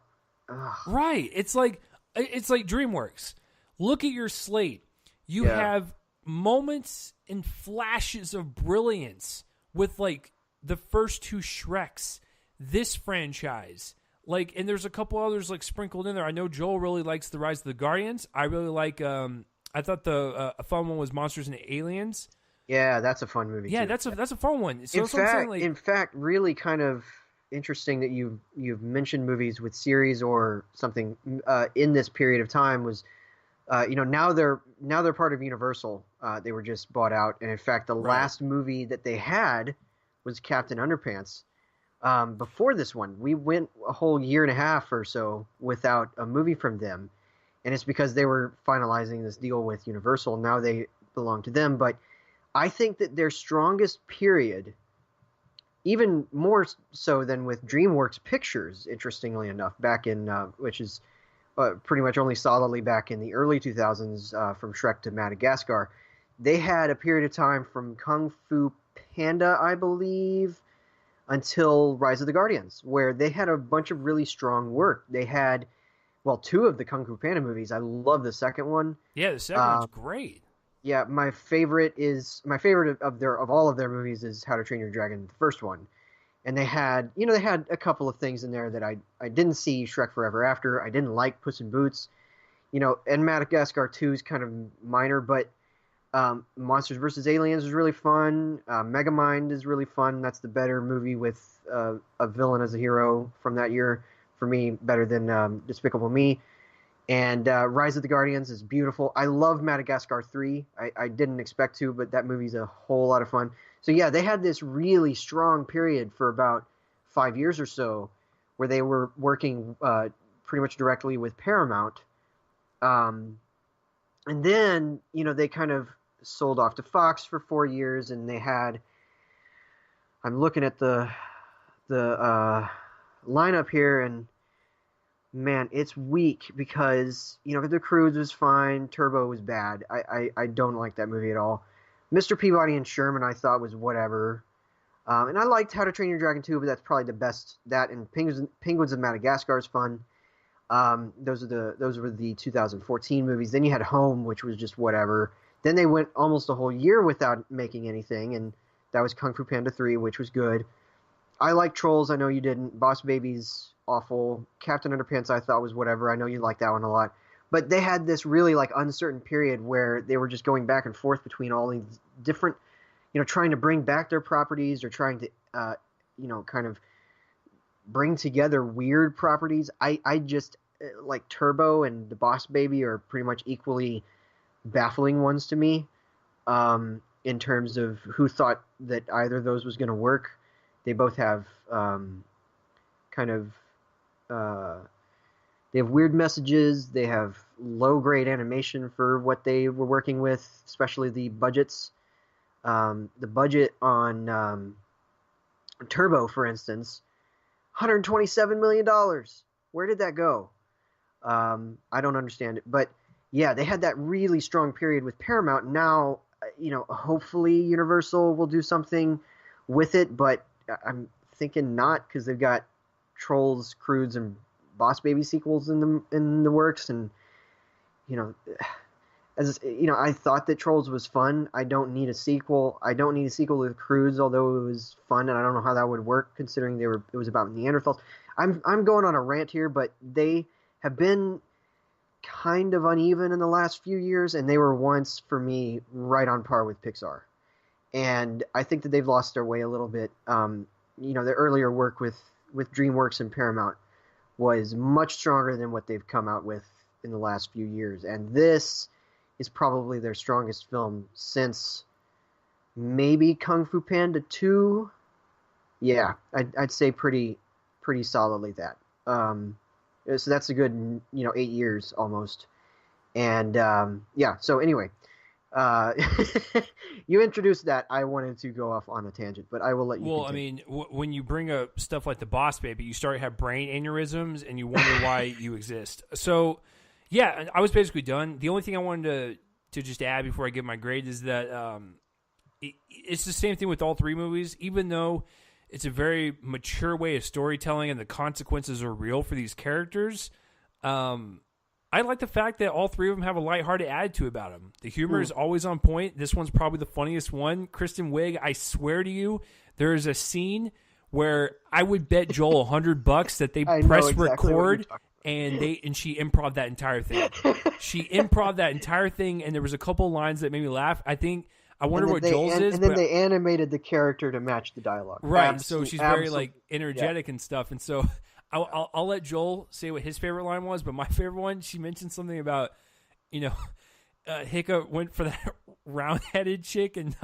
Ugh. Right. It's like DreamWorks. Look at your slate. You have moments and flashes of brilliance with like the first two Shreks, this franchise. Like, and there's a couple others like sprinkled in there. I know Joel really likes The Rise of the Guardians. I really like. I thought a fun one was Monsters and Aliens. Yeah, that's a fun movie. Yeah, too. that's a fun one. So in fact, really kind of interesting that you've mentioned movies with series or something in this period of time was, now they're part of Universal. They were just bought out, and in fact, the last movie that they had was Captain Underpants. Before this one, we went a whole year and a half or so without a movie from them, and it's because they were finalizing this deal with Universal. Now they belong to them, but I think that their strongest period, even more so than with DreamWorks Pictures, interestingly enough, back in which is pretty much only solidly back in the early 2000s, from Shrek to Madagascar, they had a period of time from Kung Fu Panda, I believe, until Rise of the Guardians, where they had a bunch of really strong work. They had, two of the Kung Fu Panda movies. I love the second one. Yeah, the second one's great. Yeah, my favorite of all of their movies is How to Train Your Dragon, the first one. And they had a couple of things in there that I didn't see Shrek Forever After. I didn't like Puss in Boots. And Madagascar 2 is kind of minor, but Monsters vs. Aliens is really fun. Megamind is really fun. That's the better movie with a villain as a hero from that year. For me, better than Despicable Me. And Rise of the Guardians is beautiful. I love Madagascar 3. I didn't expect to, but that movie's a whole lot of fun. So yeah, they had this really strong period for about 5 years or so where they were working pretty much directly with Paramount. And then, they kind of sold off to Fox for 4 years, and they had, I'm looking at the lineup here, and man, it's weak because, The Cruise was fine, Turbo was bad. I don't like that movie at all. Mr. Peabody and Sherman I thought was whatever. And I liked How to Train Your Dragon 2, but that's probably the best. That and Penguins of Madagascar is fun. Those were the 2014 movies. Then you had Home, which was just whatever. Then they went almost a whole year without making anything, and that was Kung Fu Panda 3, which was good. I like Trolls. I know you didn't. Boss Baby's awful. Captain Underpants I thought was whatever. I know you liked that one a lot. But they had this really uncertain period where they were just going back and forth between all these different, trying to bring back their properties or trying to, kind of bring together weird properties. I just like Turbo and the Boss Baby are pretty much equally baffling ones to me, in terms of who thought that either of those was going to work. They both have they have weird messages. They have low-grade animation for what they were working with, especially the budgets. The budget on Turbo, for instance, $127 million. Where did that go? I don't understand it. But yeah, they had that really strong period with Paramount. Now, hopefully Universal will do something with it, but I'm thinking not, because they've got Trolls, Croods, and Boss Baby sequels in the works, and you know, I thought that Trolls was fun. I don't need a sequel. I don't need a sequel to Croods, although it was fun, and I don't know how that would work considering it was about Neanderthals. I'm going on a rant here, but they have been kind of uneven in the last few years, and they were once, for me, right on par with Pixar. And I think that they've lost their way a little bit. The earlier work with DreamWorks and Paramount was much stronger than what they've come out with in the last few years. And this is probably their strongest film since maybe Kung Fu Panda 2. Yeah, I'd say pretty solidly that. So that's a good, 8 years almost. And so anyway, you introduced that. I wanted to go off on a tangent, but I will let you continue. I mean, when you bring up stuff like the Boss Baby, you start to have brain aneurysms, and you wonder why you exist. So, yeah, I was basically done. The only thing I wanted to just add before I give my grade is that it's the same thing with all three movies, even though it's a very mature way of storytelling and the consequences are real for these characters. I like the fact that all three of them have a lighthearted attitude about them. The humor is always on point. This one's probably the funniest one. Kristen Wiig, I swear to you, there is a scene where I would bet Joel $100 that they press record and she improv that entire thing. She improv that entire thing, and there was a couple lines that made me laugh. I wonder what Joel's is. And then they animated the character to match the dialogue. Right, so she's very energetic and stuff, and so I'll let Joel say what his favorite line was, but my favorite one, she mentioned something about, Hiccup went for that round-headed chick and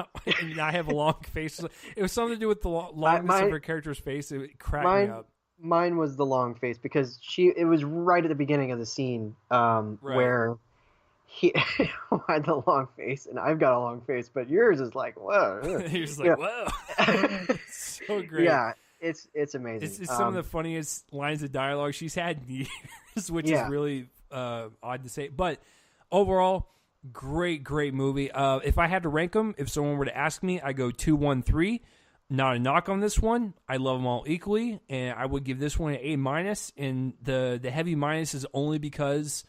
not have a long face. It was something to do with the longness of her character's face. It cracked me up. Mine was the long face because it was right at the beginning of the scene where he had the long face, and I've got a long face, but yours is like, whoa. He was like, whoa. So great. Yeah. It's amazing. It's some of the funniest lines of dialogue she's had in years, which is really odd to say. But overall, great movie. If I had to rank them, if someone were to ask me, I go 2, 1, 3. Not a knock on this one. I love them all equally, and I would give this one an A-. And the heavy minus is only because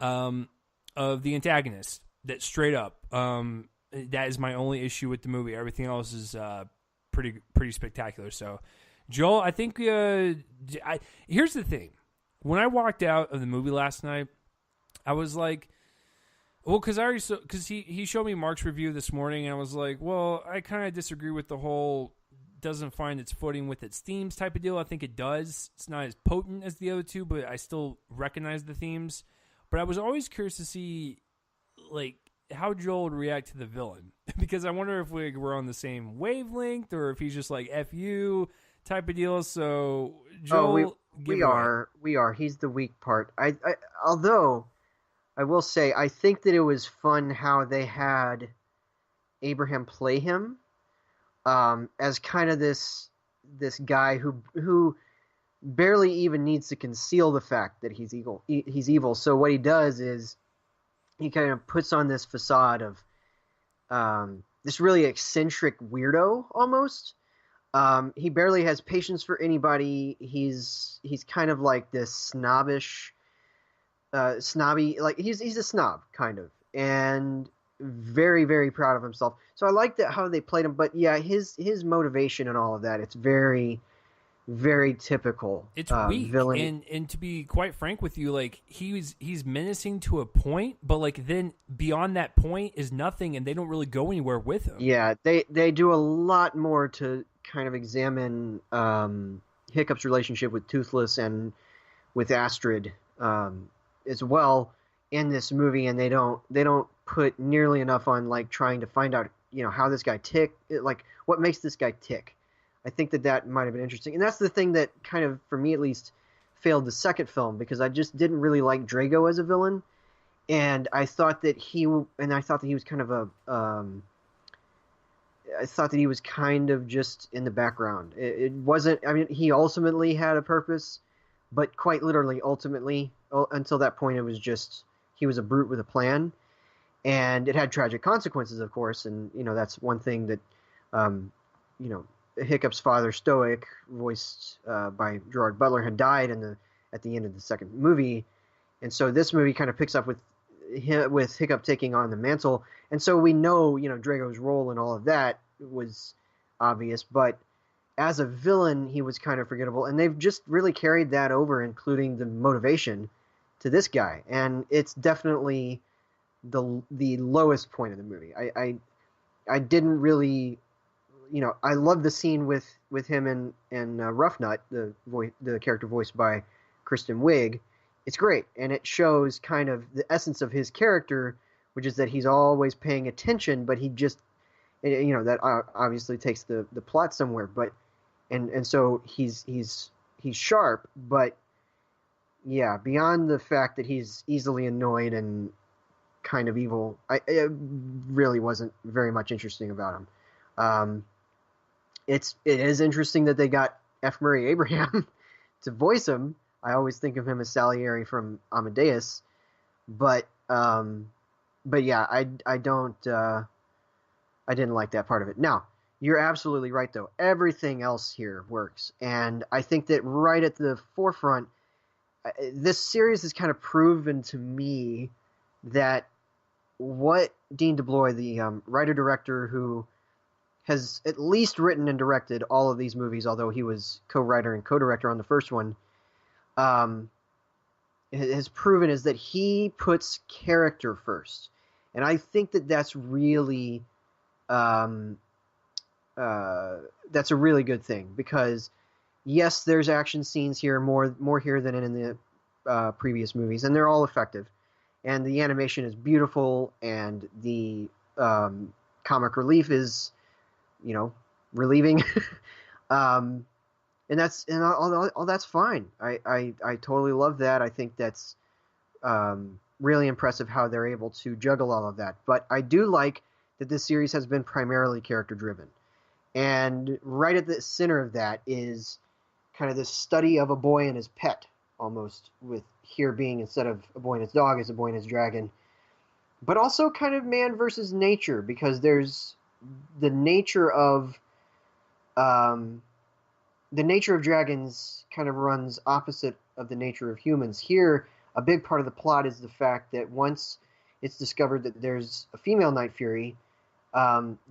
of the antagonist. That straight up. That is my only issue with the movie. Everything else is pretty spectacular. So, Joel, I think here's the thing. When I walked out of the movie last night, I was like, well, because he showed me Mark's review this morning, and I was like, well, I kind of disagree with the whole doesn't find its footing with its themes type of deal. I think it does. It's not as potent as the other two, but I still recognize the themes. But I was always curious to see, how Joel would react to the villain. Because I wonder if we're on the same wavelength or if he's just like F you type of deal. So, Joel... We are. He's the weak part. Although, I will say, I think that it was fun how they had Abraham play him as kind of this guy who barely even needs to conceal the fact that he's evil. He's evil. So what he does is he kind of puts on this facade of this really eccentric weirdo almost. He barely has patience for anybody. He's kind of like this snobby, like he's a snob kind of, and very, very proud of himself. So I like that how they played him. But yeah, his motivation and all of that, it's very, very typical. It's weak, villain. And to be quite frank with you, like he's menacing to a point, but like then beyond that point is nothing, and they don't really go anywhere with him. Yeah, they do a lot more to kind of examine Hiccup's relationship with Toothless and with Astrid as well in this movie, and they don't put nearly enough on like trying to find out how this guy like what makes this guy tick. I think that might have been interesting, and that's the thing that kind of, for me at least, failed the second film, because I just didn't really like Drago as a villain, and I thought that he was kind of I thought that he was kind of just in the background. It wasn't. I mean, he ultimately had a purpose, but quite literally, ultimately, until that point, it was just he was a brute with a plan, and it had tragic consequences, of course. And that's one thing that, um, you know, Hiccup's father, Stoic, voiced by Gerard Butler, had died at the end of the second movie, and so this movie kind of picks up with Hiccup taking on the mantle, and so we know Drago's role in all of that was obvious, but as a villain he was kind of forgettable, and they've just really carried that over, including the motivation to this guy, and it's definitely the lowest point of the movie. I didn't really, I love the scene with him and Rough Nut, the character voiced by Kristen Wiig. It's great, and it shows kind of the essence of his character, which is that he's always paying attention, but he just, that obviously takes the plot somewhere. But and so he's sharp, but yeah, beyond the fact that he's easily annoyed and kind of evil, it really wasn't very much interesting about him. It is interesting that they got F. Murray Abraham to voice him. I always think of him as Salieri from Amadeus, but yeah, I don't I didn't like that part of it. Now, you're absolutely right though. Everything else here works, and I think that right at the forefront, this series has kind of proven to me that what Dean DeBlois, the writer-director who has at least written and directed all of these movies, although he was co-writer and co-director on the first one, has proven is that he puts character first. And I think that that's really that's a really good thing, because yes, there's action scenes here, more here than in the previous movies, and they're all effective. And the animation is beautiful, and the comic relief is, relieving. And all that's fine. I totally love that. I think that's really impressive how they're able to juggle all of that. But I do like that this series has been primarily character driven. And right at the center of that is kind of this study of a boy and his pet, almost, with here being, instead of a boy and his dog, is a boy and his dragon. But also kind of man versus nature, because there's the nature of dragons kind of runs opposite of the nature of humans. Here, a big part of the plot is the fact that once it's discovered that there's a female Night Fury,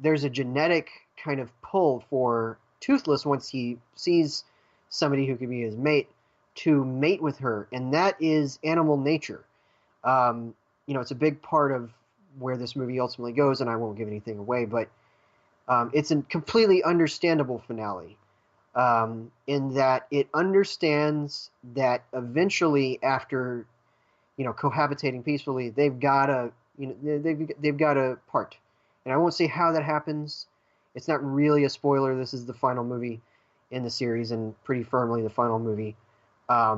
there's a genetic kind of pull for Toothless, once he sees somebody who could be his mate, to mate with her, and that is animal nature. It's a big part of where this movie ultimately goes, and I won't give anything away, but it's a completely understandable finale, in that it understands that eventually, after cohabitating peacefully, they've got to part. And I won't say how that happens. It's not really a spoiler. This is the final movie in the series, and pretty firmly the final movie. I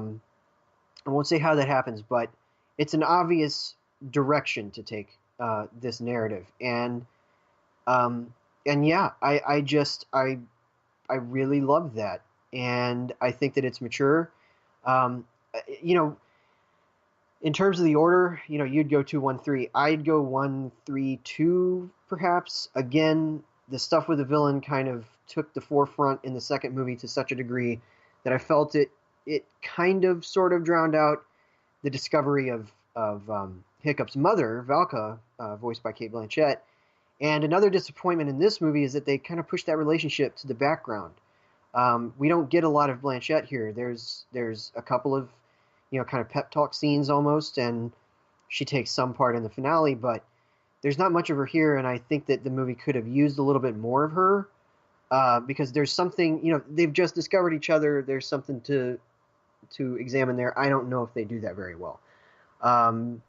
won't say how that happens, but it's an obvious direction to take this narrative. And yeah, I really love that, and I think that it's mature. In terms of the order, you'd go 2, 1, 3. I'd go 1, 3, 2, perhaps. Again, the stuff with the villain kind of took the forefront in the second movie to such a degree that I felt it kind of sort of drowned out the discovery of Hiccup's mother, Valka, voiced by Cate Blanchett. And another disappointment in this movie is that they kind of pushed that relationship to the background. We don't get a lot of Blanchett here. There's a couple of kind of pep talk scenes almost, and she takes some part in the finale, but there's not much of her here, and I think that the movie could have used a little bit more of her, because there's something, they've just discovered each other. There's something to examine there. I don't know if they do that very well. And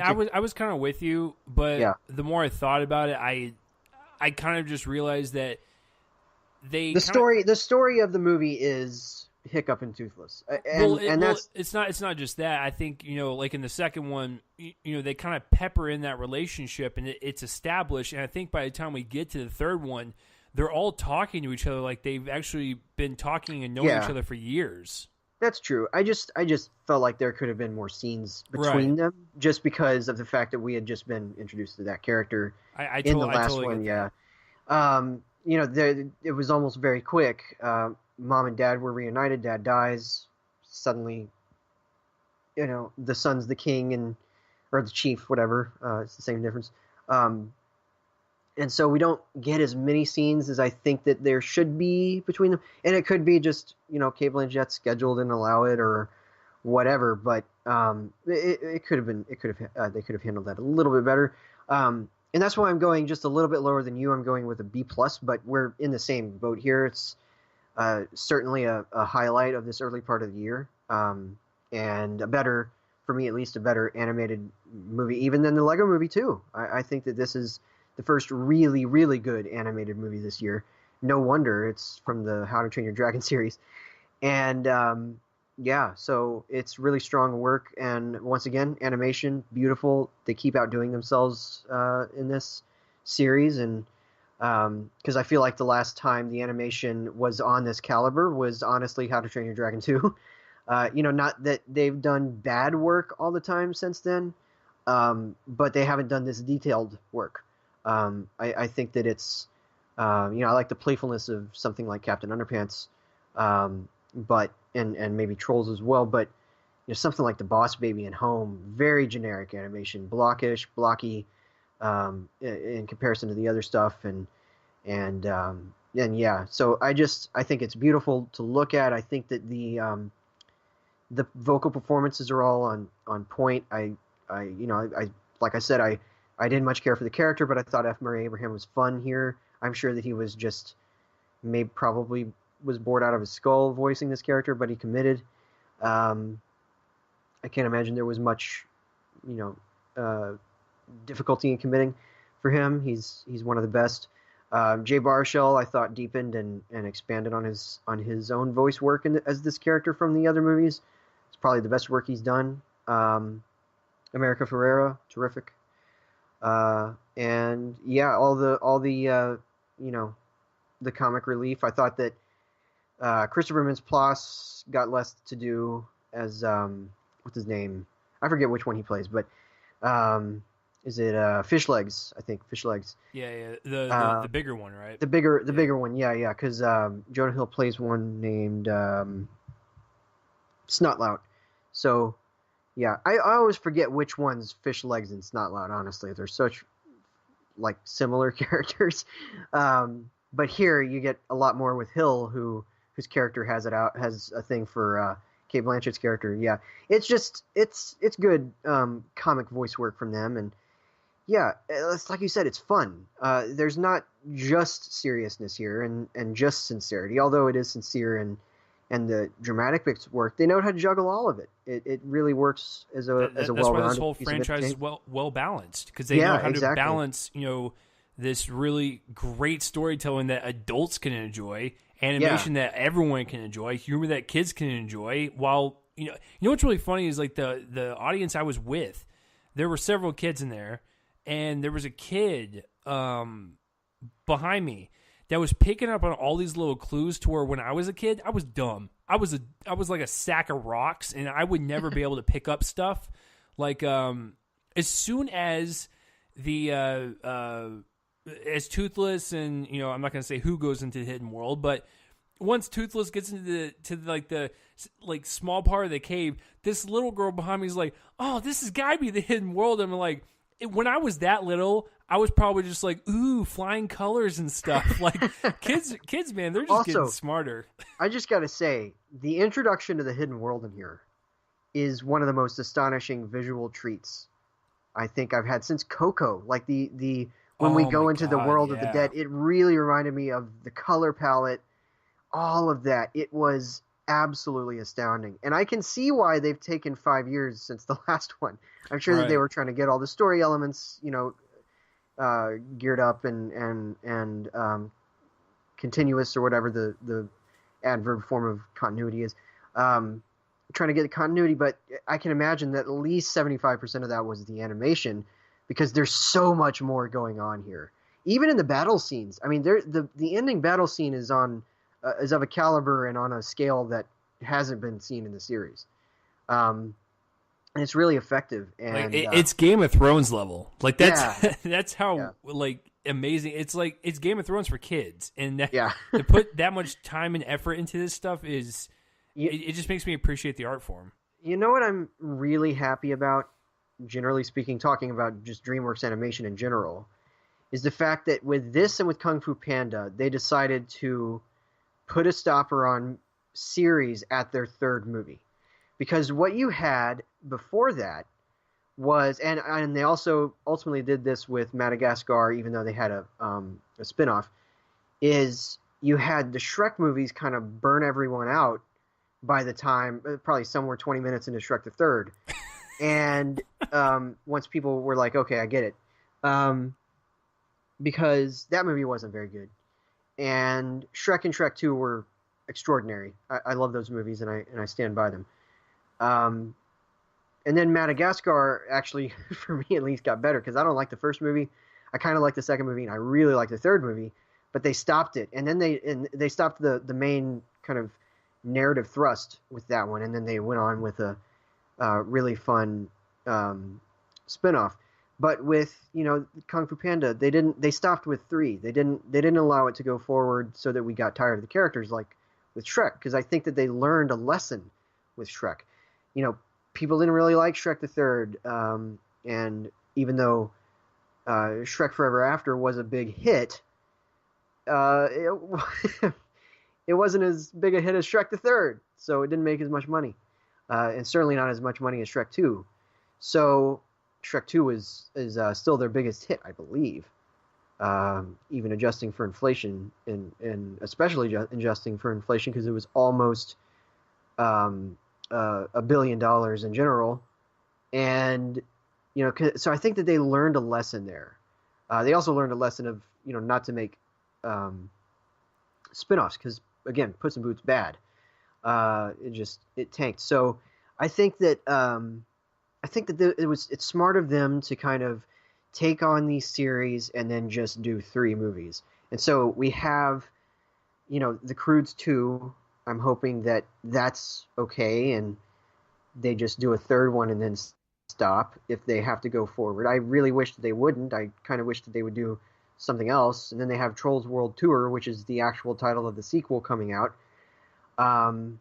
I was kind of with you, but yeah. The more I thought about it, I kind of just realized that the story of the movie is hiccup in Toothless, Well, that's it's not just that. I think like in the second one, they kind of pepper in that relationship, and it's established. And I think by the time we get to the third one, they're all talking to each other like they've actually been talking and knowing each other for years. That's true. I just felt like there could have been more scenes between Right. them, just because of the fact that we had just been introduced to that character in the I last totally one. get Yeah. that. It was almost very quick. Mom and dad were reunited. Dad dies. Suddenly, the son's the king or the chief, whatever. It's the same difference. Um, and so we don't get as many scenes as I think that there should be between them. And it could be just, Cate Blanchett scheduled and allow it or whatever. But it could have been, they could have handled that a little bit better. And that's why I'm going just a little bit lower than you. I'm going with a B plus, but we're in the same boat here. It's certainly a highlight of this early part of the year, and for me at least, a better animated movie even than the Lego Movie 2. I think that this is the first really, really good animated movie this year. No wonder it's from the How to Train Your Dragon series. And so it's really strong work. And once again, animation, beautiful. They keep outdoing themselves in this series. And because I feel like the last time the animation was on this caliber was honestly How to Train Your Dragon 2. Not that they've done bad work all the time since then, but they haven't done this detailed work. I think that it's, I like the playfulness of something like Captain Underpants, but and maybe Trolls as well. But something like the Boss Baby and Home, very generic animation, blocky, in comparison to the other stuff, and yeah. So I think it's beautiful to look at. I think that the vocal performances are all on point. I like I said, I didn't much care for the character, but I thought F. Murray Abraham was fun here. I'm sure that he was just probably was bored out of his skull voicing this character, but he committed. I can't imagine there was much, difficulty in committing for him. He's one of the best. Jay Baruchel, I thought, deepened and expanded on his own voice work as this character from the other movies. It's probably the best work he's done. America Ferrera, terrific. And yeah, all the the comic relief. I thought that Christopher Mintz-Plasse got less to do as what's his name? I forget which one he plays, but is it Fish Legs? I think Fish Legs. Yeah. The bigger one, right? The bigger one. Yeah. Because Jonah Hill plays one named Snotlout. So yeah, I always forget which one's Fish Legs and Snotlout. Honestly, they're such like similar characters. But here you get a lot more with Hill, whose character has a thing for Cate Blanchett's character. Yeah, it's good comic voice work from them, and yeah, it's like you said, it's fun. There's not just seriousness here and just sincerity, although it is sincere and the dramatic bits work. They know how to juggle all of it. It really works as a That's well-rounded why this whole piece of franchise is entertainment. well balanced, because they know how exactly. to balance this really great storytelling that adults can enjoy, animation that everyone can enjoy, humor that kids can enjoy. While what's really funny is like the audience I was with, there were several kids in there, and there was a kid behind me that was picking up on all these little clues to where when I was a kid, I was dumb. I was like a sack of rocks, and I would never be able to pick up stuff. Like as soon as the as Toothless and I'm not gonna say who goes into the hidden world, but once Toothless gets into the small part of the cave, this little girl behind me is like, "Oh, this has got to be the hidden world." And I'm like, when I was that little, I was probably just like, "Ooh, flying colors and stuff." Like kids, man, they're just Also, getting smarter. I just gotta say, the introduction to the hidden world in here is one of the most astonishing visual treats I think I've had since Coco. Like when we go into the world of the dead, it really reminded me of the color palette, all of that. It was absolutely astounding. And I can see why they've taken 5 years since the last one. I'm sure that they were trying to get all the story elements, geared up and continuous or whatever the adverb form of continuity is. Trying to get the continuity, but I can imagine that at least 75% of that was the animation, because there's so much more going on here. Even in the battle scenes, I mean, the ending battle scene is of a caliber and on a scale that hasn't been seen in the series. And it's really effective. And it's Game of Thrones level. Like that's yeah, that's how yeah. like amazing. It's like it's Game of Thrones for kids, and Yeah. to put that much time and effort into this stuff is You, it just makes me appreciate the art form. you know what I'm really happy about, generally speaking, talking about just DreamWorks animation in general, is the fact that with this and with Kung Fu Panda, they decided to put a stopper on series at their third movie. Because what you had before that was, and they also ultimately did this with Madagascar, even though they had a spinoff, is you had the Shrek movies kind of burn everyone out by the time, probably somewhere 20 minutes into Shrek the Third. And once people were like, okay, I get it. Because that movie wasn't very good. And Shrek and Shrek 2 were extraordinary. I love those movies, and I stand by them. And then Madagascar actually, for me at least, got better, because I don't like the first movie. I kind of like the second movie, and I really like the third movie. But they stopped it, and then they stopped the main kind of narrative thrust with that one, and then they went on with a really fun spinoff. But with Kung Fu Panda, they stopped with 3. They didn't allow it to go forward so that we got tired of the characters like with Shrek, because I think that they learned a lesson with Shrek. People didn't really like Shrek the Third, and even though Shrek Forever After was a big hit, it it wasn't as big a hit as Shrek the Third, so it didn't make as much money, and certainly not as much money as Shrek 2. So Shrek 2 is still their biggest hit, I believe, even adjusting for inflation, and especially adjusting for inflation, because it was almost $1 billion in general. And so I think that they learned a lesson there. They also learned a lesson of not to make spinoffs, because again, Puss in Boots bad. It tanked. So I think that it's smart of them to kind of take on these series and then just do 3 movies. And so we have The Croods 2. I'm hoping that that's okay, and they just do a third one and then stop if they have to go forward. I really wish that they wouldn't. I kind of wish that they would do something else. And then they have Trolls World Tour, which is the actual title of the sequel, coming out. And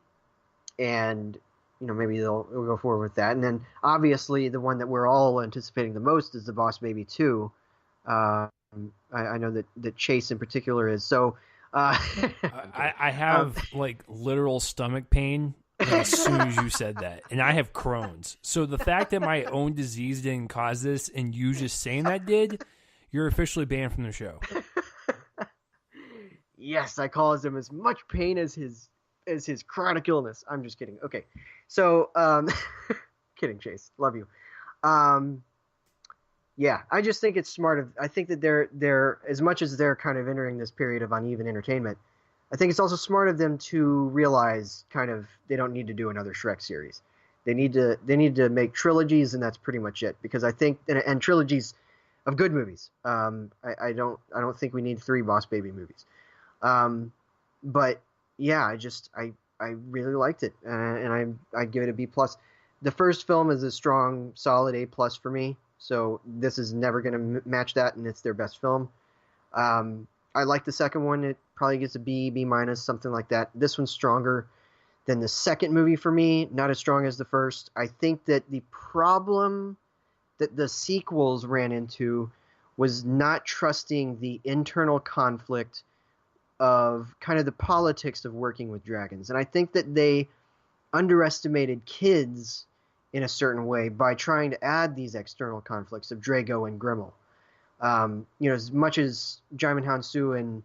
maybe they'll go forward with that. And then obviously the one that we're all anticipating the most is the Boss Baby 2. I know that Chase in particular is. So I have like literal stomach pain as soon as you said that, and I have Crohn's. So the fact that my own disease didn't cause this, and you just saying that did, you're officially banned from the show. Yes, I caused him as much pain as his chronic illness. I'm just kidding. Okay, so kidding, Chase. Love you. Yeah, I just think it's smart. I think that they're as much as they're kind of entering this period of uneven entertainment, I think it's also smart of them to realize kind of they don't need to do another Shrek series. They need to make trilogies, and that's pretty much it. Because I think and trilogies of good movies. I don't think we need 3 Boss Baby movies. But yeah, I really liked it, and I give it a B+. The first film is a strong, solid A+ for me. So this is never going to match that, and it's their best film. I like the second one. It probably gets a B, B-, something like that. This one's stronger than the second movie for me, not as strong as the first. I think that the problem that the sequels ran into was not trusting the internal conflict of kind of the politics of working with dragons. And I think that they underestimated kids in a certain way by trying to add these external conflicts of Drago and Grimmel. As much as Jaimin Hansu and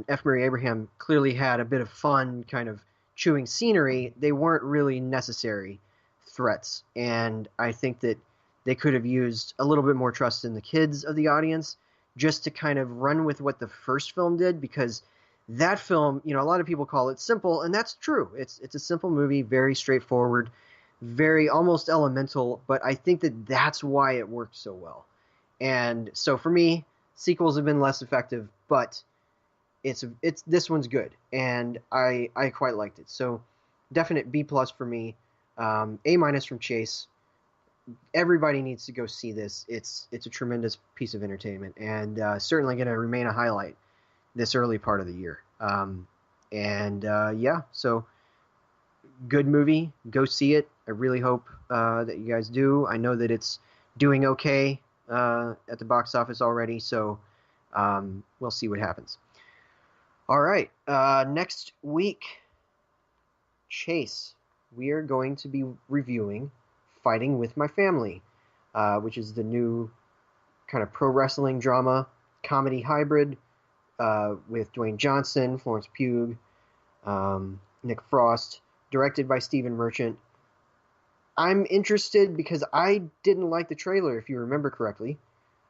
F. Murray Abraham clearly had a bit of fun kind of chewing scenery, they weren't really necessary threats. And I think that they could have used a little bit more trust in the kids of the audience just to kind of run with what the first film did, because that film, a lot of people call it simple, and that's true. It's a simple movie, very straightforward, very almost elemental, but I think that that's why it worked so well. And so for me, sequels have been less effective, but it's this one's good, and I quite liked it. So definite B+ for me. A- from Chase. Everybody needs to go see this. It's a tremendous piece of entertainment, and certainly going to remain a highlight this early part of the year. So good movie. Go see it. I really hope that you guys do. I know that it's doing okay at the box office already, so we'll see what happens. All right. Next week, Chase, we are going to be reviewing Fighting with My Family, which is the new kind of pro wrestling drama comedy hybrid with Dwayne Johnson, Florence Pugh, Nick Frost, directed by Stephen Merchant. I'm interested because I didn't like the trailer, if you remember correctly.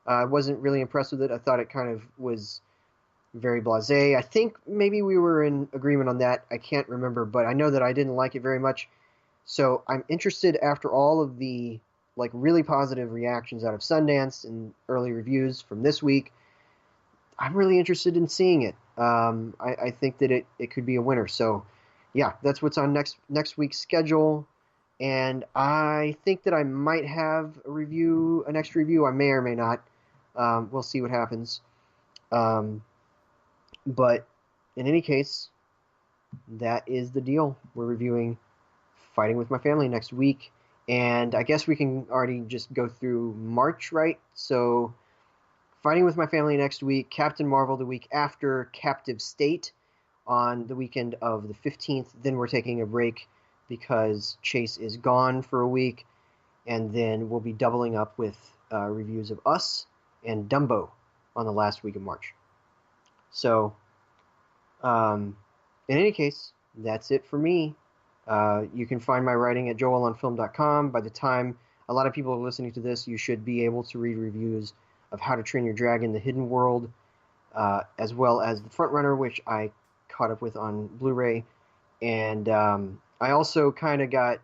I wasn't really impressed with it. I thought it kind of was very blasé. I think maybe we were in agreement on that. I can't remember, but I know that I didn't like it very much. So I'm interested, after all of the really positive reactions out of Sundance and early reviews from this week, I'm really interested in seeing it. I think that it could be a winner. So yeah, that's what's on next week's schedule. And I think that I might have a next review. I may or may not. We'll see what happens. But in any case, that is the deal. We're reviewing Fighting with My Family next week. And I guess we can already just go through March, right? So Fighting with My Family next week, Captain Marvel the week after, Captive State on the weekend of the 15th. Then we're taking a break because Chase is gone for a week. And then we'll be doubling up with reviews of Us and Dumbo on the last week of March. So, in any case, that's it for me. You can find my writing at joelonfilm.com. By the time a lot of people are listening to this, you should be able to read reviews of How to Train Your Dragon, The Hidden World, as well as The Frontrunner, which I caught up with on Blu-ray. And I also kind of got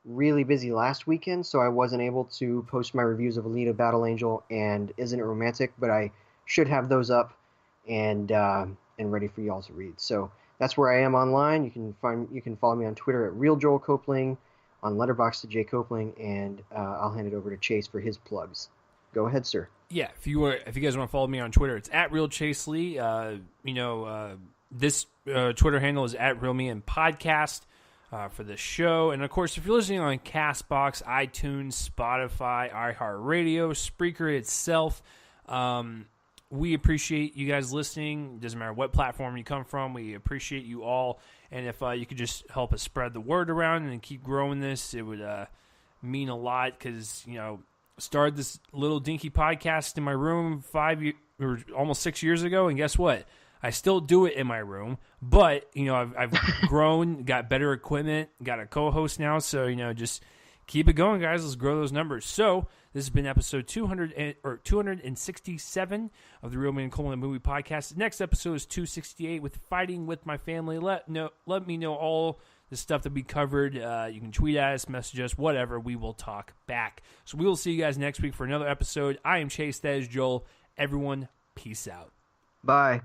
really busy last weekend, so I wasn't able to post my reviews of Alita Battle Angel and Isn't It Romantic, but I should have those up and ready for y'all to read. So that's where I am online. You can follow me on Twitter at RealJoelCopling, on Letterboxd to Jay Copling, and I'll hand it over to Chase for his plugs. Go ahead, sir. Yeah, if you guys want to follow me on Twitter, it's at RealChaseLee. This Twitter handle is at RealMeAndPodcast for the show. And of course, if you're listening on CastBox, iTunes, Spotify, iHeartRadio, Spreaker itself, we appreciate you guys listening. Doesn't matter what platform you come from. We appreciate you all. And if you could just help us spread the word around and keep growing this, it would mean a lot, because, started this little dinky podcast in my room 5 years or almost 6 years ago, and guess what? I still do it in my room, but I've grown, got better equipment, got a co-host now, so just keep it going, guys. Let's grow those numbers. So this has been episode 267 of the Real Man Colon Movie Podcast. The next episode is 268 with Fighting with My Family. Let me know all the stuff that we covered. You can tweet at us, message us, whatever. We will talk back. So we will see you guys next week for another episode. I am Chase. That is Joel. Everyone, peace out. Bye.